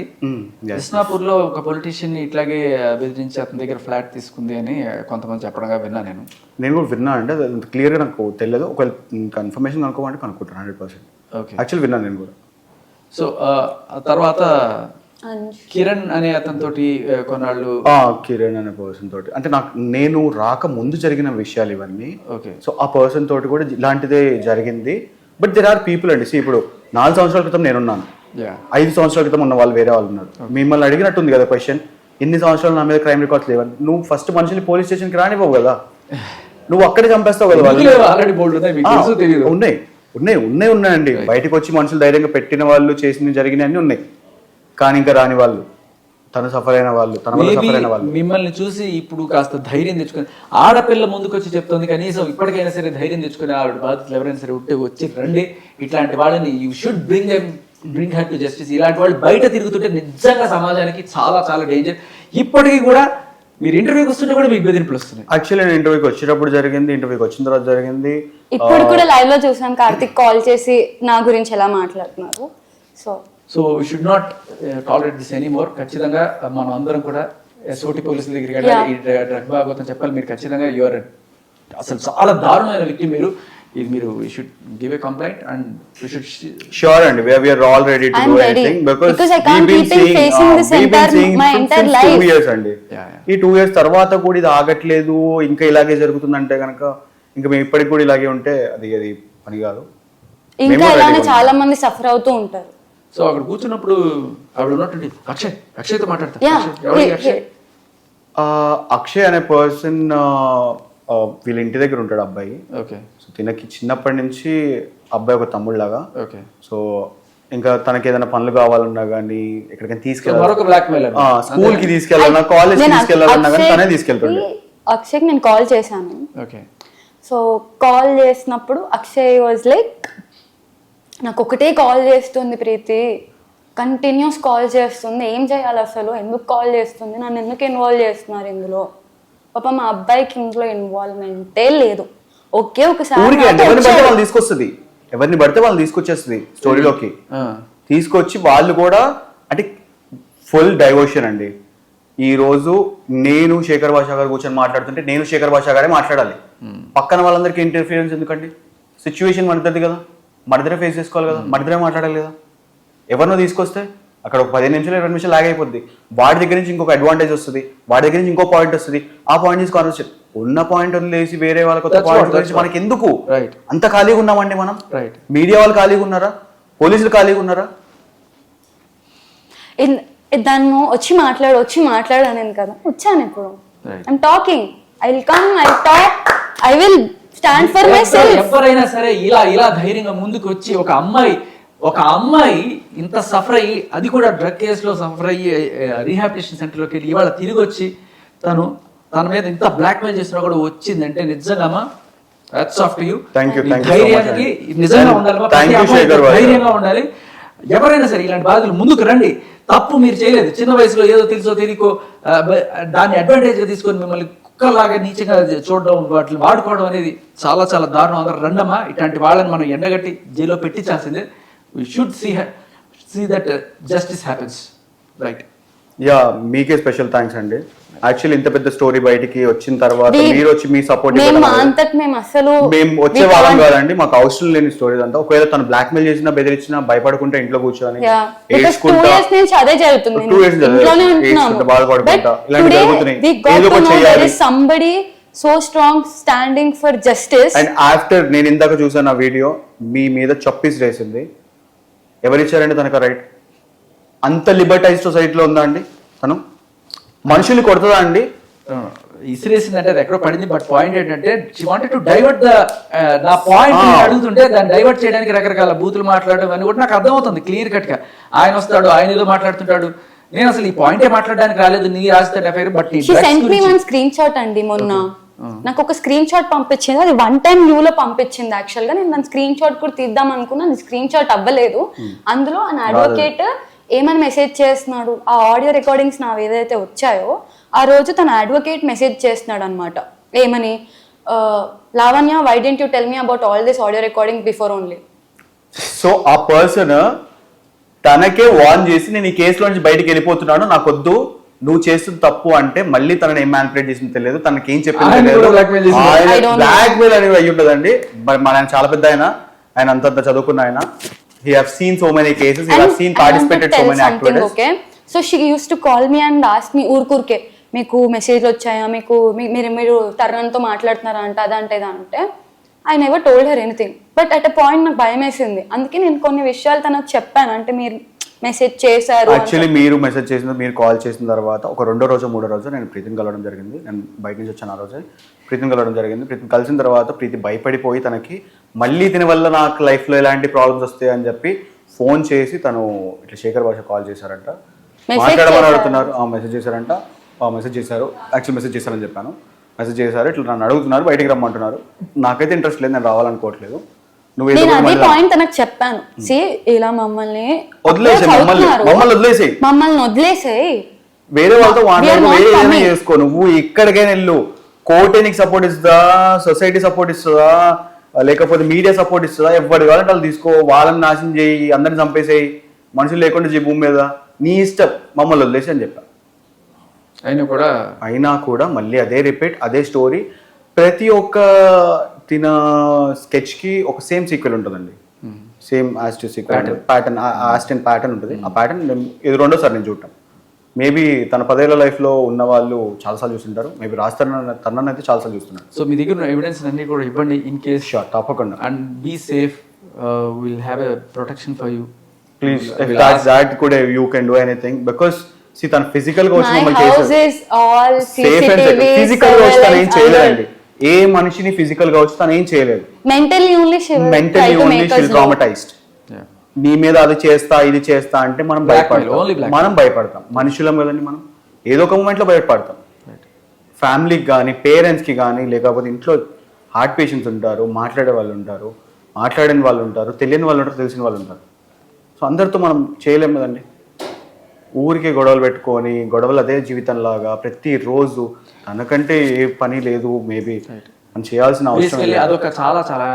కృష్ణాపూర్ లో ఒక పొలిటీషియన్ ఇట్లాగే బెదిరించి అతని దగ్గర ఫ్లాట్ తీసుకుంది అని కొంతమంది చెప్పడంగా విన్నా. నేను కూడా విన్నా అండి. అది క్లియర్ గా నాకు తెలియదు. ఒకవేళ కన్ఫర్మేషన్ కనుక్కోమంటే కనుక్కుంటాను 100%. యాక్చువల్ విన్నాను నేను కూడా. సో తర్వాత కిరణ్ అనే అతనితోటి కొన్నాళ్ళు. కిరణ్ అనే పర్సన్ తోటి అంటే నేను రాక ముందు జరిగిన విషయాలు ఇవన్నీ. ఓకే. సో ఆ పర్సన్ తోటి కూడా ఇలాంటిదే జరిగింది. బట్ దెర్ ఆర్ పీపుల్ అండి. ఇప్పుడు 4 సంవత్సరాల క్రితం నేనున్నాను, 5 సంవత్సరాల క్రితం ఉన్న వాళ్ళు వేరే వాళ్ళు ఉన్నారు. మిమ్మల్ని అడిగినట్టుంది కదా క్వశ్చన్, ఎన్ని సంవత్సరాలు నా మీద క్రైమ్ రికార్డ్స్ లేవని. నువ్వు ఫస్ట్ మనుషుల్ని పోలీస్ స్టేషన్కి రానివ్వవు కదా, నువ్వు అక్కడే చంపేస్తావు కదా. ఉన్నాయండి బయటకు వచ్చి మనుషులు ధైర్యంగా పెట్టిన వాళ్ళు, చేసిన జరిగినవన్నీ ఉన్నాయి. కానీ ఇంకా రాని వాళ్ళు, తను సఫర్ అయిన వాళ్ళు, తన వల్ల సఫర్ అయిన వాళ్ళు. మిమ్మల్ని చూసి ఇప్పుడు కాస్త ధైర్యం తెచ్చుకొని ఆడపిల్ల ముందుకు వచ్చి చెప్తుంది, కనీసం ఇప్పటికైనా సరే ధైర్యం తెచ్చుకొని ఆవిడ బాధితులు ఎవరైనా సరే వచ్చి రండి, ఇట్లాంటి వాళ్ళని you should bring her to justice. ఇలాంటి వాళ్ళు బయట తిరుగుతుంటే నిజంగా సమాజానికి చాలా చాలా డేంజర్. ఇప్పటికీ కూడా మీరు ఇంటర్వ్యూకి వస్తుంటే కూడా మీకు బెదిరింపులు వస్తున్నాయి. యాక్చువల్లీ నేను ఇంటర్వ్యూకి వచ్చేటప్పుడు జరిగింది, ఇంటర్వ్యూకి వచ్చిన తర్వాత జరిగింది. ఇప్పుడు కూడా లైవ్ లో చూసాం కార్తిక్ కాల్ చేసి నా గురించి ఎలా మాట్లాడుతున్నారు. So we should not tolerate this anymore. ఖచ్చితంగా మనం అందరం కూడా ఎస్ఓటి పోలీసుల దగ్గరికి వెళ్ళాలి, ఈ డ్రగ్ భాగవతం చెప్పాలి. మీరు ఖచ్చితంగా యువర్ అసలు చాలా దారుణమైన వ్యక్తి మీరు. ఇది మీరు you should give a complaint and you should sure అండి we are all ready to do anything because I can't keep facing this my entire life 2 years అండి. ఈ 2 years తర్వాత కూడా ఇది ఆగట్లేదు, ఇంకా ఇలాగే జరుగుతుందంటే కనుక ఇంకా మేము ఇప్పటికి కూడా ఇలాగే ఉంటే అది పని కాదు. ఇంకా ఇలానే చాలా మంది సఫర్ అవుతూ ఉంటారు. సో అక్కడ కూర్చున్నప్పుడు ఆవిడ ఉన్నట్టు అక్షయ్తో మాట్లాడతారు. అక్షయ్ అనే పర్సన్ వీళ్ళ ఇంటి దగ్గర ఉంటాడు అబ్బాయి. ఓకే. సో తినకి చిన్నప్పటి నుంచి అబ్బాయి ఒక తమ్ముడు లాగా. ఓకే. సో ఇంకా తనకి ఏదైనా పనులు కావాలన్నా కానీ ఎక్కడికైనా తీసుకెళ్ళాలి, స్కూల్ కి తీసుకెళ్ళాలన్నా, కాలేజ్ తీసుకెళ్ళాలన్నా కానీ తనే తీసుకెళ్తాడు. అక్షయ్ నేను కాల్ చేశాను. ఓకే. సో కాల్ చేసినప్పుడు అక్షయ్ వాజ్ లైక్, నాకు ఒకటే కాల్ చేస్తుంది ప్రీతి, కంటిన్యూస్ కాల్ చేస్తుంది, ఏం చేయాలి అసలు, ఎందుకు కాల్ చేస్తుంది, నన్ను ఎందుకు ఇన్వాల్వ్ చేస్తున్నారు ఇందులో, పాప మా అబ్బాయికి ఇందులో ఇన్వాల్వ్మెంటే లేదు. ఒకే ఒకసారి తీసుకొస్తుంది, ఎవరిని పడితే వాళ్ళు తీసుకొచ్చేస్తుంది స్టోరీలోకి. తీసుకొచ్చి వాళ్ళు కూడా అంటే ఫుల్ డైవర్షన్ అండి. ఈ రోజు నేను శేఖర్ భాషా గారు కూర్చొని మాట్లాడుతుంటే నేను శేఖర్ భాషా గారే మాట్లాడాలి. పక్కన వాళ్ళందరికీ ఇంటర్ఫియరెన్స్ ఎందుకండి? సిచ్యువేషన్ మనది కదా, మనిద్దరే ఫేస్ చేసుకోవాలి కదా, మనిద్దరే మాట్లాడాలి కదా. ఎవరినో తీసుకొస్తే అక్కడ ఒక 15 నిమిషాలు 20 నిమిషాలు లాగ్ అయిపోద్ది. వాడి దగ్గర నుంచి ఇంకొక అడ్వాంటేజ్ వస్తుంది, వాడి దగ్గర నుంచి ఇంకో పాయింట్ వస్తుంది. ఆ పాయింట్ నుంచి కాన్వర్సేషన్ ఉన్న పాయింట్ వదిలేసి వేరే వాళ్ళ కొత్త పాయింట్ గురించి మనకి ఎందుకు? అంత ఖాళీగా ఉన్నామండి మనం. మీడియా వాళ్ళు ఖాళీగా ఉన్నారా? పోలీసులు ఖాళీగా ఉన్నారా? దాన్ని వచ్చి మాట్లాడాను కదా, వచ్చాను ఇప్పుడు. I'm talking, I will come, I talk I will stand for my self. ఎవరైనా సరే ఇలా ధైర్యంగా ముందుకు వచ్చి ఒక అమ్మాయి ఇంత సఫర్ అయ్యి, అది కూడా డ్రగ్ కేసులో సఫర్ అయ్యి రీహాబిలిటేషన్ సెంటర్లోకి వెళ్ళి ఇవాళ తిరిగి వచ్చి తన మీద ఇంత బ్లాక్ మెయిల్ చేసినా కూడా వచ్చిందంటే నిజంగా hats off to you. Thank you so much, ధైర్యానికి నిజంగా ఉండాలి, Thank you, శేఖర్ భాష. ధైర్యంగా ఉండాలి. ఎవరైనా సరే ఇలాంటి బాధలు ముందుకు రండి. తప్పు మీరు చేయలేదు, చిన్న వయసులో ఏదో తెలుసో తెలియకో దాన్ని అడ్వాంటేజ్ గా తీసుకొని మిమ్మల్ని కుక్కలాగా నీచంగా చూడడం, వాటిని వాడుకోవడం అనేది చాలా చాలా దారుణం. అందరూ రండమ్మా, ఇట్లాంటి వాళ్ళని మనం ఎండగట్టి జైల్లో పెట్టించాల్సిందే. we should see that justice happens, right? Yeah, మీకే స్పెషల్ థ్యాంక్స్ అండి. యాక్చువల్లీ ఇంత పెద్ద స్టోరీ బయటికి వచ్చిన తర్వాత మీరు వచ్చి మీ సపోర్ట్ మేము అసలు మేము వచ్చే వాళ్ళం కాదండి, మాకు అవసరం లేని స్టోరీ అంతా. ఒకవేళ తను బ్లాక్ మెయిల్ చేసినా బెదిరించినా భయపడకుండా ఇంట్లో కూర్చొని ఏడ్చుకుంటా, 2 years అదే జరుగుతుంది. బాధపడుకుంటా ఇలాంటి జరుగుతున్నాయి. ఏదో ఒకటి చేయాలి. somebody so strong standing for justice. And after నేను ఇందాక చూసాను ఆ వీడియో, మీ మీద చప్పీస్ రేసింది. ఎవరిచ్చారండి తనకు రైట్? అంత లిబర్టైజ్ సొసైటీలో ఉందా అండి? తను మనుషుల్ని కొడుతుందా అండి? ఇసిరేసిందంటే అది ఎక్కడో పడింది. బట్ పాయింట్ ఏంటంటే షీ వాంటెడ్ టు డైవర్ట్ నా పాయింట్ అడుగుతుంటే దాన్ని డైవర్ట్ చేయడానికి రకరకాల బూతులు మాట్లాడడం అని కూడా నాకు అర్థమవుతుంది క్లియర్ కట్ గా. ఆయన వస్తాడు, ఆయన ఏదో మాట్లాడుతుంటాడు. నేను అసలు ఈ పాయింటే మాట్లాడడానికి రాలేదు, నీ రాస్తే అఫైర్. బట్ స్క్రీన్ షాట్ అండి మొన్న నాకు ఒక స్క్రీన్ షాట్ పంపించింది. అది 1 time వ్యూ లో పంపించింది. యాక్చువల్ గా నేను దాని స్క్రీన్ షాట్ కూడా తీద్దాం అనుకున్నా, స్క్రీన్ షాట్ అవ్వలేదు. అందులో ఆయన అడ్వకేట్ ఏమని మెసేజ్ చేస్తున్నాడు, ఆ ఆడియో రికార్డింగ్స్ నా ఏదైతే వచ్చాయో ఆ రోజు తన అడ్వకేట్ మెసేజ్ చేస్తున్నాడు అనమాట. ఏమని, Lavanya, why didn't you tell me about all this audio recording before only. So ఆ పర్సన్ తనకే వార్న్ చేసి నేను ఈ కేసులో నుంచి బయటికి వెళ్ళిపోతున్నాను, నాకొద్దు, నువ్వు చేస్తుంది తప్పు అంటే మళ్ళీ తనని ఏం మ్యానిపులేట్ చేసింది తెలియదు, తనకి ఏం చెప్పింది తెలియదు. బ్లాక్ మెయిల్ అనేది అయ్యి ఉంటదండి. మన చాలా పెద్ద ఆయన అంతంత చదువుకున్న ఆయన. He have seen so many cases. He have seen participated so many activities. Okay, so she used to call me and ask me ఊరుకూరికే, మీకు మెసేజ్లు వచ్చాయా, మీరు తరుణంతో మాట్లాడుతున్నారా అంటే అదంటే ఇదంటే. I never told her anything. But at a point నాకు భయం వేసింది. అందుకే నేను కొన్ని విషయాలు తనకు చెప్పాను. అంటే మీరు మెసేజ్ చేశారు. యాక్చువల్లీ మీరు మెసేజ్ చేసిన, మీరు కాల్ చేసిన తర్వాత ఒక 2వ రోజు 3వ రోజు నేను ప్రీతిని కలవడం జరిగింది. నేను బయట నుంచి వచ్చాను ఆ రోజు. ప్రీతిని కలవడం జరిగింది. ప్రీతిని కలిసిన తర్వాత ప్రీతి భయపడిపోయి తనకి మళ్ళీ దీని వల్ల నాకు లైఫ్లో ఎలాంటి ప్రాబ్లమ్స్ వస్తాయి అని చెప్పి ఫోన్ చేసి తను ఇట్లా శేఖర్ భాష కాల్ చేశారంట, మాట్లాడమని అడుగుతున్నారు. మెసేజ్ చేశారంట, మెసేజ్ చేశారు. యాక్చువల్ మెసేజ్ చేశారని చెప్పాను. మెసేజ్ చేశారు, ఇట్లా నన్ను అడుగుతున్నారు, బయటికి రమ్మంటున్నారు. నాకైతే ఇంట్రెస్ట్ లేదు, నేను రావాలనుకోవట్లేదు. నేను అదే పాయింట్ తనకు చెప్పాను. ఇలా మమ్మల్ని వదిలేసేయి, వేరే వాళ్ళతో మాట్లాడు, వేరే ఏదైనా చేసుకో, నువ్వు ఎక్కడికైనా వెళ్ళు. కోర్టే నీకు సపోర్ట్ ఇస్తుందా, సొసైటీ సపోర్ట్ ఇస్తుందా, లేకపోతే మీడియా సపోర్ట్ ఇస్తుందా, ఎవరి కావాలంటే వాళ్ళు తీసుకో, వాళ్ళని నాశనం చేయి, అందరిని చంపేసేయి, మనుషులు లేకుండా చేయి భూమి మీద, నీ ఇష్టం, మమ్మల్ని వదిలేసి అని చెప్పా. అయినా కూడా మళ్ళీ అదే రిపీట్, అదే స్టోరీ. ప్రతి ఒక్క తిన స్కెచ్ కి ఒక సేమ్ సీక్వెల్ ఉంటుందండి. సేమ్ యాస్టివ్ సీక్వెల్ ప్యాటర్న్, ఆస్టిన్ ప్యాటర్న్ ఉంటుంది. ఆ ప్యాటర్న్ ఇది 2వ సారి నేను చూడటం. మేబీ తన 10 ఏళ్ల లైఫ్లో ఉన్న వాళ్ళు చాలాసార్లు చూస్తుంటారు. మేబీ తనని అయితే చాలాసార్లు చూస్తున్నారు. సో మీ దగ్గర ఎవిడెన్స్ అన్ని కూడా ఇవ్వండి ఇన్ కేస్. షూర్, తప్పకుండా. And be safe, will have a protection for you. Please, if that's that could you can do anything because see తన ఫిజికల్ గా వచ్చి మమ్మల్ని చేశారు. Safe and secure. ఫిజికల్ గా వచ్చి తను ఏం చేయలేదండి. ఏ మనిషిని ఫిజికల్ గా వచ్చి తను ఏం చేయలేదు. Mentally only she will traumatised. నీ మీద అది చేస్తా ఇది చేస్తా అంటే మనం భయపడతాం. మనుషులం కదండి మనం, ఏదో ఒక మూమెంట్ లో భయపడతాం. ఫ్యామిలీకి కానీ, పేరెంట్స్ కి కానీ, లేకపోతే ఇంట్లో హార్ట్ పేషెంట్స్ ఉంటారు, మాట్లాడే వాళ్ళు ఉంటారు, మాట్లాడని వాళ్ళు ఉంటారు, తెలియని వాళ్ళు ఉంటారు, తెలిసిన వాళ్ళు ఉంటారు. సో అందరితో మనం చేయలేం కదండి. ఊరికే గొడవలు పెట్టుకొని, గొడవలు అదే జీవితం లాగా ప్రతిరోజు తనకంటే ఏ పని లేదు మేబీ మనం చేయాల్సిన అవసరం. అదొక చాలా చాలా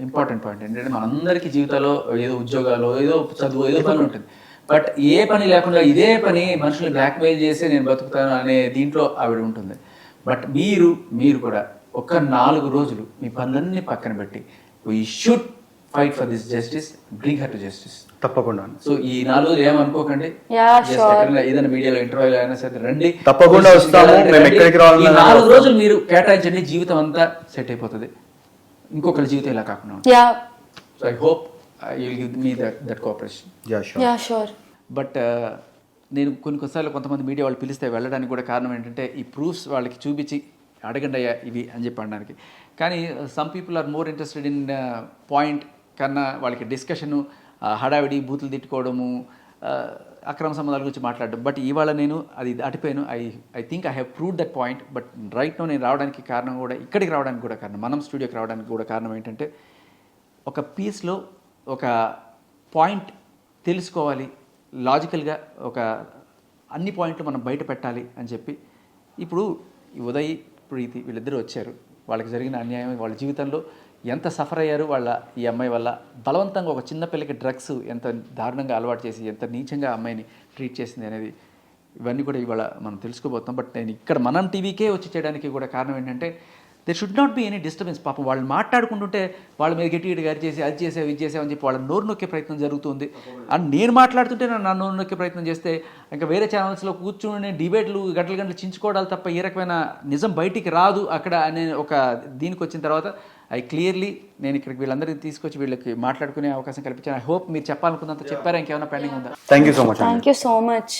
ఇంపార్టెంట్ పాయింట్ ఏంటంటే మనందరికీ జీవితంలో ఏదో ఉద్యోగాలు, ఏదో చదువు, ఏదో పని ఉంటుంది. బట్ ఏ పని లేకుండా ఇదే పని మనుషుల్ని బ్లాక్మెయిల్ చేసి నేను బతుకుతాను అనే దీంట్లో ఆవిడ ఉంటుంది. బట్ మీరు కూడా ఒక 4 రోజులు మీ పనులన్నీ పక్కన పెట్టి we should fight for this justice, bring her to justice. తప్పకుండా. సో ఈ 4 రోజులు ఏమనుకోకండి, ఏదైనా మీడియాలో ఇంటర్వ్యూలో అయినా సరే రండి, తప్పకుండా వస్తాము. మేము ఎక్కడికి రావాలి, 4 రోజులు మీరు కేటాయించండి, జీవితం అంతా సెట్ అయిపోతుంది. ఇంకొకరి జీవితం ఇలా కాకుండా. So I hope you will give me that cooperation. Yeah sure. But నేను కొన్నిసార్లు కొంతమంది మీడియా వాళ్ళు పిలిస్తే వెళ్ళడానికి కూడా కారణం ఏంటంటే ఈ ప్రూఫ్స్ వాళ్ళకి చూపించి అడగండి అయ్యా ఇవి అని చెప్పి అనడానికి. కానీ some people are more interested in point కన్నా వాళ్ళకి డిస్కషను, హడావిడి, బూతులు తిట్టుకోవడము, అక్రమ సంబంధాల గురించి మాట్లాడడం. బట్ ఇవాళ నేను అది దాటిపోయాను. I think I have proved that point. But right now నేను రావడానికి కారణం కూడా, ఇక్కడికి రావడానికి కూడా కారణం, మనం స్టూడియోకి రావడానికి కూడా కారణం ఏంటంటే ఒక పీస్లో ఒక పాయింట్ తెలుసుకోవాలి, లాజికల్గా ఒక అన్ని పాయింట్లు మనం బయట పెట్టాలి అని చెప్పి ఇప్పుడు ఈ ఉదయ్, ప్రీతి వీళ్ళిద్దరూ వచ్చారు. వాళ్ళకి జరిగిన అన్యాయం, వాళ్ళ జీవితంలో ఎంత సఫర్ అయ్యారు వాళ్ళ ఈ అమ్మాయి వల్ల, బలవంతంగా ఒక చిన్న పిల్లకి డ్రగ్స్ ఎంత దారుణంగా అలవాటు చేసి ఎంత నీచంగా అమ్మాయిని ట్రీట్ చేసింది అనేది ఇవన్నీ కూడా ఇవాళ మనం తెలుసుకోబోతాం. బట్ నేను ఇక్కడ మనం టీవీకే వచ్చి చేయడానికి కూడా కారణం ఏంటంటే they should not be any disturbance. పాపం వాళ్ళు మాట్లాడుకుంటుంటే వాళ్ళ మీద గట్టి గారి చేసి అది చేసావు ఇది చేసావు అని చెప్పి వాళ్ళ నోరు నొక్కే ప్రయత్నం జరుగుతుంది. అండ్ నేను మాట్లాడుతుంటే నా నోరు నొక్కే ప్రయత్నం చేస్తే ఇంకా వేరే ఛానల్స్లో కూర్చుని డిబేట్లు గంటలు గంటలు చించుకోవడాలు తప్ప ఏ రకమైన నిజం బయటికి రాదు అక్కడ అనే ఒక దీనికి వచ్చిన తర్వాత నేను ఇక్కడికి వీళ్ళందరినీ తీసుకొచ్చి వీళ్ళకి మాట్లాడుకునే అవకాశం కల్పించాను. ఐ హోప్ మీరు చెప్పాలనుకున్నంత చెప్పారా, ఇంకేమైనా పెండింగ్ ఉందా? Thank you so much. Thank you so much.